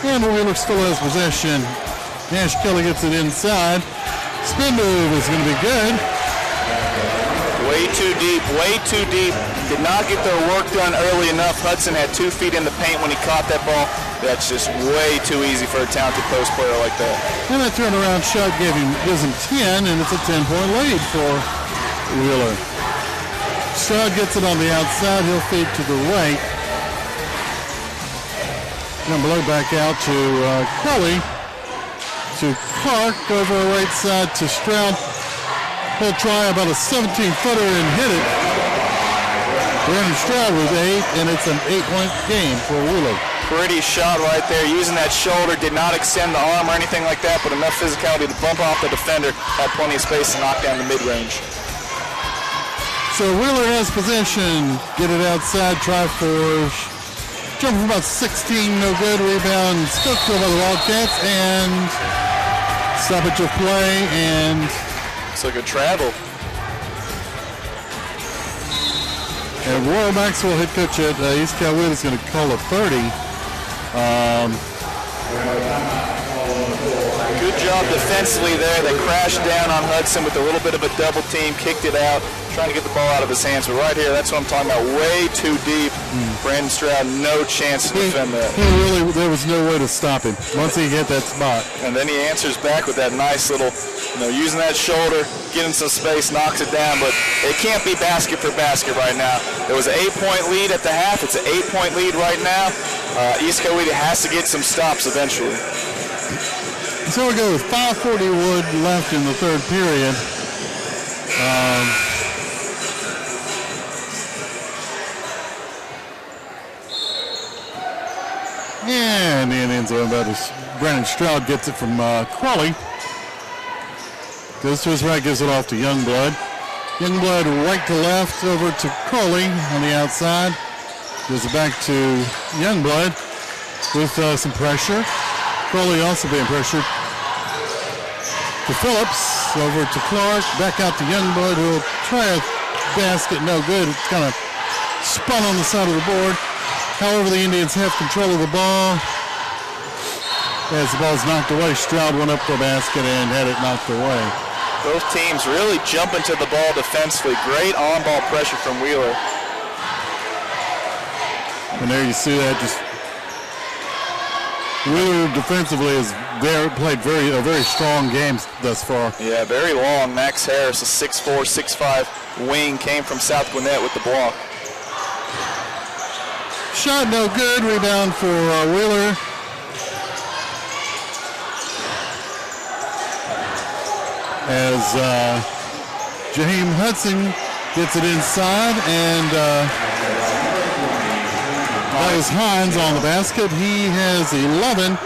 And Wheeler still has possession. Nash Kelly gets it inside. Spin move is going to be good. Way too deep, way too deep. Did not get their work done early enough. Hudson had 2 feet in the paint when he caught that ball. That's just way too easy for a talented post player like that. And that turnaround shot gives him 10, and it's a 10-point lead for Wheeler. Stroud gets it on the outside. He'll feed to the right. And below back out to Crowley. To Clark over the right side to Stroud. He'll try about a 17-footer and hit it. Brandon Stroud with 8, and it's an 8-point game for Wheeler. Pretty shot right there. Using that shoulder, did not extend the arm or anything like that, but enough physicality to bump off the defender. Had plenty of space to knock down the mid-range. So Wheeler has possession. Get it outside. Try for jump from about 16. No good. Rebound. Still by the Wildcats. And stoppage of play. And it's like a travel. And Royal Maxwell, head coach at East Coweta, is going to call a 30. Good job defensively there. They crashed down on Hudson with a little bit of a double team, kicked it out, trying to get the ball out of his hands. But right here, that's what I'm talking about. Way too deep. Brandon Stroud, no chance to defend that. There was no way to stop him once he hit that spot. And then he answers back with that nice little, using that shoulder, getting some space, knocks it down. But it can't be basket for basket right now. There was an 8-point lead at the half. It's an 8-point lead right now. East Coweta has to get some stops eventually. So we go with 5:40 left in the third period. And the Indians are about to Brandon Stroud gets it from Crawley. Goes to his right, gives it off to Youngblood. Youngblood right to left, over to Crawley on the outside. Gives it back to Youngblood with some pressure. Crawley also being pressured. To Phillips, over to Clark, back out to Youngblood, who will try a basket, no good. It's kind of spun on the side of the board. However, the Indians have control of the ball. As the ball's knocked away, Stroud went up to the basket and had it knocked away. Both teams really jumping to the ball defensively. Great on-ball pressure from Wheeler. And there you see that. Just Wheeler defensively has played a very strong game thus far. Yeah, very long. Max Harris, a 6'4", 6'5" wing, came from South Gwinnett with the block. Shot no good. Rebound for Wheeler. As Jaheim Hudson gets it inside, and that was Hines on the basket. He has 11,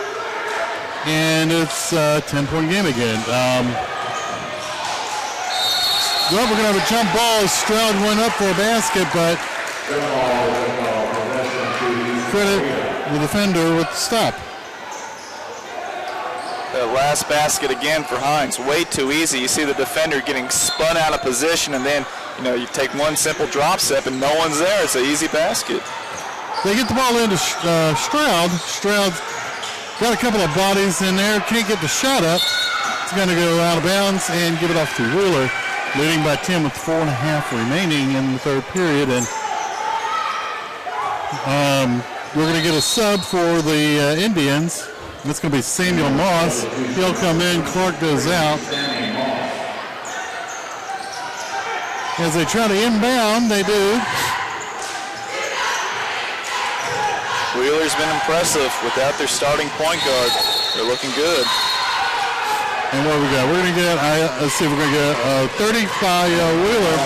and it's a 10-point game again. Well, we're going to have a jump ball as Stroud went up for a basket, but credit the defender with the stop. That last basket again for Hines, way too easy. You see the defender getting spun out of position, and then you take one simple drop step and no one's there. It's an easy basket. They get the ball into Stroud. Stroud's got a couple of bodies in there, can't get the shot up. It's going to go out of bounds and give it off to Wheeler, leading by 10 with 4.5 remaining in the third period. And we're going to get a sub for the Indians. It's going to be Samuel Moss. He'll come in. Clark goes out. As they try to inbound, they do. Wheeler's been impressive without their starting point guard. They're looking good. And what we got? We're going to get, let's see, we're going to get 30 by Wheeler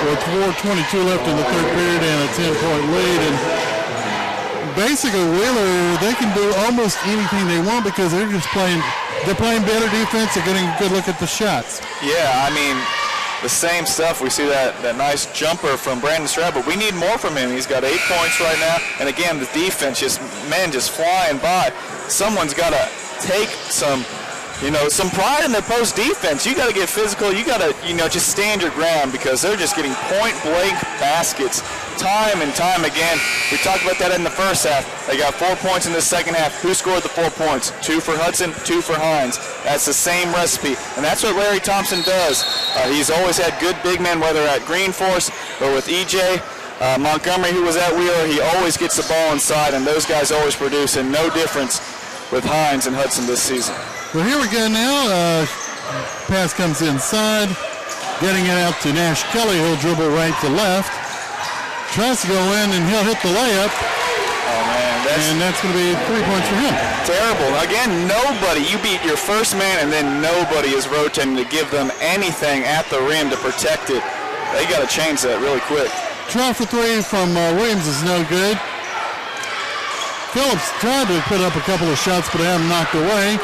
with 4:22 left in the third period and a 10-point lead. And basically, Wheeler, they can do almost anything they want because they're playing better defense. They're getting a good look at the shots. Yeah, I mean, the same stuff. We see that nice jumper from Brandon Stroud, but we need more from him. He's got 8 points right now. And again, the defense just flying by. Someone's got to take some pride in their post defense. You got to get physical. You got to, just stand your ground because they're just getting point blank baskets time and time again. We talked about that in the first half. They got 4 points in the second half. Who scored the 4 points? 2 for Hudson, 2 for Hines. That's the same recipe, and that's what Larry Thompson does. He's always had good big men, whether at Green Force or with EJ. Montgomery, who was at Wheeler, he always gets the ball inside, and those guys always produce, and no difference with Hines and Hudson this season. Well, here we go now. Pass comes inside. Getting it out to Nash Kelly. He'll dribble right to left. Tries to go in, and he'll hit the layup. Oh, man. That's going to be 3 points for him. Terrible. Again, nobody. You beat your first man, and then nobody is rotating to give them anything at the rim to protect it. They got to change that really quick. Try for 3 from Williams is no good. Phillips tried to put up a couple of shots, but they have them knocked away.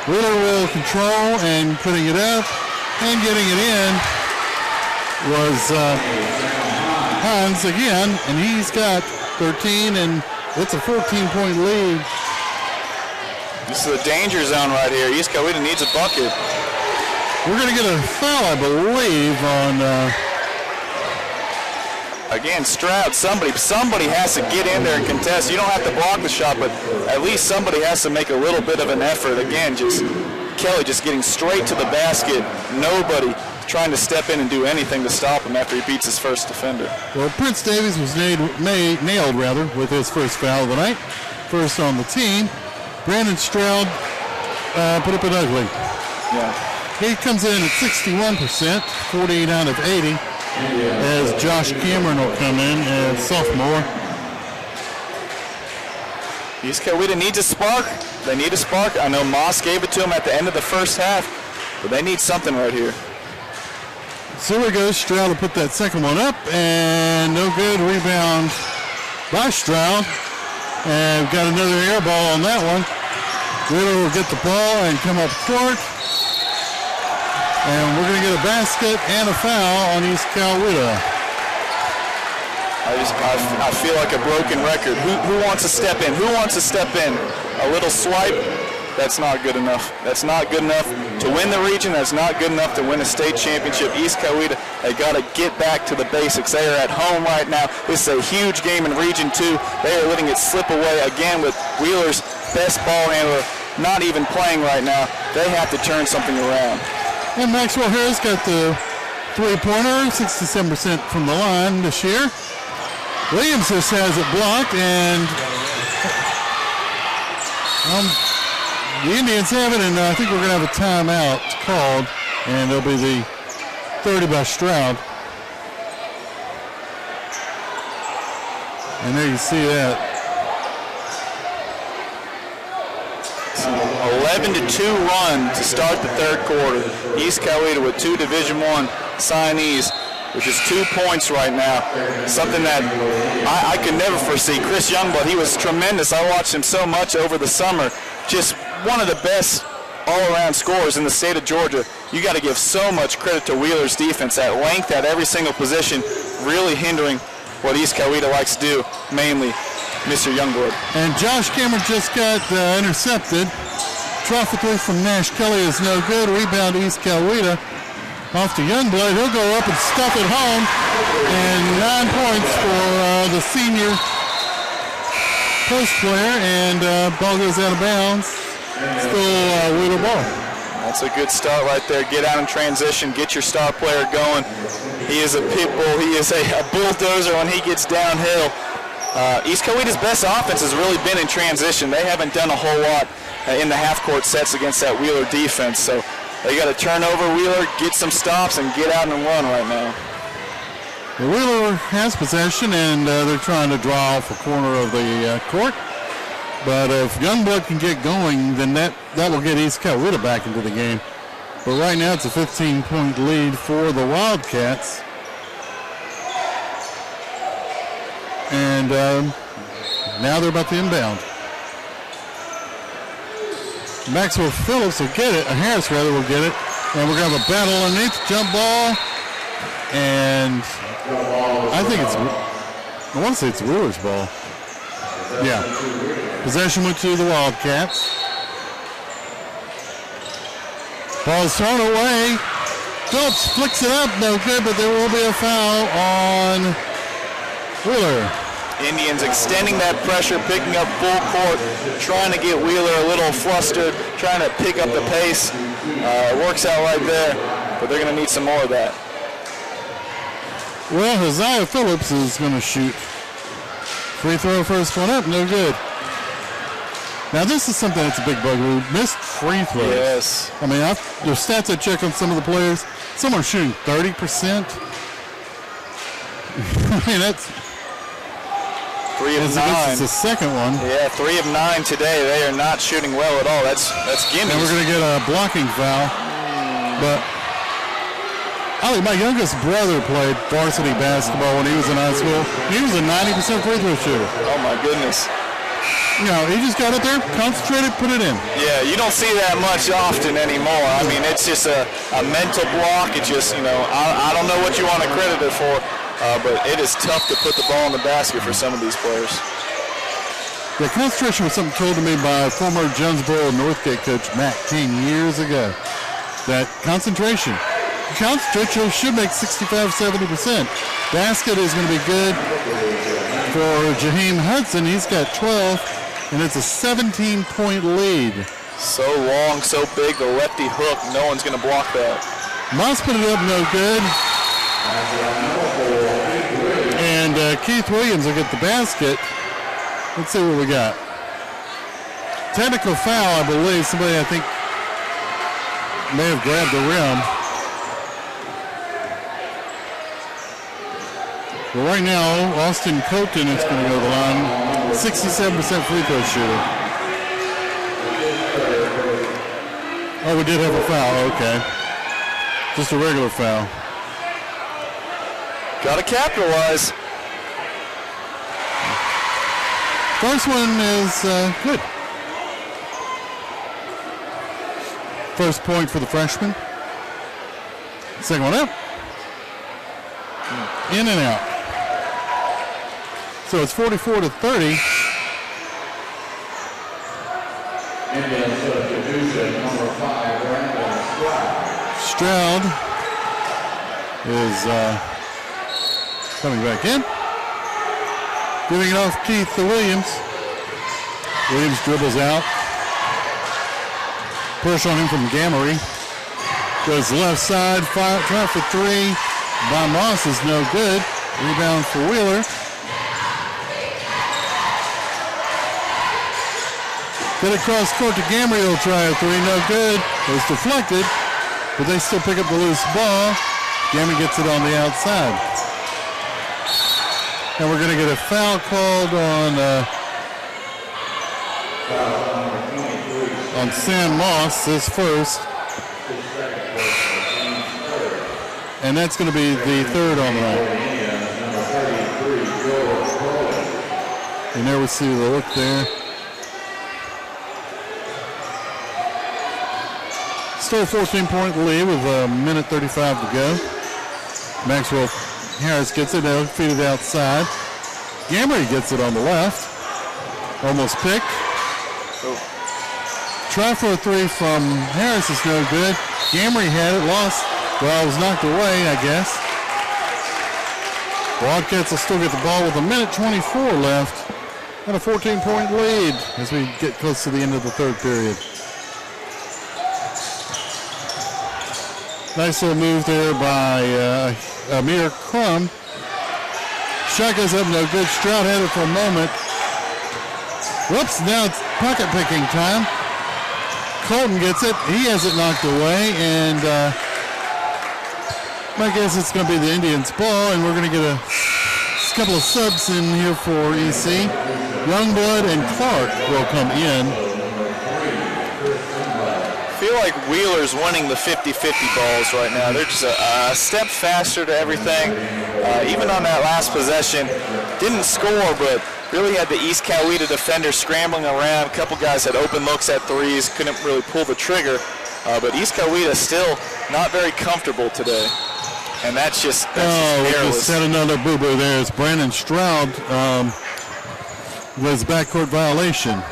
Wheeler will control and putting it up and getting it in was Hines again, and he's got 13, and it's a 14-point lead. This is a danger zone right here. East Coweta needs a bucket. We're going to get a foul, I believe, on... Again, Stroud, somebody has to get in there and contest. You don't have to block the shot, but at least somebody has to make a little bit of an effort. Again, Kelly just getting straight to the basket. Nobody trying to step in and do anything to stop him after he beats his first defender. Well, Prince Davies was nailed with his first foul of the night. First on the team. Brandon Stroud put up an ugly. Yeah. He comes in at 61%, 48 out of 80. As Josh Cameron will come in as sophomore. East Coweta needs a spark. They need a spark. I know Moss gave it to him at the end of the first half, but they need something right here. So here goes. Stroud will put that second one up, and no good. Rebound by Stroud. And we've got another air ball on that one. Wheeler will get the ball and come up court. And we're going to get a basket and a foul on East Coweta. I feel like a broken record. Who wants to step in? Who wants to step in? A little swipe? That's not good enough. That's not good enough to win the region. That's not good enough to win a state championship. East Coweta, they got to get back to the basics. They are at home right now. This is a huge game in Region 2. They are letting it slip away again with Wheeler's best ball handler not even playing right now. They have to turn something around. And Maxwell Harris got the three-pointer, 67% from the line this year. Williams just has it blocked, and the Indians have it, and I think we're going to have a timeout called, and it'll be the 30 by Stroud. And there you see that. 11-2 run to start the third quarter. East Coweta with 2 Division I signees, which is 2 points right now. Something that I could never foresee. Chris Youngblood, he was tremendous. I watched him so much over the summer. Just one of the best all-around scorers in the state of Georgia. You got to give so much credit to Wheeler's defense at length at every single position, really hindering what East Coweta likes to do, mainly Mr. Youngblood. And Josh Cameron just got intercepted. Try for three from Nash Kelly is no good. Rebound East Coweta. Off to Youngblood. He'll go up and stuff it home. And 9 points for the senior post player. And ball goes out of bounds. Still Wheeler ball. That's a good start right there. Get out in transition. Get your star player going. He is a pit bull. He is a bulldozer when he gets downhill. East Coweta's best offense has really been in transition. They haven't done a whole lot in the half-court sets against that Wheeler defense. So they got to turn over Wheeler, get some stops, and get out and run right now. The Wheeler has possession, and they're trying to draw off a corner of the court. But if Youngblood can get going, then that will get East Coweta back into the game. But right now it's a 15-point lead for the Wildcats. And now they're about to inbound. Maxwell Phillips will get it. Harris, rather, will get it. And we're going to have a battle underneath. Jump ball. And I think I want to say it's Wheeler's ball. Yeah. Possession went to the Wildcats. Ball is thrown away. Phillips flicks it up. No good, but there will be a foul on Wheeler. Indians extending that pressure, picking up full court, trying to get Wheeler a little flustered, trying to pick up the pace. It works out right there, but they're going to need some more of that. Well, Isaiah Phillips is going to shoot. Free throw, first one up, no good. Now this is something that's a big bugaboo. Missed free throws. Yes. I mean, the stats I check on some of the players, some are shooting 30%. I mean, that's 3 of 9. It's the second one. Yeah, 3 of 9 today. They are not shooting well at all. That's gimmies. And we're going to get a blocking foul. But I think my youngest brother played varsity basketball when he was in high school. He was a 90% free throw shooter. Oh my goodness. You know, he just got it there, concentrated, put it in. Yeah, you don't see that much often anymore. I mean, it's just a mental block. It's just, I don't know what you want to credit it for, but it is tough to put the ball in the basket for some of these players. The concentration was something told to me by former Jonesboro Northgate coach Matt King years ago. That concentration. Concentrate should make 65-70%. Basket is going to be good for Jaheim Hudson. He's got 12, and it's a 17-point lead. So long, so big, the lefty hook. No one's going to block that. Moss put it up, no good. And Keith Williams will get the basket. Let's see what we got. Technical foul, I believe. Somebody, I think, may have grabbed the rim. But right now, Austin Colton is going to go to the line. 67% free throw shooter. Oh, we did have a foul. Okay. Just a regular foul. Got to capitalize. First one is good. First point for the freshman. Second one up. In and out. So it's 44-30. Indian substitution, number 5, Brandon Stroud is coming back in. Giving it off Keith to Williams. Williams dribbles out. Push on him from Gamery. Goes left side, try for three. By Moss is no good. Rebound for Wheeler. Get across court to Gamery. He'll try a three. No good. It was deflected, but they still pick up the loose ball. Gamery gets it on the outside. And we're going to get a foul called on Sam Moss, his first. And that's going to be the third on the night. And there we see the look there. Still a 14-point lead with a minute 35 to go. Maxwell Harris gets it, feed it outside. Gamery gets it on the left. Almost picked. Try for a three from Harris is no good. Gamery had it, lost. Well, it was knocked away, I guess. Wildcats will still get the ball with a minute 24 left and a 14-point lead as we get close to the end of the third period. Nice little move there by Amir Crum. Shot goes up, no good. Stroud had it for a moment. Whoops, now it's pocket picking time. Colton gets it. He has it knocked away, and my guess it's going to be the Indians' ball, and we're going to get a couple of subs in here for EC. Youngblood and Clark will come in. I feel like Wheeler's winning the 50-50 balls right now. They're just a step faster to everything. Even on that last possession, didn't score, but really had the East Coweta defender scrambling around. A couple guys had open looks at threes, couldn't really pull the trigger. But East Coweta still not very comfortable today. And that's just we careless. just had another boo-boo there. It's Brandon Stroud was backcourt violation.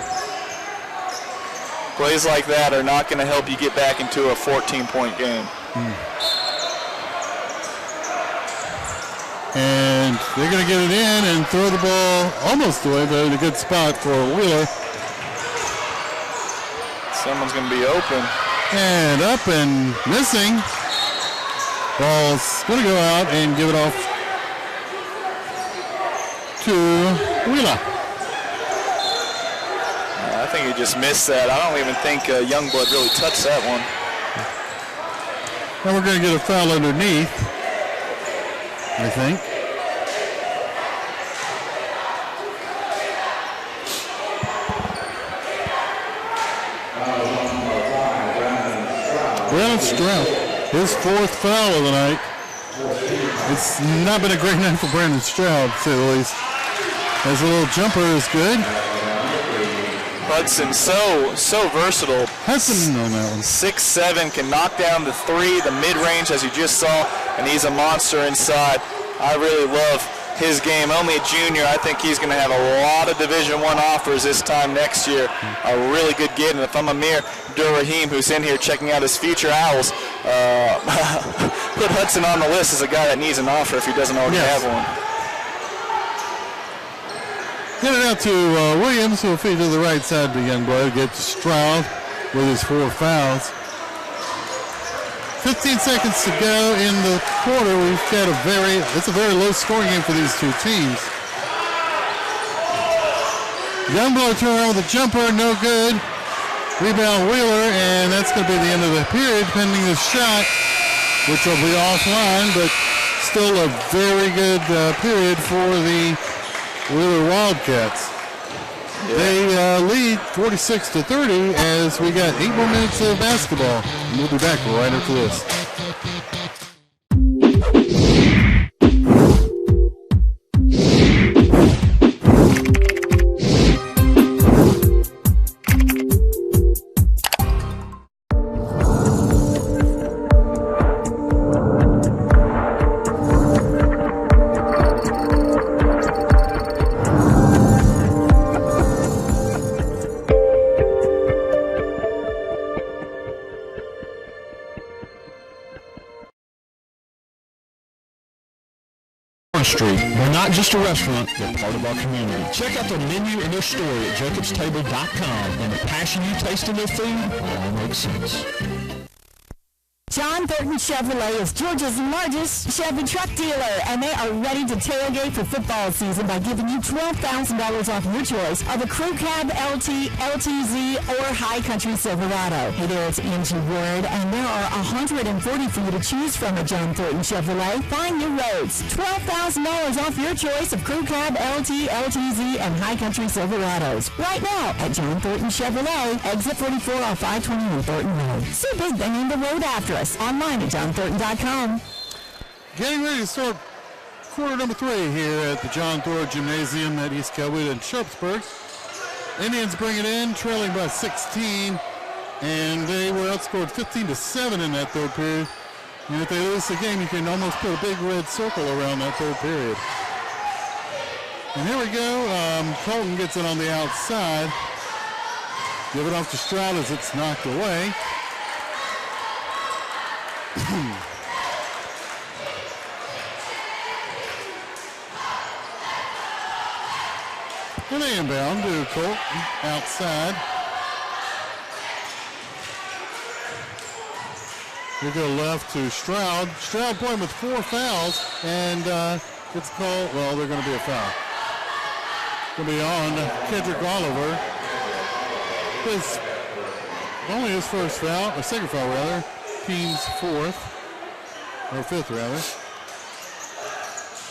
Plays like that are not going to help you get back into a 14-point game. And they're going to get it in and throw the ball almost away, but in a good spot for Wheeler. Someone's going to be open. And up and missing. Ball's going to go out and give it off to Wheeler. I think he just missed that. I don't even think Youngblood really touched that one. And we're going to get a foul underneath, I think. Brandon Stroud, his fourth foul of the night. It's not been a great night for Brandon Stroud, to say the least. His little jumper is good. Hudson, so versatile. Hudson on that one. 6'7", can knock down the three, the mid-range, as you just saw, and he's a monster inside. I really love his game. Only a junior. I think he's going to have a lot of Division I offers this time next year. A really good kid. And if I'm Amir Durrahim, who's in here checking out his future Owls, put Hudson on the list as a guy that needs an offer if he doesn't already have one. Get it out to Williams, who will feed to the right side to Youngblood. Get to Stroud with his 4 fouls. 15 seconds to go in the quarter. We've got it's a very low scoring game for these two teams. Youngblood turn around with a jumper, no good. Rebound Wheeler, and that's going to be the end of the period, pending the shot, which will be offline, but still a very good period for the Wheeler Wildcats. Yeah. They lead 46-30 as we got 8 more minutes of basketball. We'll be back right after this. Warren Street. We're not just a restaurant, we're part of our community. Check out their menu and their story at jacobstable.com, and the passion you taste in their food all makes sense. John Thornton Chevrolet is Georgia's largest Chevy truck dealer, and they are ready to tailgate for football season by giving you $12,000 off your choice of a Crew Cab LT, LTZ, or High Country Silverado. Hey there, it's Angie Ward, and there are 140 for you to choose from at John Thornton Chevrolet. Find your roads. $12,000 off your choice of Crew Cab LT, LTZ, and High Country Silverados. Right now at John Thornton Chevrolet, exit 44 off 520 Thornton Road. So big they named the road after us. Online at johnthornton.com. Getting ready to start quarter number 3 here at the John Thornton Gymnasium at East Coweta in Sharpsburg. Indians bring it in, trailing by 16, and they were outscored 15-7 in that third period. And if they lose the game, you can almost put a big red circle around that third period. And here we go. Colton gets it on the outside. Give it off to Stroud as it's knocked away. And they inbound to Colt outside. We go left to Stroud. Stroud playing with 4 fouls, and it's called, well, they're going to be a foul. Going to be on Kendrick Oliver. It's only his first foul, or second foul rather. Team's 4th, or 5th rather.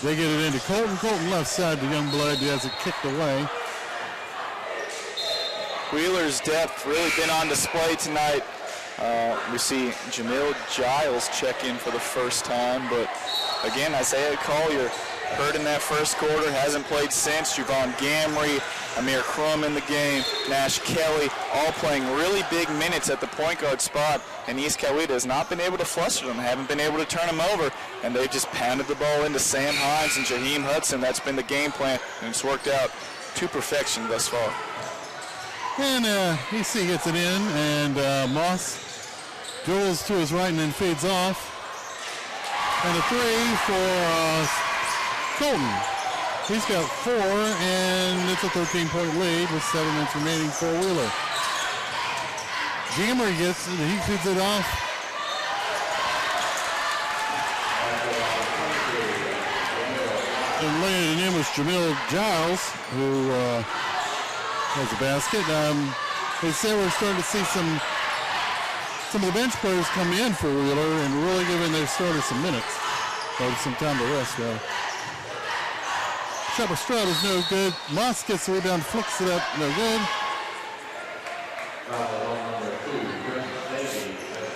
They get it into Colton. Colton left side to Youngblood. He has it kicked away. Wheeler's depth really been on display tonight. We see Jamil Giles check in for the first time, but again, Isaiah Collier hurt in that first quarter, hasn't played since. Javon Gamry, Amir Crum in the game, Nash Kelly, all playing really big minutes at the point guard spot, and East Coweta has not been able to fluster them, haven't been able to turn them over, and they've just pounded the ball into Sam Hines and Jaheim Hudson. That's been the game plan, and it's worked out to perfection thus far. And EC gets it in, and Moss dribbles to his right and then fades off. And a 3 for Colton. He's got 4, and it's a 13-point lead with 7 minutes remaining for Wheeler. Jammer gets it, he feeds it off. And laying it in was Jamil Giles, who has a basket. They say we're starting to see some of the bench players come in for Wheeler and really giving their starters some minutes, or some time to rest, rather. Shot by Stroud is no good. Moss gets the rebound, flicks it up, no good.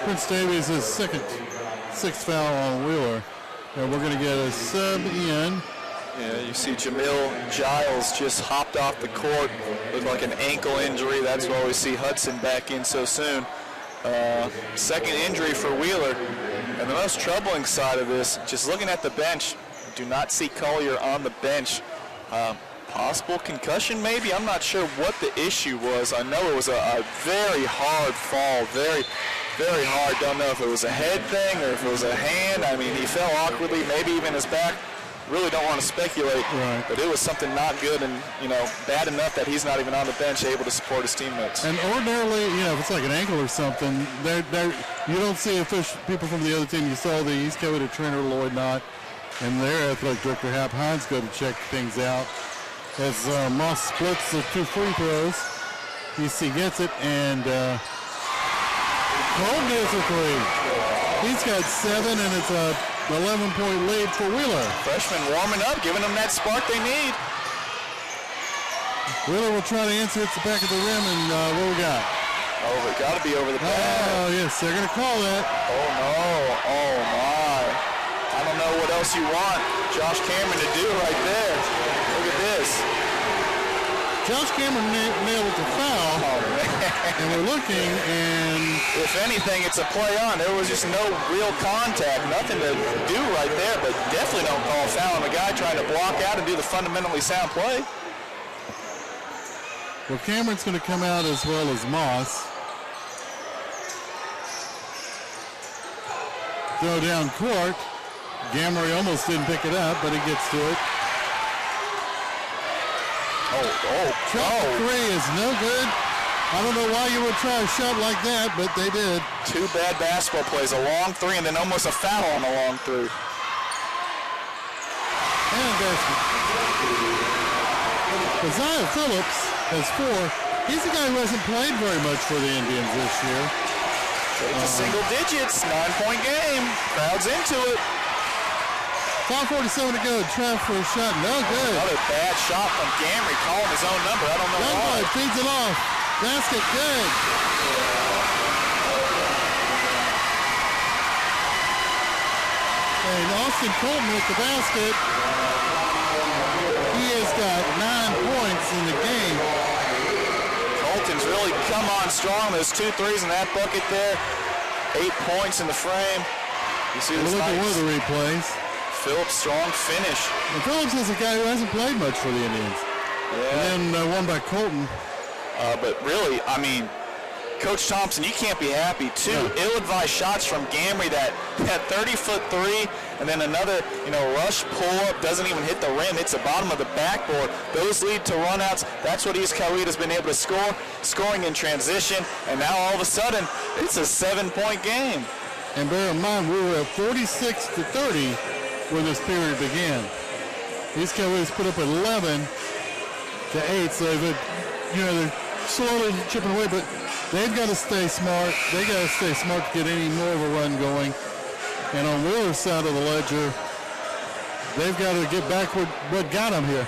Prince Davies is sixth foul on Wheeler. And we're going to get a sub in. Yeah, you see Jamil Giles just hopped off the court. Looked like an ankle injury. That's why we see Hudson back in so soon. Second injury for Wheeler. And the most troubling side of this, just looking at the bench, do not see Collier on the bench. Possible concussion maybe? I'm not sure what the issue was. I know it was a very hard fall, very, very hard. Don't know if it was a head thing or if it was a hand. I mean, he fell awkwardly, maybe even his back. Really don't want to speculate, right. But it was something not good and, bad enough that he's not even on the bench able to support his teammates. And ordinarily, if it's like an ankle or something, you don't see people from the other team. You saw the East Coweta trainer, Lloyd Knott, and their athletic director, Hap Hines, go to check things out. As Moss splits the 2 free throws, EC gets it, and Cole gets a 3. He's got 7, and it's a 11-point lead for Wheeler. Freshman warming up, giving them that spark they need. Wheeler will try to answer. It's the back of the rim, and what we got? Over, got to be over the pad. Oh, yes, they're going to call that. Oh, no. Oh, my. I don't know what else you want Josh Cameron to do right there. Look at this. Josh Cameron nailed it to foul. Oh, man. And we're looking, and if anything, it's a play on. There was just no real contact, nothing to do right there, but definitely don't call a foul on the guy trying to block out and do the fundamentally sound play. Well, Cameron's going to come out as well as Moss. Throw down court, Gamry almost didn't pick it up, but he gets to it. Three is no good. I don't know why you would try a shot like that, but they did. Two bad basketball plays, a long three and then almost a foul on the long three. And basket. Isaiah Phillips has 4. He's the guy who hasn't played very much for the Indians this year. It's single digits, 9-point game. Crowd's into it. 5:47 to go. Trev for a shot. No good. Another bad shot from Gamry, calling his own number. I don't know why. Youngblood feeds it off. Basket good. And Austin Colton with the basket. He has got 9 points in the game. Colton's really come on strong. Those 2 threes in that bucket there. 8 points in the frame. You see this look at one of the replays. Phillips, strong finish. And Phillips is a guy who hasn't played much for the Indians. Yeah. And then one by Colton. But really, I mean, Coach Thompson, you can't be happy. 2 ill-advised shots from Gamry, that 30-foot three, and then another, rush pull-up, doesn't even hit the rim, hits the bottom of the backboard. Those lead to runouts. That's what East Coweta's been able to score, scoring in transition, and now all of a sudden, it's a 7-point game. And bear in mind, we were at 46-30 when this period began. East Coweta's put up 11-8, so they're slowly chipping away, but they've got to stay smart. They got to stay smart to get any more of a run going. And on Wheeler's side of the ledger, they've got to get back with what got them here.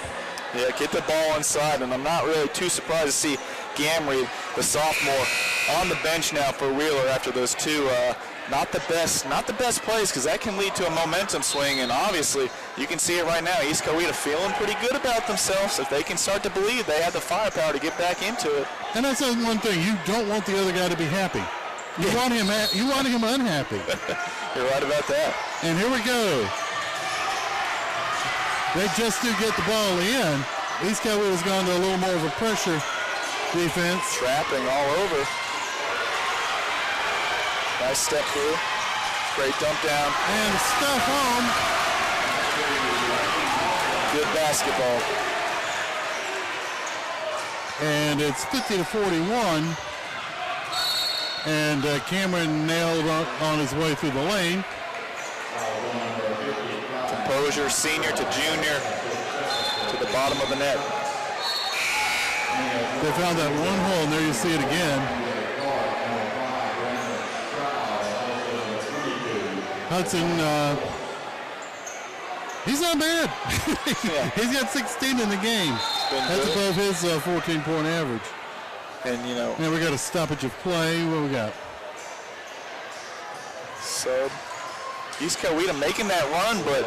Yeah, get the ball inside, and I'm not really too surprised to see Gamry, the sophomore, on the bench now for Wheeler after those 2 not the best plays, because that can lead to a momentum swing, and obviously you can see it right now. East Coweta feeling pretty good about themselves. If they can start to believe they have the firepower to get back into it. And that's one thing, you don't want the other guy to be happy. You want him unhappy. You're right about that. And here we go. They just do get the ball in. East Coweta's gone to a little more of a pressure defense. Trapping all over. Nice step through. Great dump down. And stuff home. Good basketball. And it's 50-41. And Cameron nailed on his way through the lane. Composure, senior to junior, to the bottom of the net. They found that one hole, and there you see it again. Hudson, he's not bad. He's got 16 in the game. That's good. Above his 14-point average. And, And we got a stoppage of play. What we got? So, East Coweta making that run, but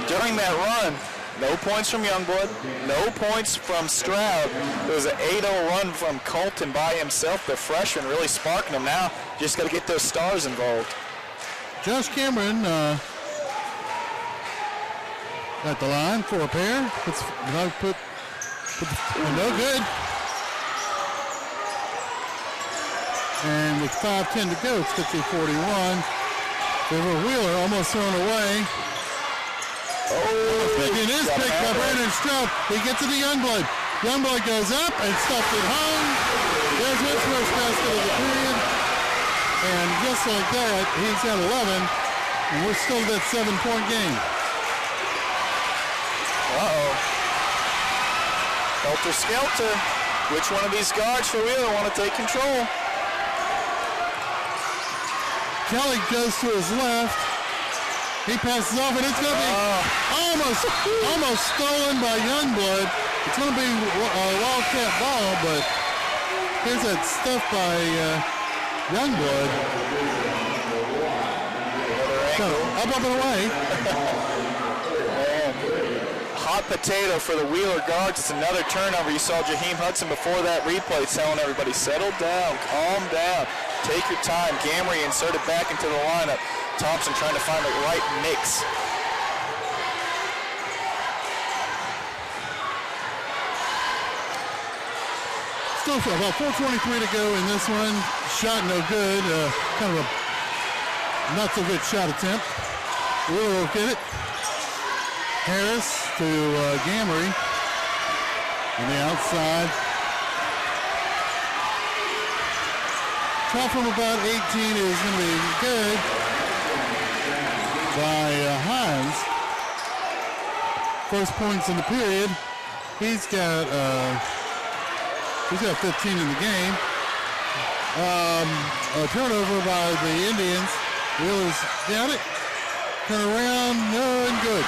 during that run, no points from Youngblood, no points from Stroud. It was an 8-0 run from Colton by himself, the freshman, really sparking him. Now, just got to get those stars involved. Josh Cameron at the line for a pair. No good. And with 5:10 to go, it's 50-41. Favor Wheeler almost thrown away. It is picked by Brandon Stroud. He gets it to Youngblood. Youngblood goes up and stuffed it home. There's his first basket of the period. And just like that, he's got 11. And we're still at that 7-point game. Helter Skelter. Which one of these guards for Wheeler want to take control? Kelly goes to his left. He passes off, and it's going to be almost stolen by Youngblood. It's going to be a Wildcat ball, but here's that stuff by Youngblood. So, up and away. Hot potato for the Wheeler guards. It's another turnover. You saw Jaheim Hudson before that replay telling everybody, settle down, calm down, take your time. Gamry inserted back into the lineup. Thompson trying to find the right mix. Still about 4:23 to go in this one. Shot no good. Kind of a not so good shot attempt. Wheeler will get it. Harris to Gamery on the outside. Top from about 18 is going to be good by Hines. First points in the period. He's got 15 in the game. A turnover by the Indians. Wheeler's got it. Turn around, no, and good.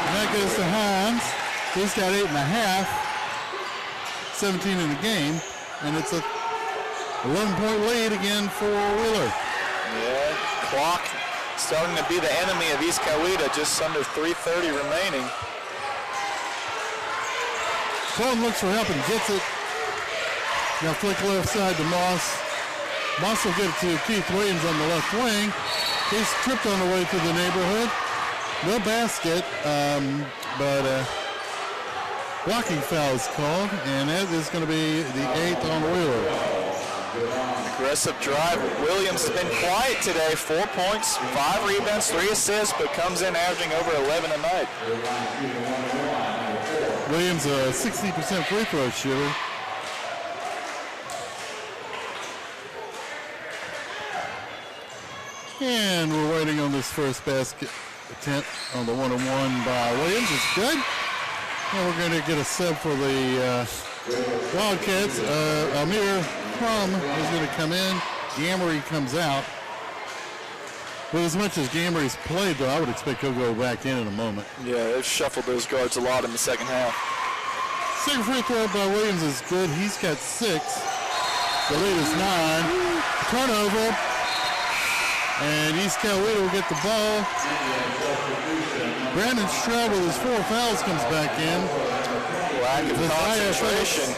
And that goes to Hines. He's got 8.5. 17 in the game. And it's a 11-point lead again for Wheeler. Yeah, clock starting to be the enemy of East Coweta. Just under 3:30 remaining. Colton looks for help and gets it. Now flick left side to Moss. Moss will get it to Keith Williams on the left wing. He's tripped on the way to the neighborhood. No basket, but blocking foul is called, and that is going to be the 8th on Wheeler. Aggressive drive. Williams has been quiet today. 4 points, 5 rebounds, 3 assists, but comes in averaging over 11 a night. Williams a 60% free throw shooter. And we're waiting on this first basket attempt on the one-on-one by Williams. It's good. And we're going to get a sub for the Wildcats. Amir Crum is going to come in. Gamery comes out. But as much as Gamery's played, though, I would expect he'll go back in a moment. Yeah, they've shuffled those guards a lot in the second half. Second free throw by Williams is good. He's got 6. The lead is 9. Turnover. And East Coweta will get the ball. Brandon Stroud with his 4 fouls comes back in. Lack of concentration.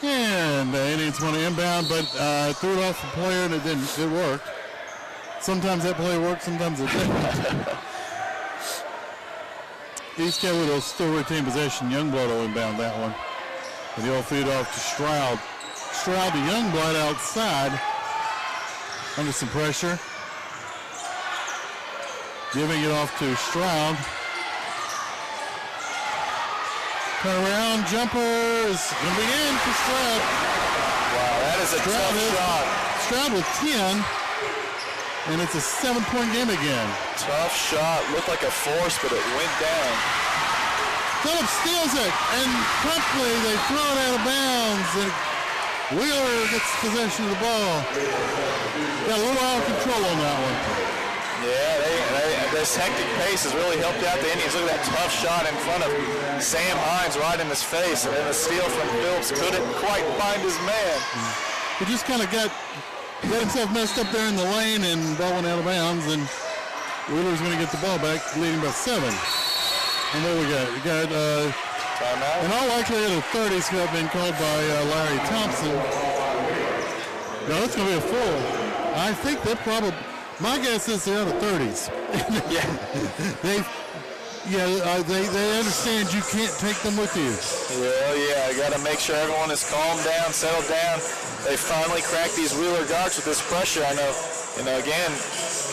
And the Indians want to inbound, but threw it off the player and it didn't. It worked. Sometimes that play worked, sometimes it didn't. East Coweta will still retain possession. Youngblood will inbound that one. And he'll feed off to Stroud. Stroud to Youngblood outside. Under some pressure. Giving it off to Stroud. Turn around, jumper is going to be in for Stroud. Wow, that is a tough shot. Stroud with 10. And it's a 7-point game again. Tough shot. Looked like a force, but it went down. Phillips steals it, and promptly they throw it out of bounds, and Wheeler gets possession of the ball. Got a little out of control on that one. Yeah, this hectic pace has really helped out the Indians. Look at that tough shot in front of Sam Hines right in his face, and then the steal from Phillips couldn't quite find his man. He just kind of got himself messed up there in the lane, and ball went out of bounds, and Wheeler's going to get the ball back, leading by 7. And there we go. We got, timeout. in all likelihood, a 30's have been called by Larry Thompson. No, it's going to be a full. I think they're probably, my guess is they're out of 30's. They understand you can't take them with you. Well, yeah, I got to make sure everyone is calmed down, settled down. They finally cracked these Wheeler guards with this pressure. I know, again,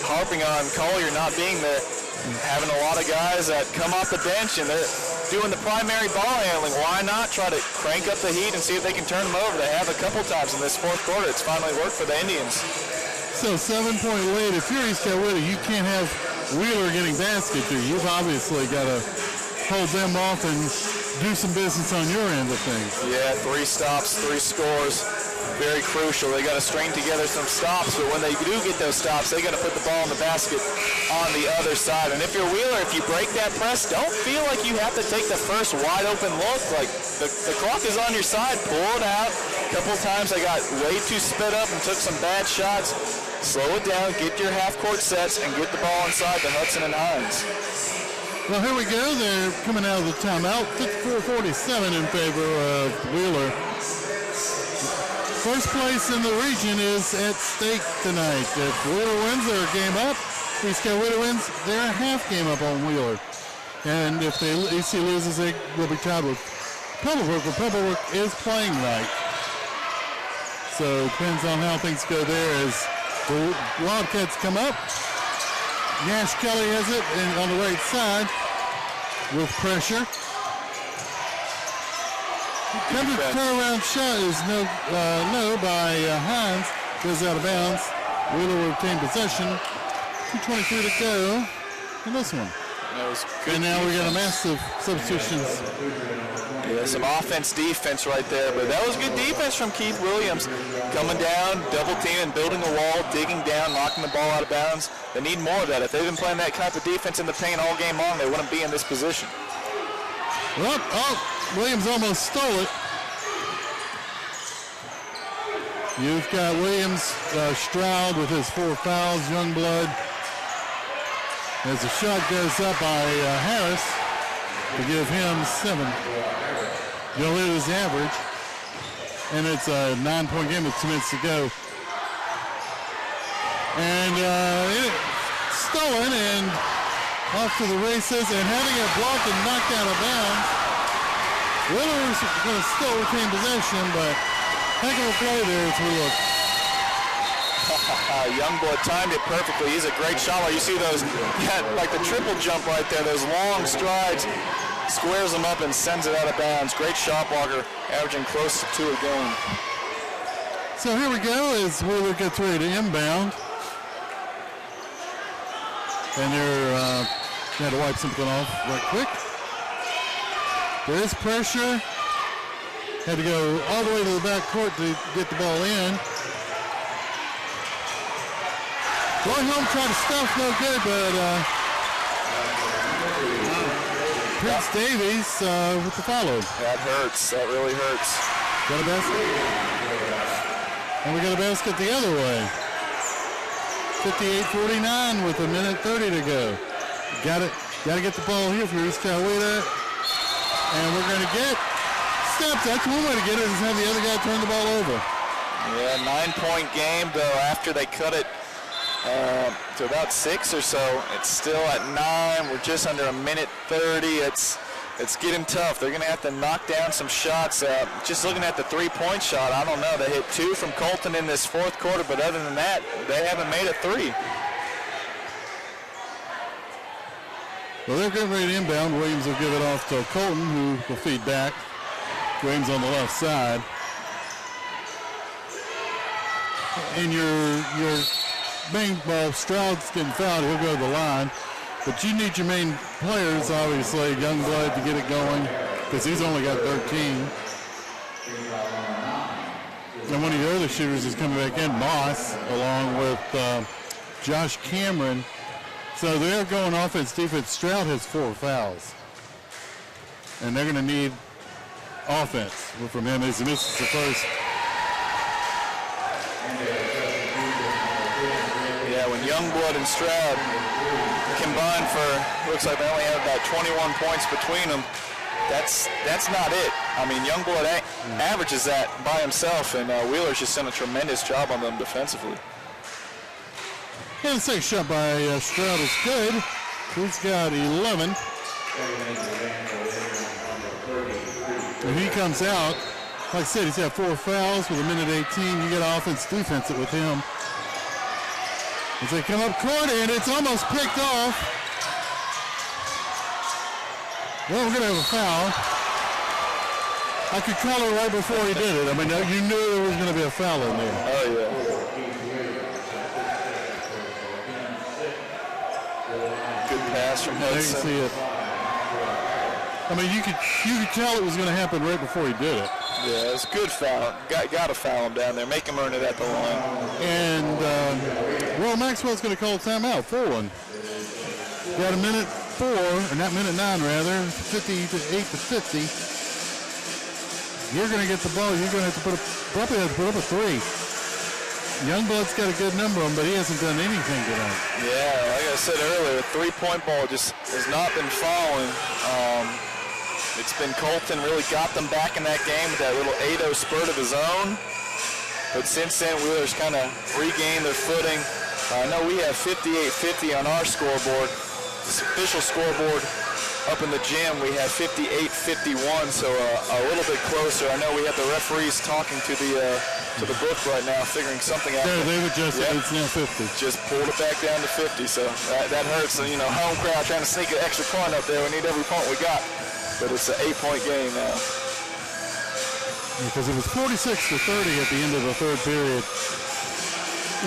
harping on Collier not being there. Having a lot of guys that come off the bench and they're doing the primary ball handling. Why not try to crank up the heat and see if they can turn them over? They have a couple times in this fourth quarter. It's finally worked for the Indians. So 7-point lead. If you're East Coweta, you can't have Wheeler getting basket to you. You've obviously got to hold them off and do some business on your end of things. Yeah, 3 stops, 3 scores. Very crucial. They got to string together some stops, but when they do get those stops, they got to put the ball in the basket on the other side. And if you're Wheeler, if you break that press, don't feel like you have to take the first wide open look. Like the clock is on your side. Pull it out. A couple times they got way too sped up and took some bad shots. Slow it down, get your half-court sets, and get the ball inside to Hudson and Hines. Well, here we go. They're coming out of the timeout. 54-47 in favor of Wheeler. First place in the region is at stake tonight. If Wheeler wins, they're a game up. East Coweta wins, they're a half game up on Wheeler. And if EC loses, they will be tied with Pebblebrook, but Pebblebrook is playing right. So depends on how things go there as the Wildcats come up. Nash Kelly has it and on the right side with pressure. Comes a turnaround shot is no by Hines. Goes out of bounds. Wheeler will retain possession. 2:23 to go in this one. That was good. And now we got a massive substitutions. Yeah, some offense, defense right there. But that was good defense from Keith Williams. Coming down, double teaming, building a wall, digging down, knocking the ball out of bounds. They need more of that. If they've been playing that type of defense in the paint all game long, they wouldn't be in this position. Well, Williams almost stole it. You've got Williams, Stroud with his 4 fouls, Youngblood. As the shot goes up by Harris to give him 7. You'll hit his average. And it's a 9-point game with 2 minutes to go. And stolen and off to the races and having it blocked and knocked out of bounds. Wheeler's going to still retain possession, but heck of a play there as we look. Youngblood timed it perfectly. He's a great shot. You see those, like the triple jump right there, those long strides, squares them up and sends it out of bounds. Great shot blocker, averaging close to 2 a game. So here we go as Wheeler gets ready to inbound. And they're had to wipe something off right quick. There is pressure. Had to go all the way to the back court to get the ball in. Going home, trying to stuff, no good, but Prince Davies with the follow. That hurts. That really hurts. Got a basket? And we got a basket the other way. 58-49 with 1:30 to go. Got to get the ball here for East Coweta. And we're going to get steps. That's one way to get it, is have the other guy turn the ball over. Yeah, 9-point game, though, after they cut it to about 6 or so. It's still at 9. We're just under 1:30. It's getting tough. They're going to have to knock down some shots. Just looking at the 3-point shot, I don't know. They hit 2 from Colton in this 4th quarter, but other than that, they haven't made a 3. Well, they're getting ready to inbound. Williams will give it off to Colton, who will feed back. Williams on the left side. And your main ball, Stroud's getting fouled. He'll go to the line. But you need your main players, obviously, Youngblood, to get it going, because he's only got 13. And one of the other shooters is coming back in, Moss, along with Josh Cameron. So they're going offense, defense. Stroud has 4 fouls. And they're going to need offense from him as he misses the first. Yeah, when Youngblood and Stroud combined for, looks like they only have about 21 points between them. That's not it. I mean, Youngblood averages that by himself, and Wheeler's just done a tremendous job on them defensively. And the second shot by Stroud is good. He's got 11. When he comes out, like I said, he's got 4 fouls with 1:18. You get offense, defense it with him. As they come up court, and it's almost picked off. Well, we're going to have a foul. I could call it right before he did it. I mean, you knew there was going to be a foul in there. Oh, yeah. Good pass from Hudson. There you see it. I mean, you could tell it was going to happen right before he did it. Yeah, it's a good foul. Got to foul him down there. Make him earn it at the line. And Will Maxwell's going to call a timeout, full one. Got 1:04, or not 1:09 rather, 58 to 50. You're going to get the ball. You're going to have to probably have to put up a 3. Youngblood's got a good number on him, but he hasn't done anything tonight. Yeah, like I said earlier, the 3-point ball just has not been falling. It's been Colton really got them back in that game with that little 8-0 spurt of his own. But since then, Wheeler's kind of regained their footing. I know we have 58-50 on our scoreboard. This official scoreboard up in the gym, we have 58-51, so a little bit closer. I know we have the referees talking to the to the book right now, figuring something out. They've adjusted. Yep. It's now 50. Just pulled it back down to 50, so that hurts. So, home crowd trying to sneak an extra point up there. We need every point we got, but it's an 8-point game now. Because it was 46-30 at the end of the third period.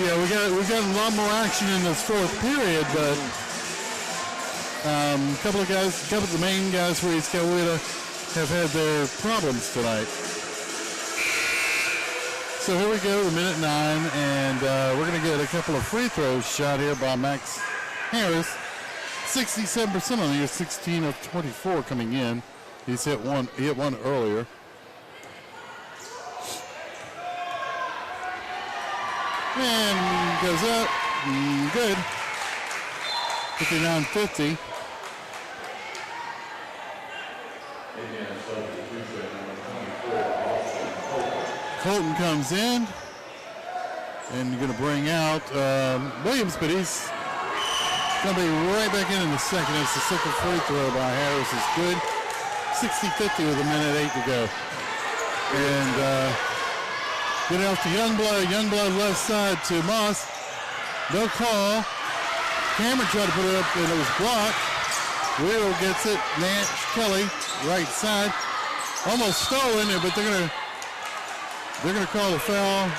Yeah, we got a lot more action in this fourth period, but a couple of the main guys for East Coweta have had their problems tonight. So here we go, the minute 9, and we're going to get a couple of free throws shot here by Max Harris. 67% on the year, 16 of 24 coming in. He hit one earlier. And goes up, good. 59-50. Colton comes in, and you're going to bring out Williams, but he's going to be right back in the second. It's the second free throw by Harris is good. 60-50 with a minute 8 to go. And getting off to Youngblood. Youngblood left side to Moss. No call. Cameron tried to put it up, and it was blocked. Wheeler gets it. Nash Kelly, right side. Almost stolen it, but they're gonna call the foul.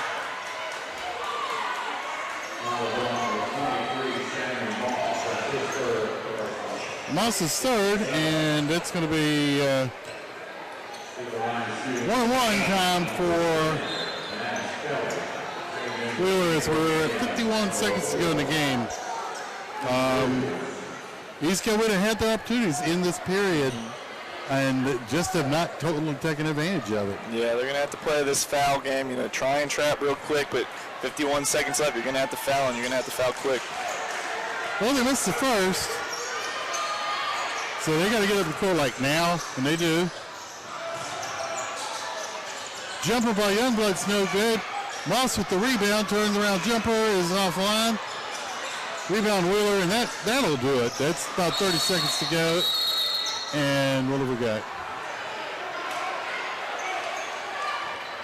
Moss's third, and it's going to be 1-1 time for Wheeler as we're at 51 seconds to go in the game. East Coweta had their opportunities in this period and just have not totally taken advantage of it. Yeah, they're going to have to play this foul game, try and trap real quick, but 51 seconds left, you're going to have to foul, and you're going to have to foul quick. Well, they missed the first, so they got to get up the court like now, and they do. Jumper by Youngblood's no good. Moss with the rebound, turns around jumper, is offline. Rebound Wheeler, and that'll do it. That's about 30 seconds to go. And what have we got?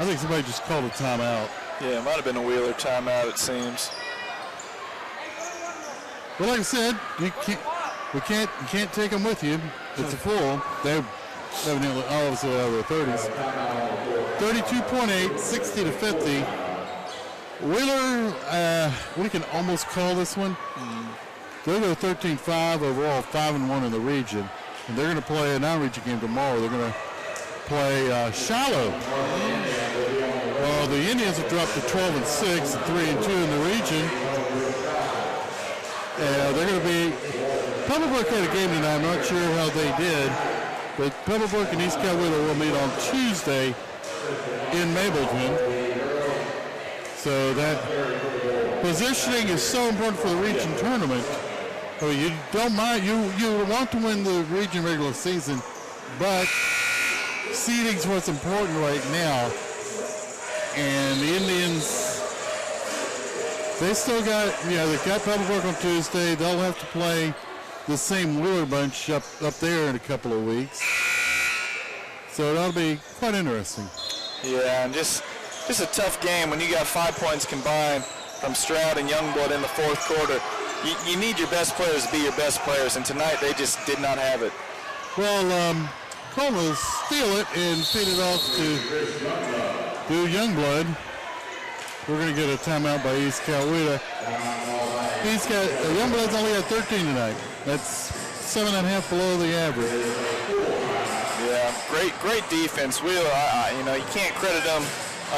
I think somebody just called a timeout. Yeah, it might have been a Wheeler timeout, it seems. Well, like I said, you can't take them with you. It's a full. They're evidently all of us are over the 30s. 32.8, 60-50. Wheeler, we can almost call this one. They're 13-5 overall, 5-1 in the region. And they're going to play a non-region game tomorrow. They're going to play Shiloh. Well, the Indians have dropped to 12-6, 3-2 in the region. They're going to be, Pebblebrook had a game tonight. I'm not sure how they did. But Pebblebrook and East Coweta will meet on Tuesday in Mableton. So that positioning is so important for the region tournament. I mean, you don't mind, you want to win the region regular season, but seeding's what's important right now. And the Indians, they still got, they've got Pebblebrook on Tuesday. They'll have to play the same Wheeler bunch up there in a couple of weeks. So that'll be quite interesting. Yeah, and just a tough game when you got 5 points combined from Stroud and Youngblood in the fourth quarter. You need your best players to be your best players, and tonight they just did not have it. Well, Cole will steal it and feed it off to Youngblood. We're going to get a timeout by East Coweta. Youngblood's only had 13 tonight. That's 7.5 below the average. Yeah, great defense. Wheeler, you can't credit them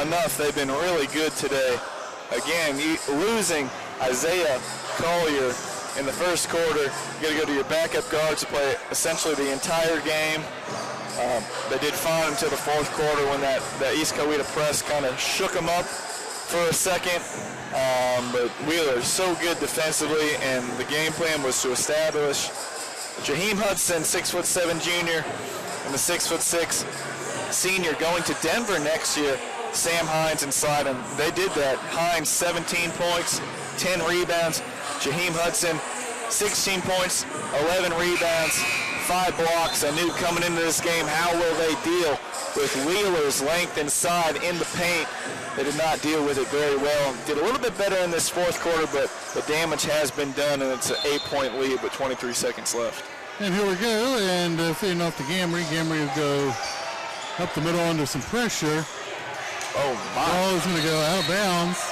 enough. They've been really good today. Again, losing Isaiah Collier in the first quarter. You got to go to your backup guards to play essentially the entire game. They did fine until the fourth quarter when that East Coweta press kind of shook them up for a second. But Wheeler is so good defensively, and the game plan was to establish Jaheim Hudson, 6'7" junior, and the 6'6" senior going to Denver next year. Sam Hines inside him. They did that. Hines, 17 points, 10 rebounds. Jaheim Hudson, 16 points, 11 rebounds, 5 blocks. I knew coming into this game, how will they deal with Wheeler's length inside in the paint. They did not deal with it very well. Did a little bit better in this fourth quarter, but the damage has been done, and it's an 8-point lead with 23 seconds left. And here we go, and feeding off to Gamry. Gamry will go up the middle under some pressure. Oh, my. Ball is going to go out of bounds.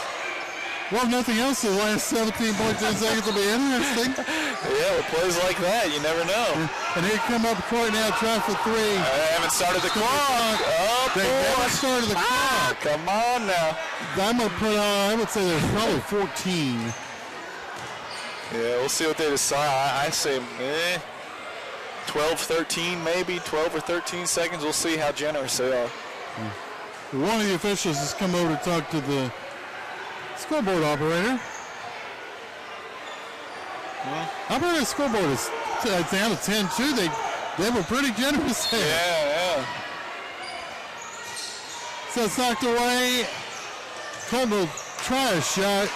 Well, if nothing else, the last 17.10 seconds will be interesting. Yeah, with plays like that, you never know. And here come up court now, try for three. They haven't started the clock. Oh, they haven't started the clock. Come on now. I'm going to put on, I would say there's probably 14. Yeah, we'll see what they decide. I say 12, 13 maybe, 12 or 13 seconds. We'll see how generous they are. One of the officials has come over to talk to the scoreboard operator. Operator scoreboard is down to 10-2. They were pretty generous there. Yeah. So it's knocked away. Colton will try a shot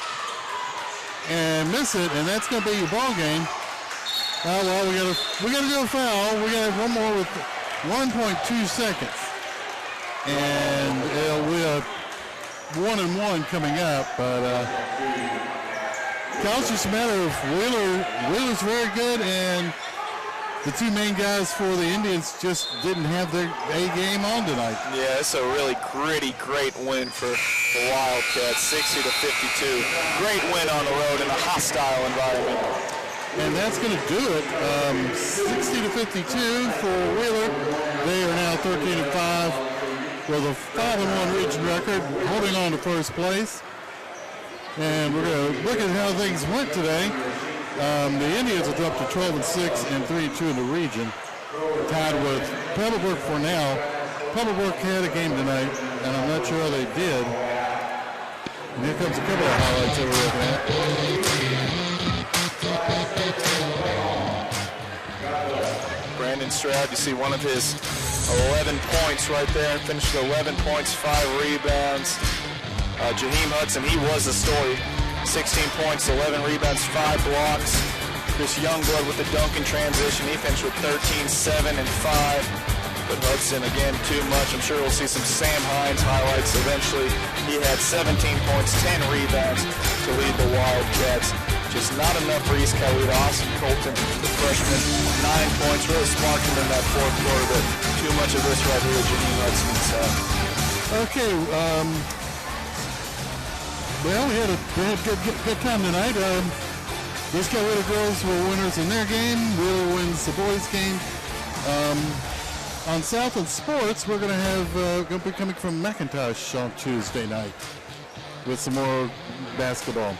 and miss it, and that's going to be your ball game. Oh, well, we got to do a foul. We got one more with 1.2 seconds. And it'll be a 1-and-1 coming up, but it's just a matter of Wheeler's very good, and the two main guys for the Indians just didn't have their A game on tonight. Yeah, it's a really gritty, great win for the Wildcats, 60-52. Great win on the road in a hostile environment. And that's going to do it. 60-52 for Wheeler. They are now 13-5. With a 5-1 region record, holding on to first place. And we're going to look at how things went today. The Indians are up to 12-6 and 3-2 in the region, tied with Pebblebrook for now. Pebblebrook had a game tonight, and I'm not sure how they did. And here comes a couple of highlights that we're looking at. Brandon Stroud, you see one of his 11 points right there, and finished with 11 points, 5 rebounds. Jaheim Hudson, he was the story. 16 points, 11 rebounds, 5 blocks. Chris Youngblood with the dunk in transition. He finished with 13, 7, and 5. But Hudson, again, too much. I'm sure we'll see some Sam Hines highlights eventually. He had 17 points, 10 rebounds to lead the Wildcats. Just not enough for East Coweta. Austin Colton, the freshman, 9 points, really sparked him in that fourth quarter, but too much of this right here, Jaheim Hudson's. Okay, well, we had a good time tonight. East Coweta girls were winners in their game. Wheeler wins the boys' game. On Southland Sports, we're going to have going to be coming from McIntosh on Tuesday night with some more basketball.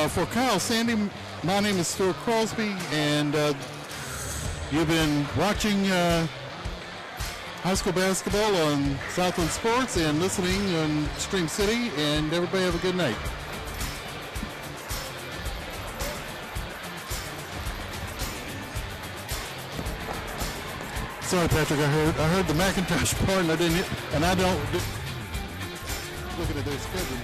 For Kyle Sandy, my name is Stuart Crosby, and you've been watching high school basketball on Southland Sports and listening on Stream City, and everybody have a good night. Sorry, Patrick, I heard the McIntosh part, and I didn't, and I don't, looking at their schedule.